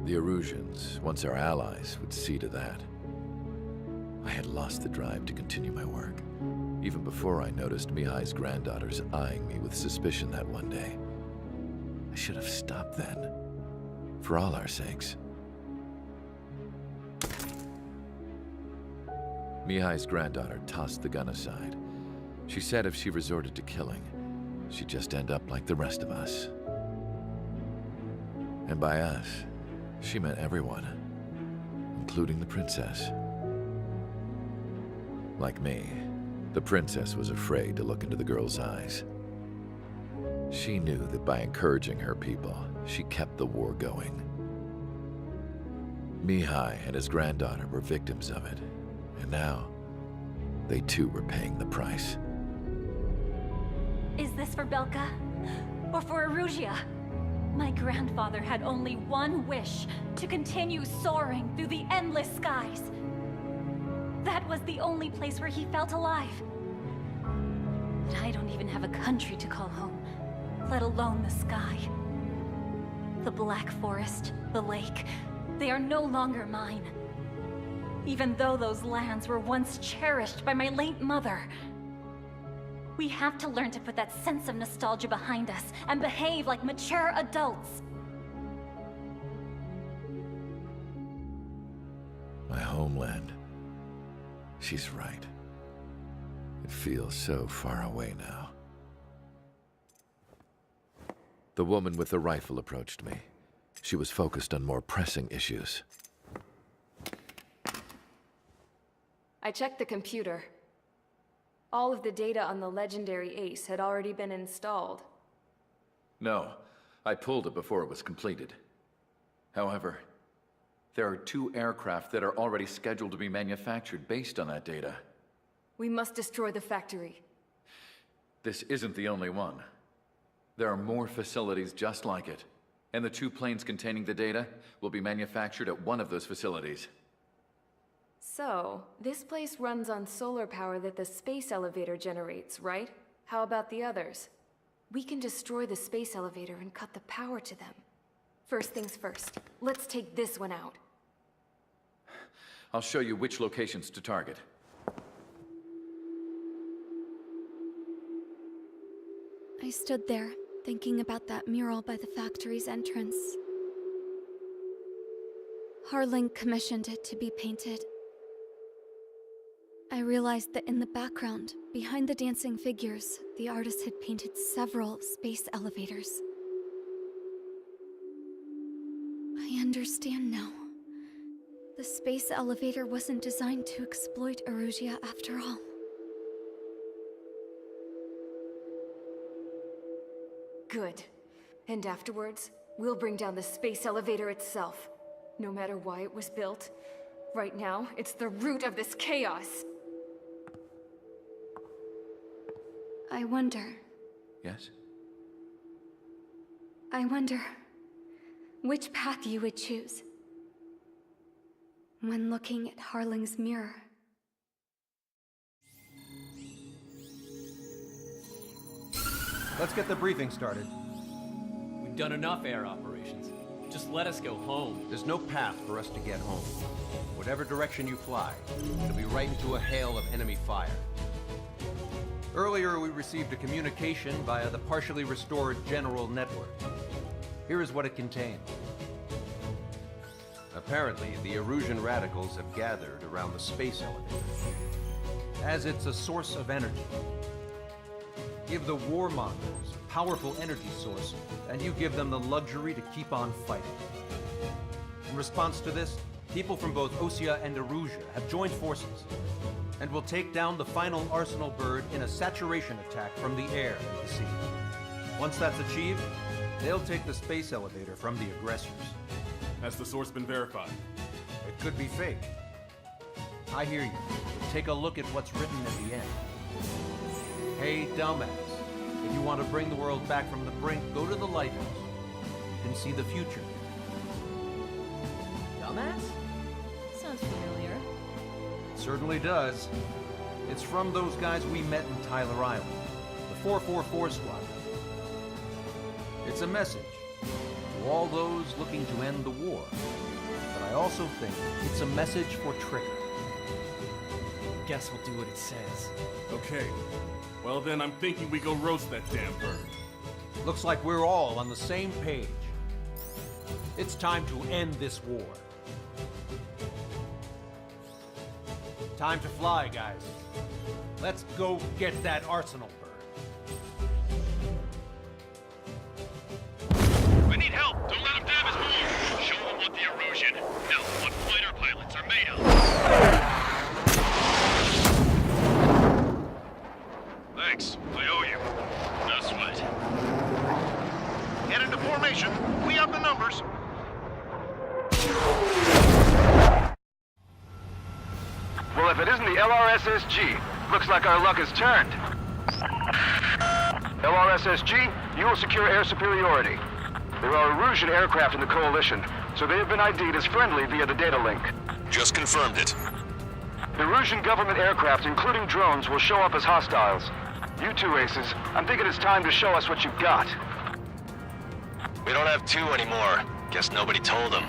The Erusians, once our allies, would see to that. I had lost the drive to continue my work, even before I noticed Mihai's granddaughters eyeing me with suspicion that one day. I should have stopped then, for all our sakes. Mihai's granddaughter tossed the gun aside. She said if she resorted to killing, she'd just end up like the rest of us. And by us, she meant everyone, including the princess. Like me, the princess was afraid to look into the girl's eyes. She knew that by encouraging her people, she kept the war going. Mihai and his granddaughter were victims of it, and now, they too were paying the price. Is this for Belka? Or for Erusea? My grandfather had only one wish, to continue soaring through the endless skies. That was the only place where he felt alive. But I don't even have a country to call home, let alone the sky. The Black Forest, the lake, they are no longer mine. Even though those lands were once cherished by my late mother. We have to learn to put that sense of nostalgia behind us and behave like mature adults. My homeland. She's right. It feels so far away now. The woman with the rifle approached me. She was focused on more pressing issues. I checked the computer. All of the data on the legendary Ace had already been installed. No, I pulled it before it was completed. However, there are 2 aircraft that are already scheduled to be manufactured based on that data. We must destroy the factory. This isn't the only one. There are more facilities just like it, and the 2 planes containing the data will be manufactured at one of those facilities. So, this place runs on solar power that the space elevator generates, right? How about the others? We can destroy the space elevator and cut the power to them. First things first, let's take this one out. I'll show you which locations to target. I stood there, thinking about that mural by the factory's entrance. Harling commissioned it to be painted. I realized that in the background, behind the dancing figures, the artist had painted several space elevators. I understand now. The space elevator wasn't designed to exploit Erusea after all. Good. And afterwards, we'll bring down the space elevator itself. No matter why it was built. Right now, it's the root of this chaos. I wonder. Yes? I wonder which path you would choose when looking at Harling's mirror. Let's get the briefing started. We've done enough air operations. Just let us go home. There's no path for us to get home. Whatever direction you fly, it'll be right into a hail of enemy fire. Earlier, we received a communication via the partially restored general network. Here is what it contained. Apparently, the Erusian radicals have gathered around the space elevator, as it's a source of energy. Give the warmongers a powerful energy source, and you give them the luxury to keep on fighting. In response to this, people from both Osea and Erusea have joined forces, and will take down the final Arsenal bird in a saturation attack from the air and the sea. Once that's achieved, they'll take the space elevator from the aggressors. Has the source been verified? It could be fake. I hear you. But take a look at what's written at the end. Hey, dumbass. If you want to bring the world back from the brink, go to the lighthouse. You can see the future. Dumbass? Sounds familiar. certainly does. It's from those guys we met in Tyler Island, the 444 Squad. It's a message to all those looking to end the war. But I also think it's a message for Trigger. Guess we'll do what it says. Okay. Well then, I'm thinking we go roast that damn bird. Looks like we're all on the same page. It's time to end this war. Time to fly, guys. Let's go get that arsenal bird. We need help. Don't let him dam his motor. Show them what the erosion, no, what fighter pilots are made of. Thanks. I owe you. No sweat. Get into formation. We have the numbers. Well, if it isn't the LRSSG, looks like our luck has turned. LRSSG, you will secure air superiority. There are Erusian aircraft in the Coalition, so they have been ID'd as friendly via the data link. Just confirmed it. The Erusian government aircraft, including drones, will show up as hostiles. You two aces, I'm thinking it's time to show us what you've got. We don't have 2 anymore. Guess nobody told them.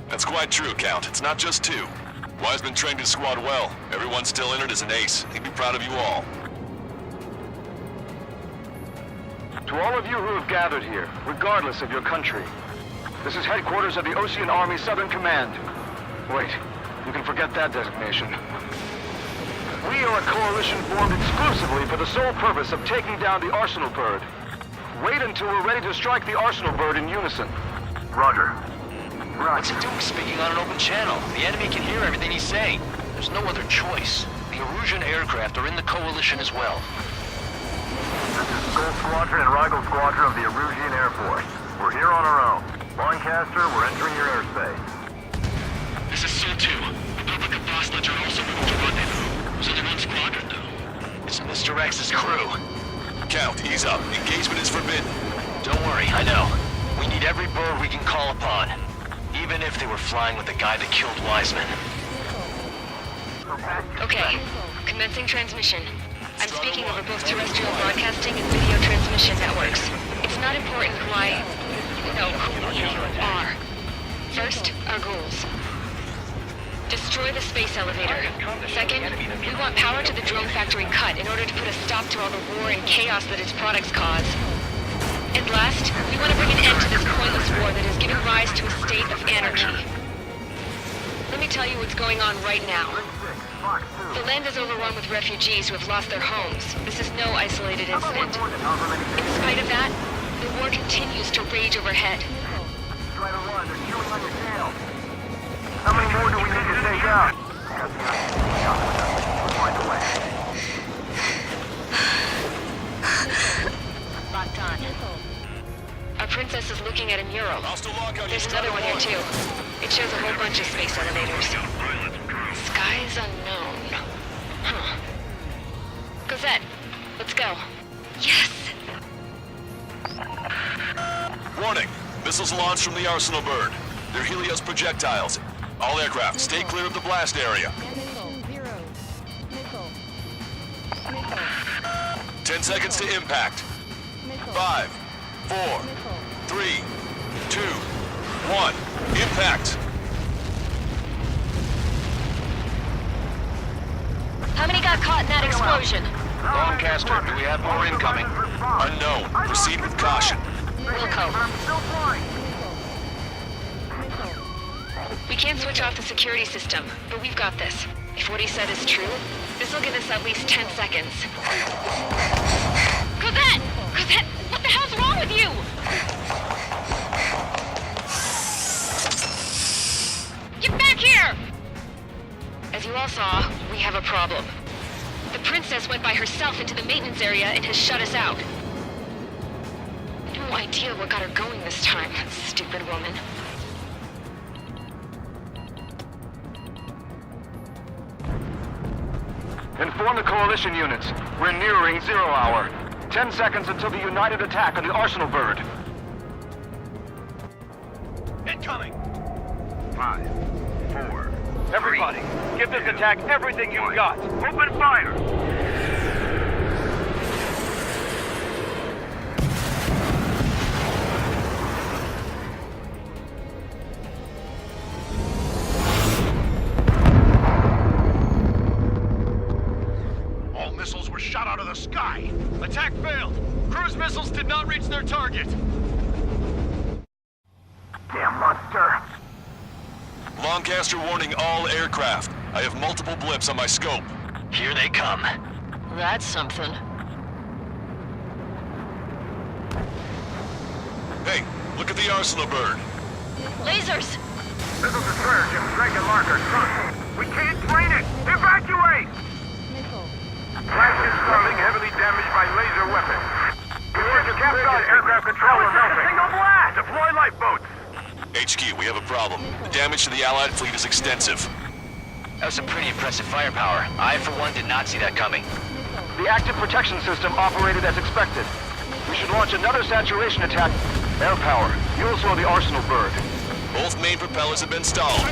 That's quite true, Count. It's not just 2. Wiseman trained his squad well. Everyone still in it is an ace. He'd be proud of you all. To all of you who have gathered here, regardless of your country, this is headquarters of the Ocean Army Southern Command. Wait, you can forget that designation. We are a coalition formed exclusively for the sole purpose of taking down the Arsenal Bird. Wait until we're ready to strike the Arsenal Bird in unison. Roger. What's it doing speaking on an open channel? The enemy can hear everything he's saying. There's no other choice. The Erusian aircraft are in the Coalition as well. This is Gold Squadron and Rigel Squadron of the Erusian Air Force. We're here on our own. Lancaster, we're entering your airspace. This is Sol 2. Republic of Boss Ledger also moved to rendezvous. There's only one squadron, though. It's Mr. X's crew. Count, ease up. Engagement is forbidden. Don't worry, I know. We need every bird we can call upon. Even if they were flying with the guy that killed Wiseman. Okay, commencing transmission. I'm speaking over both terrestrial broadcasting and video transmission networks. It's not important who who you are. First, our goals. Destroy the space elevator. Second, we want power to the drone factory cut in order to put a stop to all the war and chaos that its products cause. And last, we want to bring an end to this pointless war that is giving rise to a state of anarchy. Let me tell you what's going on right now. The land is overrun with refugees who have lost their homes. This is no isolated incident. In spite of that, the war continues to rage overhead. Try to run, they're chewing on your tail. How many more do we need to take out? We'll find a way. Locked on. Our princess is looking at a mural. There's another one here too. It shows a whole bunch of space elevators. Skies unknown. Huh. Cosette, let's go. Yes! Warning! Missiles launched from the Arsenal Bird. They're Helios projectiles. All aircraft, stay clear of the blast area. 10 seconds to impact. 5, 4, 3, 2, 1. Impact! How many got caught in that explosion? Lancaster, do we have more incoming? Unknown. Proceed with caution. Wilco. We can't switch off the security system, but we've got this. If what he said is true, this will give us at least 10 seconds. Cosette! Cosette, what the hell's wrong with you? Get back here! As you all saw, we have a problem. The princess went by herself into the maintenance area and has shut us out. No idea what got her going this time, stupid woman. Inform the Coalition units. We're nearing 0 hour. 10 seconds until the united attack on the Arsenal Bird. Incoming! 5, 4, every Everybody, give this attack everything you've got. Open fire! All missiles were shot out of the sky. Attack failed! Cruise missiles did not reach their target! Damn monster! Lancaster warning all aircraft. I have multiple blips on my scope. Here they come. That's something. Hey, look at the Arsenal bird. Lasers! This is a surge in Dragon Marker truck. We can't drain it! Evacuate! Flagship Starling heavily damaged by laser weapons. Captain aircraft control is melting. Single blast! Deploy lifeboats! HQ, we have a problem. The damage to the Allied fleet is extensive. That was some pretty impressive firepower. I, for one, did not see that coming. The active protection system operated as expected. We should launch another saturation attack. Air power. You'll slow the Arsenal bird. Both main propellers have been stalled.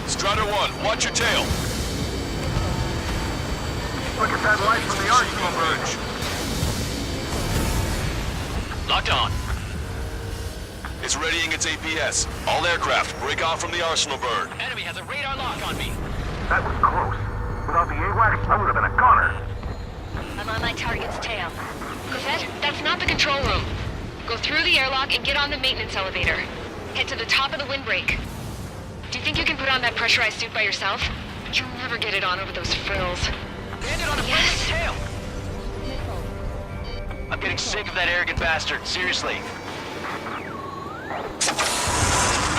Strider 1, watch your tail. Look at that light from the Arsenal bird. Locked on. It's readying its APS. All aircraft, break off from the Arsenal bird. Enemy has a radar lock on me. That was close. Without the AWACS, I would have been a goner. I'm on my target's tail. Cosette, that's not the control room. Go through the airlock and get on the maintenance elevator. Head to the top of the windbreak. Do you think you can put on that pressurized suit by yourself? You'll never get it on over those frills. Landed on a friendly tail. I'm getting sick of that arrogant bastard. Seriously.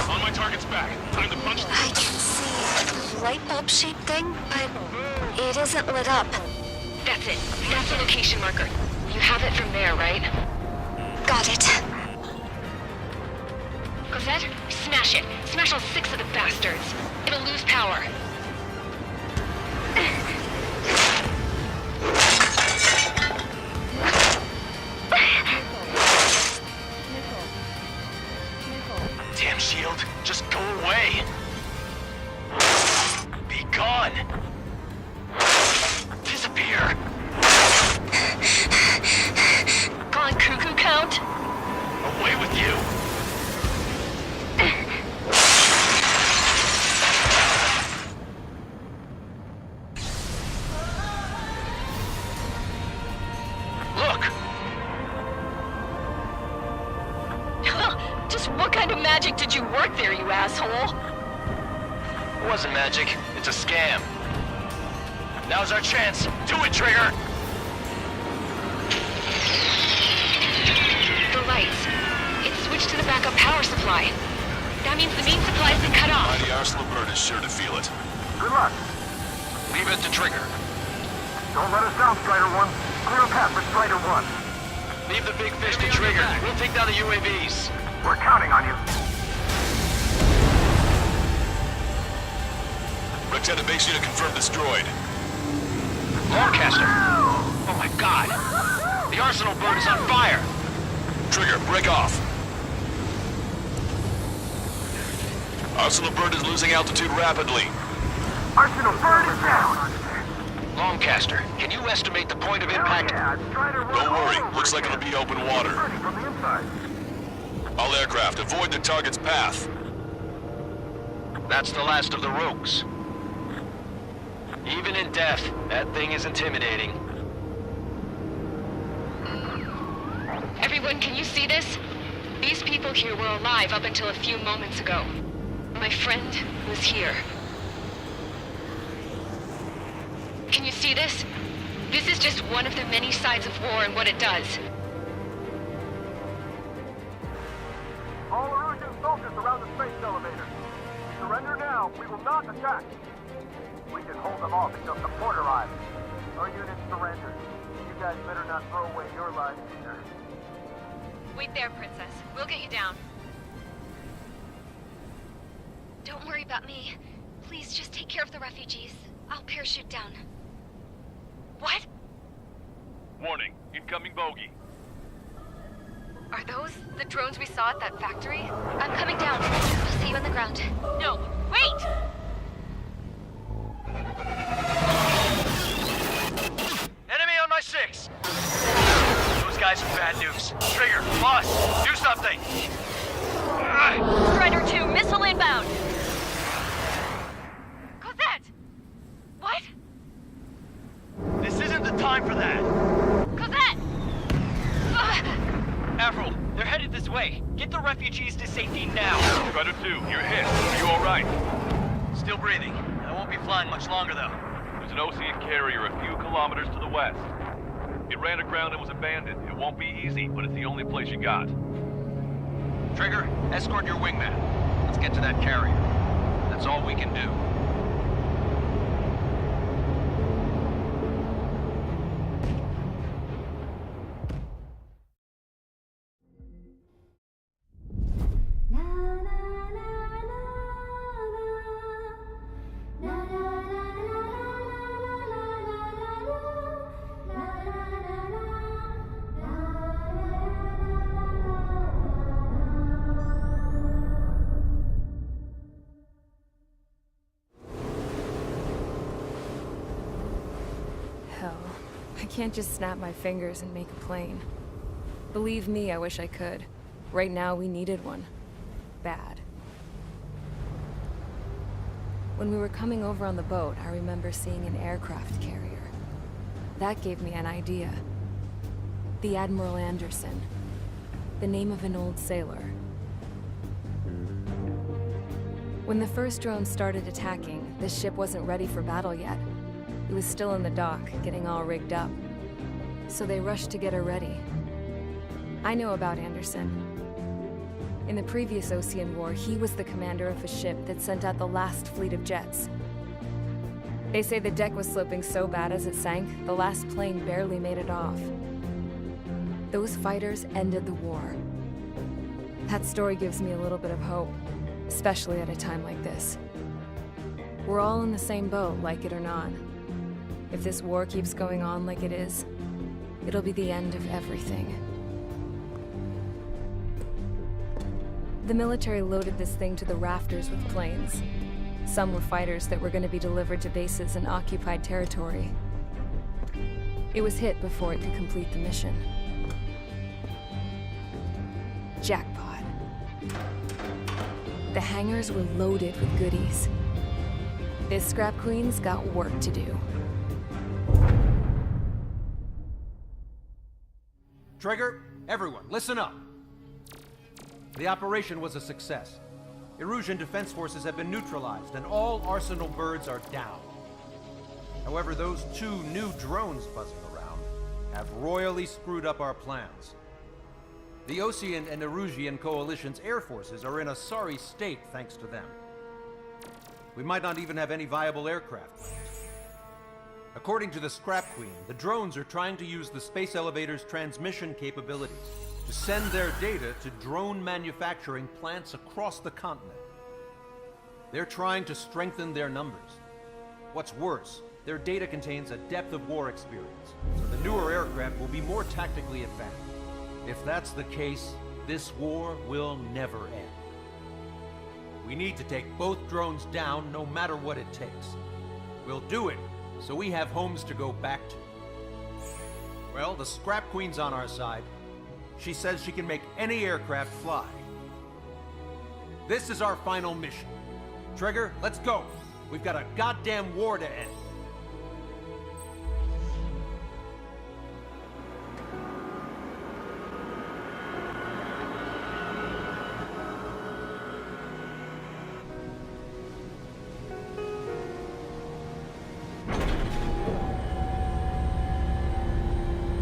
On my target's back. Time to punch. I can see a light bulb shaped thing, but it isn't lit up. That's it. That's the location marker. You have it from there, right? Got it. Cosette, smash it. Smash all 6 of the bastards. It'll lose power. Damn shield, just go away. Be gone. Disappear. Gone cuckoo count? Away with you. Look. Just what kind of magic did you work there, you asshole? It wasn't magic. It's a scam. Now's our chance. Do it, Trigger. The lights. It's switched to the backup power supply. That means the main supply's been cut off. The Arsenal bird is sure to feel it. Good luck. Leave it to Trigger. Don't let us down, Strider 1. Clear a path for Strider 1. Leave the big fish to Trigger. We'll take down the UAVs. We're counting on you. Lieutenant, base unit confirmed destroyed. Lancaster! Oh my god! The Arsenal bird is on fire! Trigger, break off. Arsenal bird is losing altitude rapidly. Arsenal bird is down! Lancaster, can you estimate the point of impact? Don't worry, looks like it'll be open water. From the inside. All aircraft, avoid the target's path. That's the last of the rogues. Even in death, that thing is intimidating. Everyone, can you see this? These people here were alive up until a few moments ago. My friend was here. Can you see this? This is just one of the many sides of war and what it does. All Erusian soldiers around the space elevator. Surrender now. We will not attack. We can hold them off until support arrives. Our unit surrenders. You guys better not throw away your lives either. Wait there, Princess. We'll get you down. Don't worry about me. Please just take care of the refugees. I'll parachute down. What? Warning. Incoming bogey. Are those the drones we saw at that factory? I'm coming down. I'll see you on the ground. No, wait! Enemy on my 6! Those guys are bad news. Trigger, boss, do something! Strider 2, missile inbound! Cosette! What? This isn't the time for that! Cosette! Avril, they're headed this way. Get the refugees to safety now. Strider 2, you're hit. Are you alright? Still breathing. I won't be flying much longer, though. There's an Osean carrier a few kilometers to the west. It ran aground and was abandoned. It won't be easy, but it's the only place you got. Trigger, escort your wingman. Let's get to that carrier. That's all we can do. Hell, I can't just snap my fingers and make a plane. Believe me, I wish I could. Right now, we needed one. Bad. When we were coming over on the boat, I remember seeing an aircraft carrier. That gave me an idea. The Admiral Anderson. The name of an old sailor. When the first drone started attacking, the ship wasn't ready for battle yet. It was still in the dock, getting all rigged up. So they rushed to get her ready. I know about Anderson. In the previous Osean War, he was the commander of a ship that sent out the last fleet of jets. They say the deck was sloping so bad as it sank, the last plane barely made it off. Those fighters ended the war. That story gives me a little bit of hope, especially at a time like this. We're all in the same boat, like it or not. If this war keeps going on like it is, it'll be the end of everything. The military loaded this thing to the rafters with planes. Some were fighters that were going to be delivered to bases in occupied territory. It was hit before it could complete the mission. Jackpot. The hangars were loaded with goodies. This scrap queen's got work to do. Trigger, everyone, listen up. The operation was a success. Erusian defense forces have been neutralized, and all Arsenal birds are down. However, those 2 new drones buzzing around have royally screwed up our plans. The Osean and Erusian coalition's air forces are in a sorry state thanks to them. We might not even have any viable aircraft left. According to the Scrap Queen, the drones are trying to use the space elevator's transmission capabilities to send their data to drone manufacturing plants across the continent. They're trying to strengthen their numbers. What's worse, their data contains a depth of war experience, so the newer aircraft will be more tactically advanced. If that's the case, this war will never end. We need to take both drones down no matter what it takes. We'll do it so we have homes to go back to. Well, the Scrap Queen's on our side. She says she can make any aircraft fly. This is our final mission. Trigger, let's go. We've got a goddamn war to end.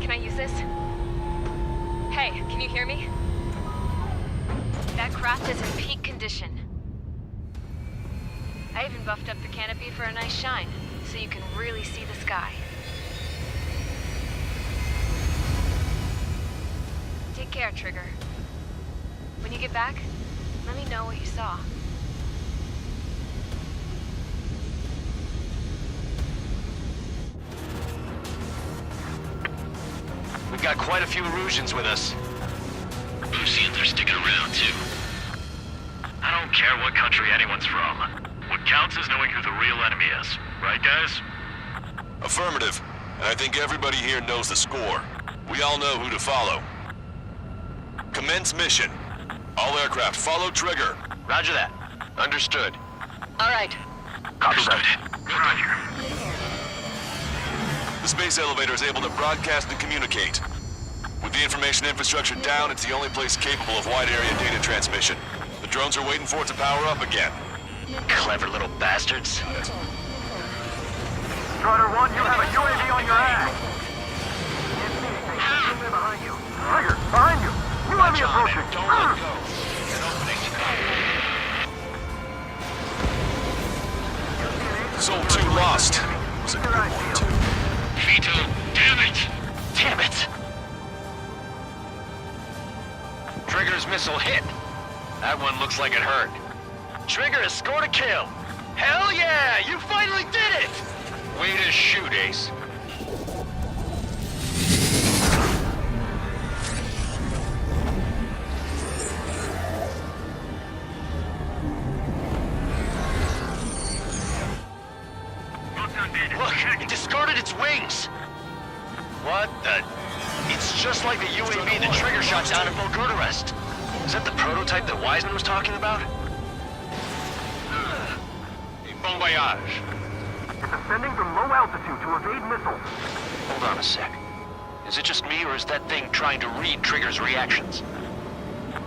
Can I use this? Hey, can you hear me? That craft is in peak condition. I even buffed up the canopy for a nice shine, so you can really see the sky. Take care, Trigger. When you get back, let me know what you saw. We've got quite a few Erusians with us. they're sticking around, too. I don't care what country anyone's from. What counts is knowing who the real enemy is. Right, guys? Affirmative. And I think everybody here knows the score. We all know who to follow. Commence mission. All aircraft follow trigger. Roger that. Understood. All right. Copy that. The space elevator is able to broadcast and communicate. With the information infrastructure down, it's the only place capable of wide area data transmission. The drones are waiting for it to power up again. Clever little bastards. Strider 1, you have a UAV on your ass. Can't see anything. Filme behind you. Trigger, behind you. UAV approaching. Don't let go. An opening to Soul 2 lost. Was a good one, too. Vito, damn it! Damn it! Trigger's missile hit. That one looks like it hurt. Trigger has scored a kill. Hell yeah! You finally did it! Way to shoot, Ace. Look, it discarded its wings. What the? It's just like the UAV the Trigger shot down at Volgurdarest. Is that the prototype that Wiseman was talking about? Bon voyage. It's ascending from low altitude to evade missiles. Hold on a sec. Is it just me, or is that thing trying to read Trigger's reactions?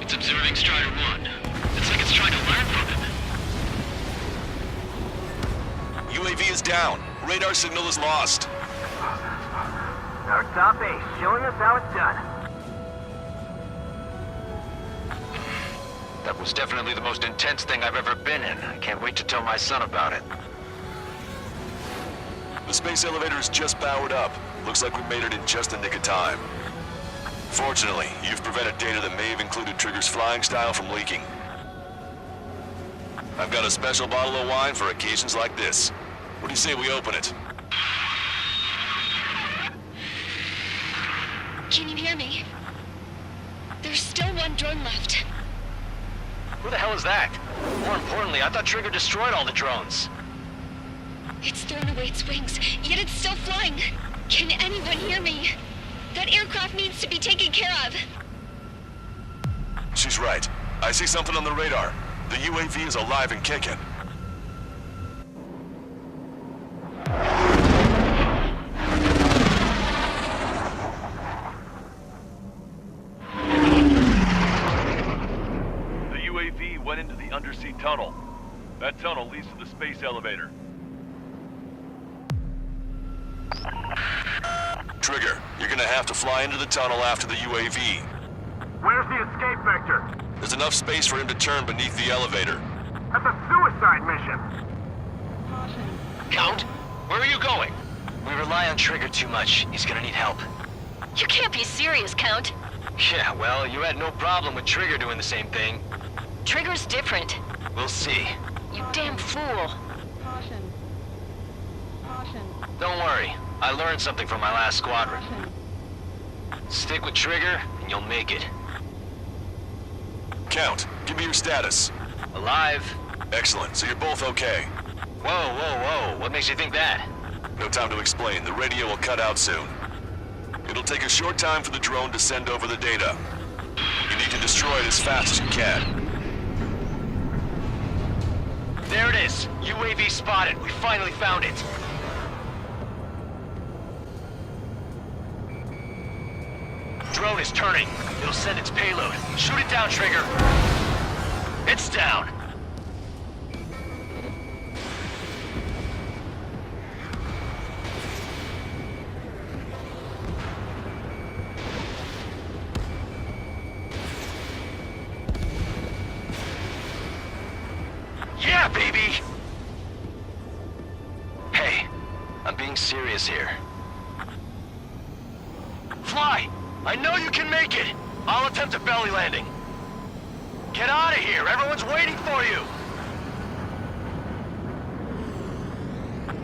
It's observing Strider 1. It's like it's trying to learn from him. UAV is down. Radar signal is lost. Our top ace, showing us how it's done. That was definitely the most intense thing I've ever been in. I can't wait to tell my son about it. The space elevator is just powered up. Looks like we made it in just the nick of time. Fortunately, you've prevented data that may have included Trigger's flying style from leaking. I've got a special bottle of wine for occasions like this. What do you say we open it? Can you hear me? There's still one drone left. Who the hell is that? More importantly, I thought Trigger destroyed all the drones. It's thrown away its wings, yet it's still flying. Can anyone hear me? That aircraft needs to be taken care of. She's right. I see something on the radar. The UAV is alive and kicking. The UAV went into the undersea tunnel. That tunnel leads to the space elevator. Trigger, you're gonna have to fly into the tunnel after the UAV. Where's the escape vector? There's enough space for him to turn beneath the elevator. That's a suicide mission. Count, where are you going? We rely on Trigger too much. He's gonna need help. You can't be serious, Count. Yeah, well, you had no problem with Trigger doing the same thing. Trigger's different. We'll see. You damn fool. Don't worry. I learned something from my last squadron. Stick with Trigger, and you'll make it. Count, give me your status. Alive. Excellent, so you're both okay. Whoa, whoa, whoa. What makes you think that? No time to explain. The radio will cut out soon. It'll take a short time for the drone to send over the data. You need to destroy it as fast as you can. There it is. UAV spotted. We finally found it. Drone is turning. It'll send its payload. Shoot it down, Trigger. It's down. Yeah, baby! Hey, I'm being serious here. Fly! I know you can make it! I'll attempt a belly landing. Get out of here! Everyone's waiting for you!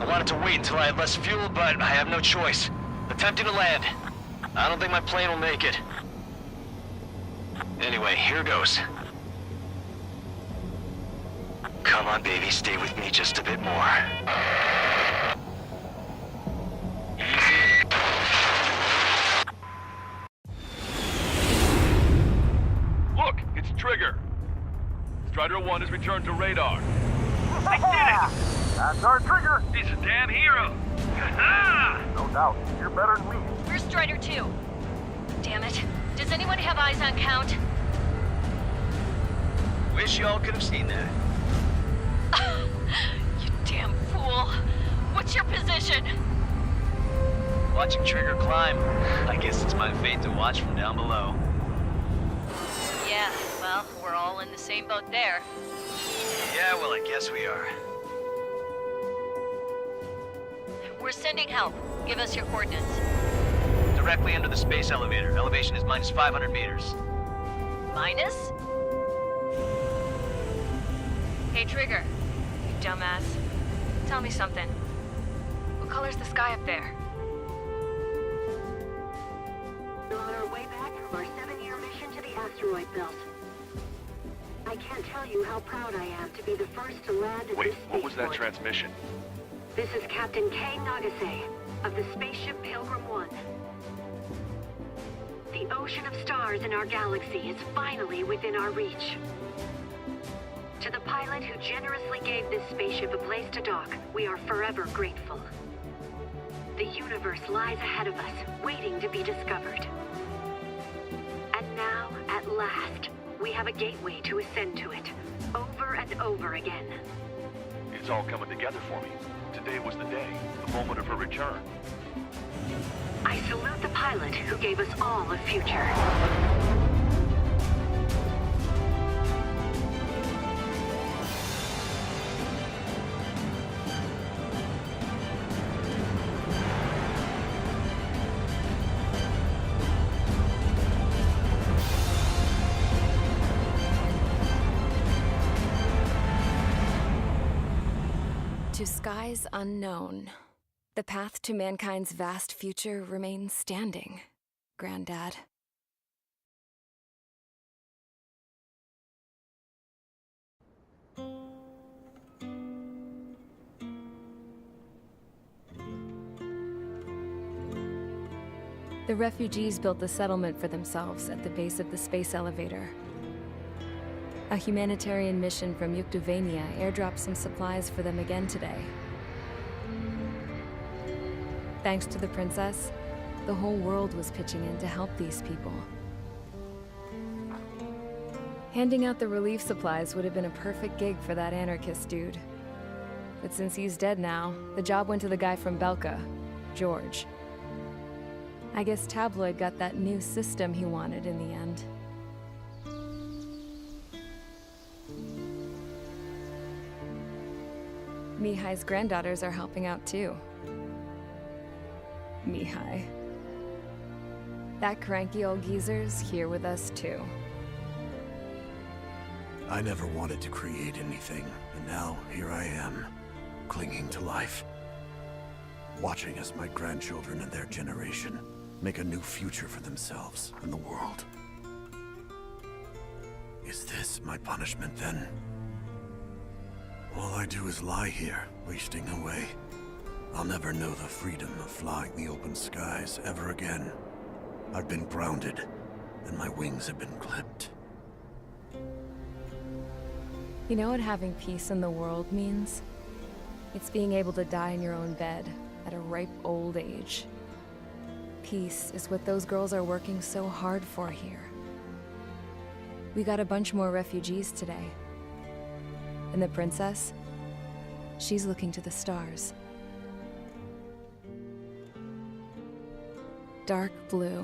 I wanted to wait until I had less fuel, but I have no choice. Attempting to land. I don't think my plane will make it. Anyway, here goes. Come on, baby, stay with me just a bit more. Look, it's Trigger. Strider 1 has returned to radar. They did it! That's our Trigger! He's a damn hero. No doubt. You're better than me. Where's Strider 2? Damn it. Does anyone have eyes on Count? Wish y'all could have seen that. You damn fool. What's your position? Watching Trigger climb. I guess it's my fate to watch from down below. Yeah, well, we're all in the same boat there. Yeah, well, I guess we are. We're sending help. Give us your coordinates. Directly under the space elevator. Elevation is minus 500 meters. Minus? Hey, Trigger. You dumbass. Tell me something. What color's the sky up there? We're on our way back from our 7-year mission to the asteroid belt. I can't tell you how proud I am to be the first to land at Wait, this what was that spaceport. transmission? This is Captain Kay Nagase of the spaceship Pilgrim 1. The ocean of stars in our galaxy is finally within our reach. To the pilot who generously gave this spaceship a place to dock, we are forever grateful. The universe lies ahead of us, waiting to be discovered. And now, at last, we have a gateway to ascend to it, over and over again. It's all coming together for me. Today was the day, the moment of her return. I salute the pilot who gave us all a future. To skies unknown, the path to mankind's vast future remains standing, Granddad. The refugees built a settlement for themselves at the base of the space elevator. A humanitarian mission from Yuktovania airdropped some supplies for them again today. Thanks to the princess, the whole world was pitching in to help these people. Handing out the relief supplies would have been a perfect gig for that anarchist dude. But since he's dead now, the job went to the guy from Belka, George. I guess Tabloid got that new system he wanted in the end. Mihai's granddaughters are helping out too. Mihai. That cranky old geezer's here with us too. I never wanted to create anything, and now here I am, clinging to life. Watching as my grandchildren and their generation make a new future for themselves and the world. Is this my punishment then? All I do is lie here, wasting away. I'll never know the freedom of flying the open skies ever again. I've been grounded, and my wings have been clipped. You know what having peace in the world means? It's being able to die in your own bed at a ripe old age. Peace is what those girls are working so hard for here. We got a bunch more refugees today. And the princess? She's looking to the stars. Dark blue.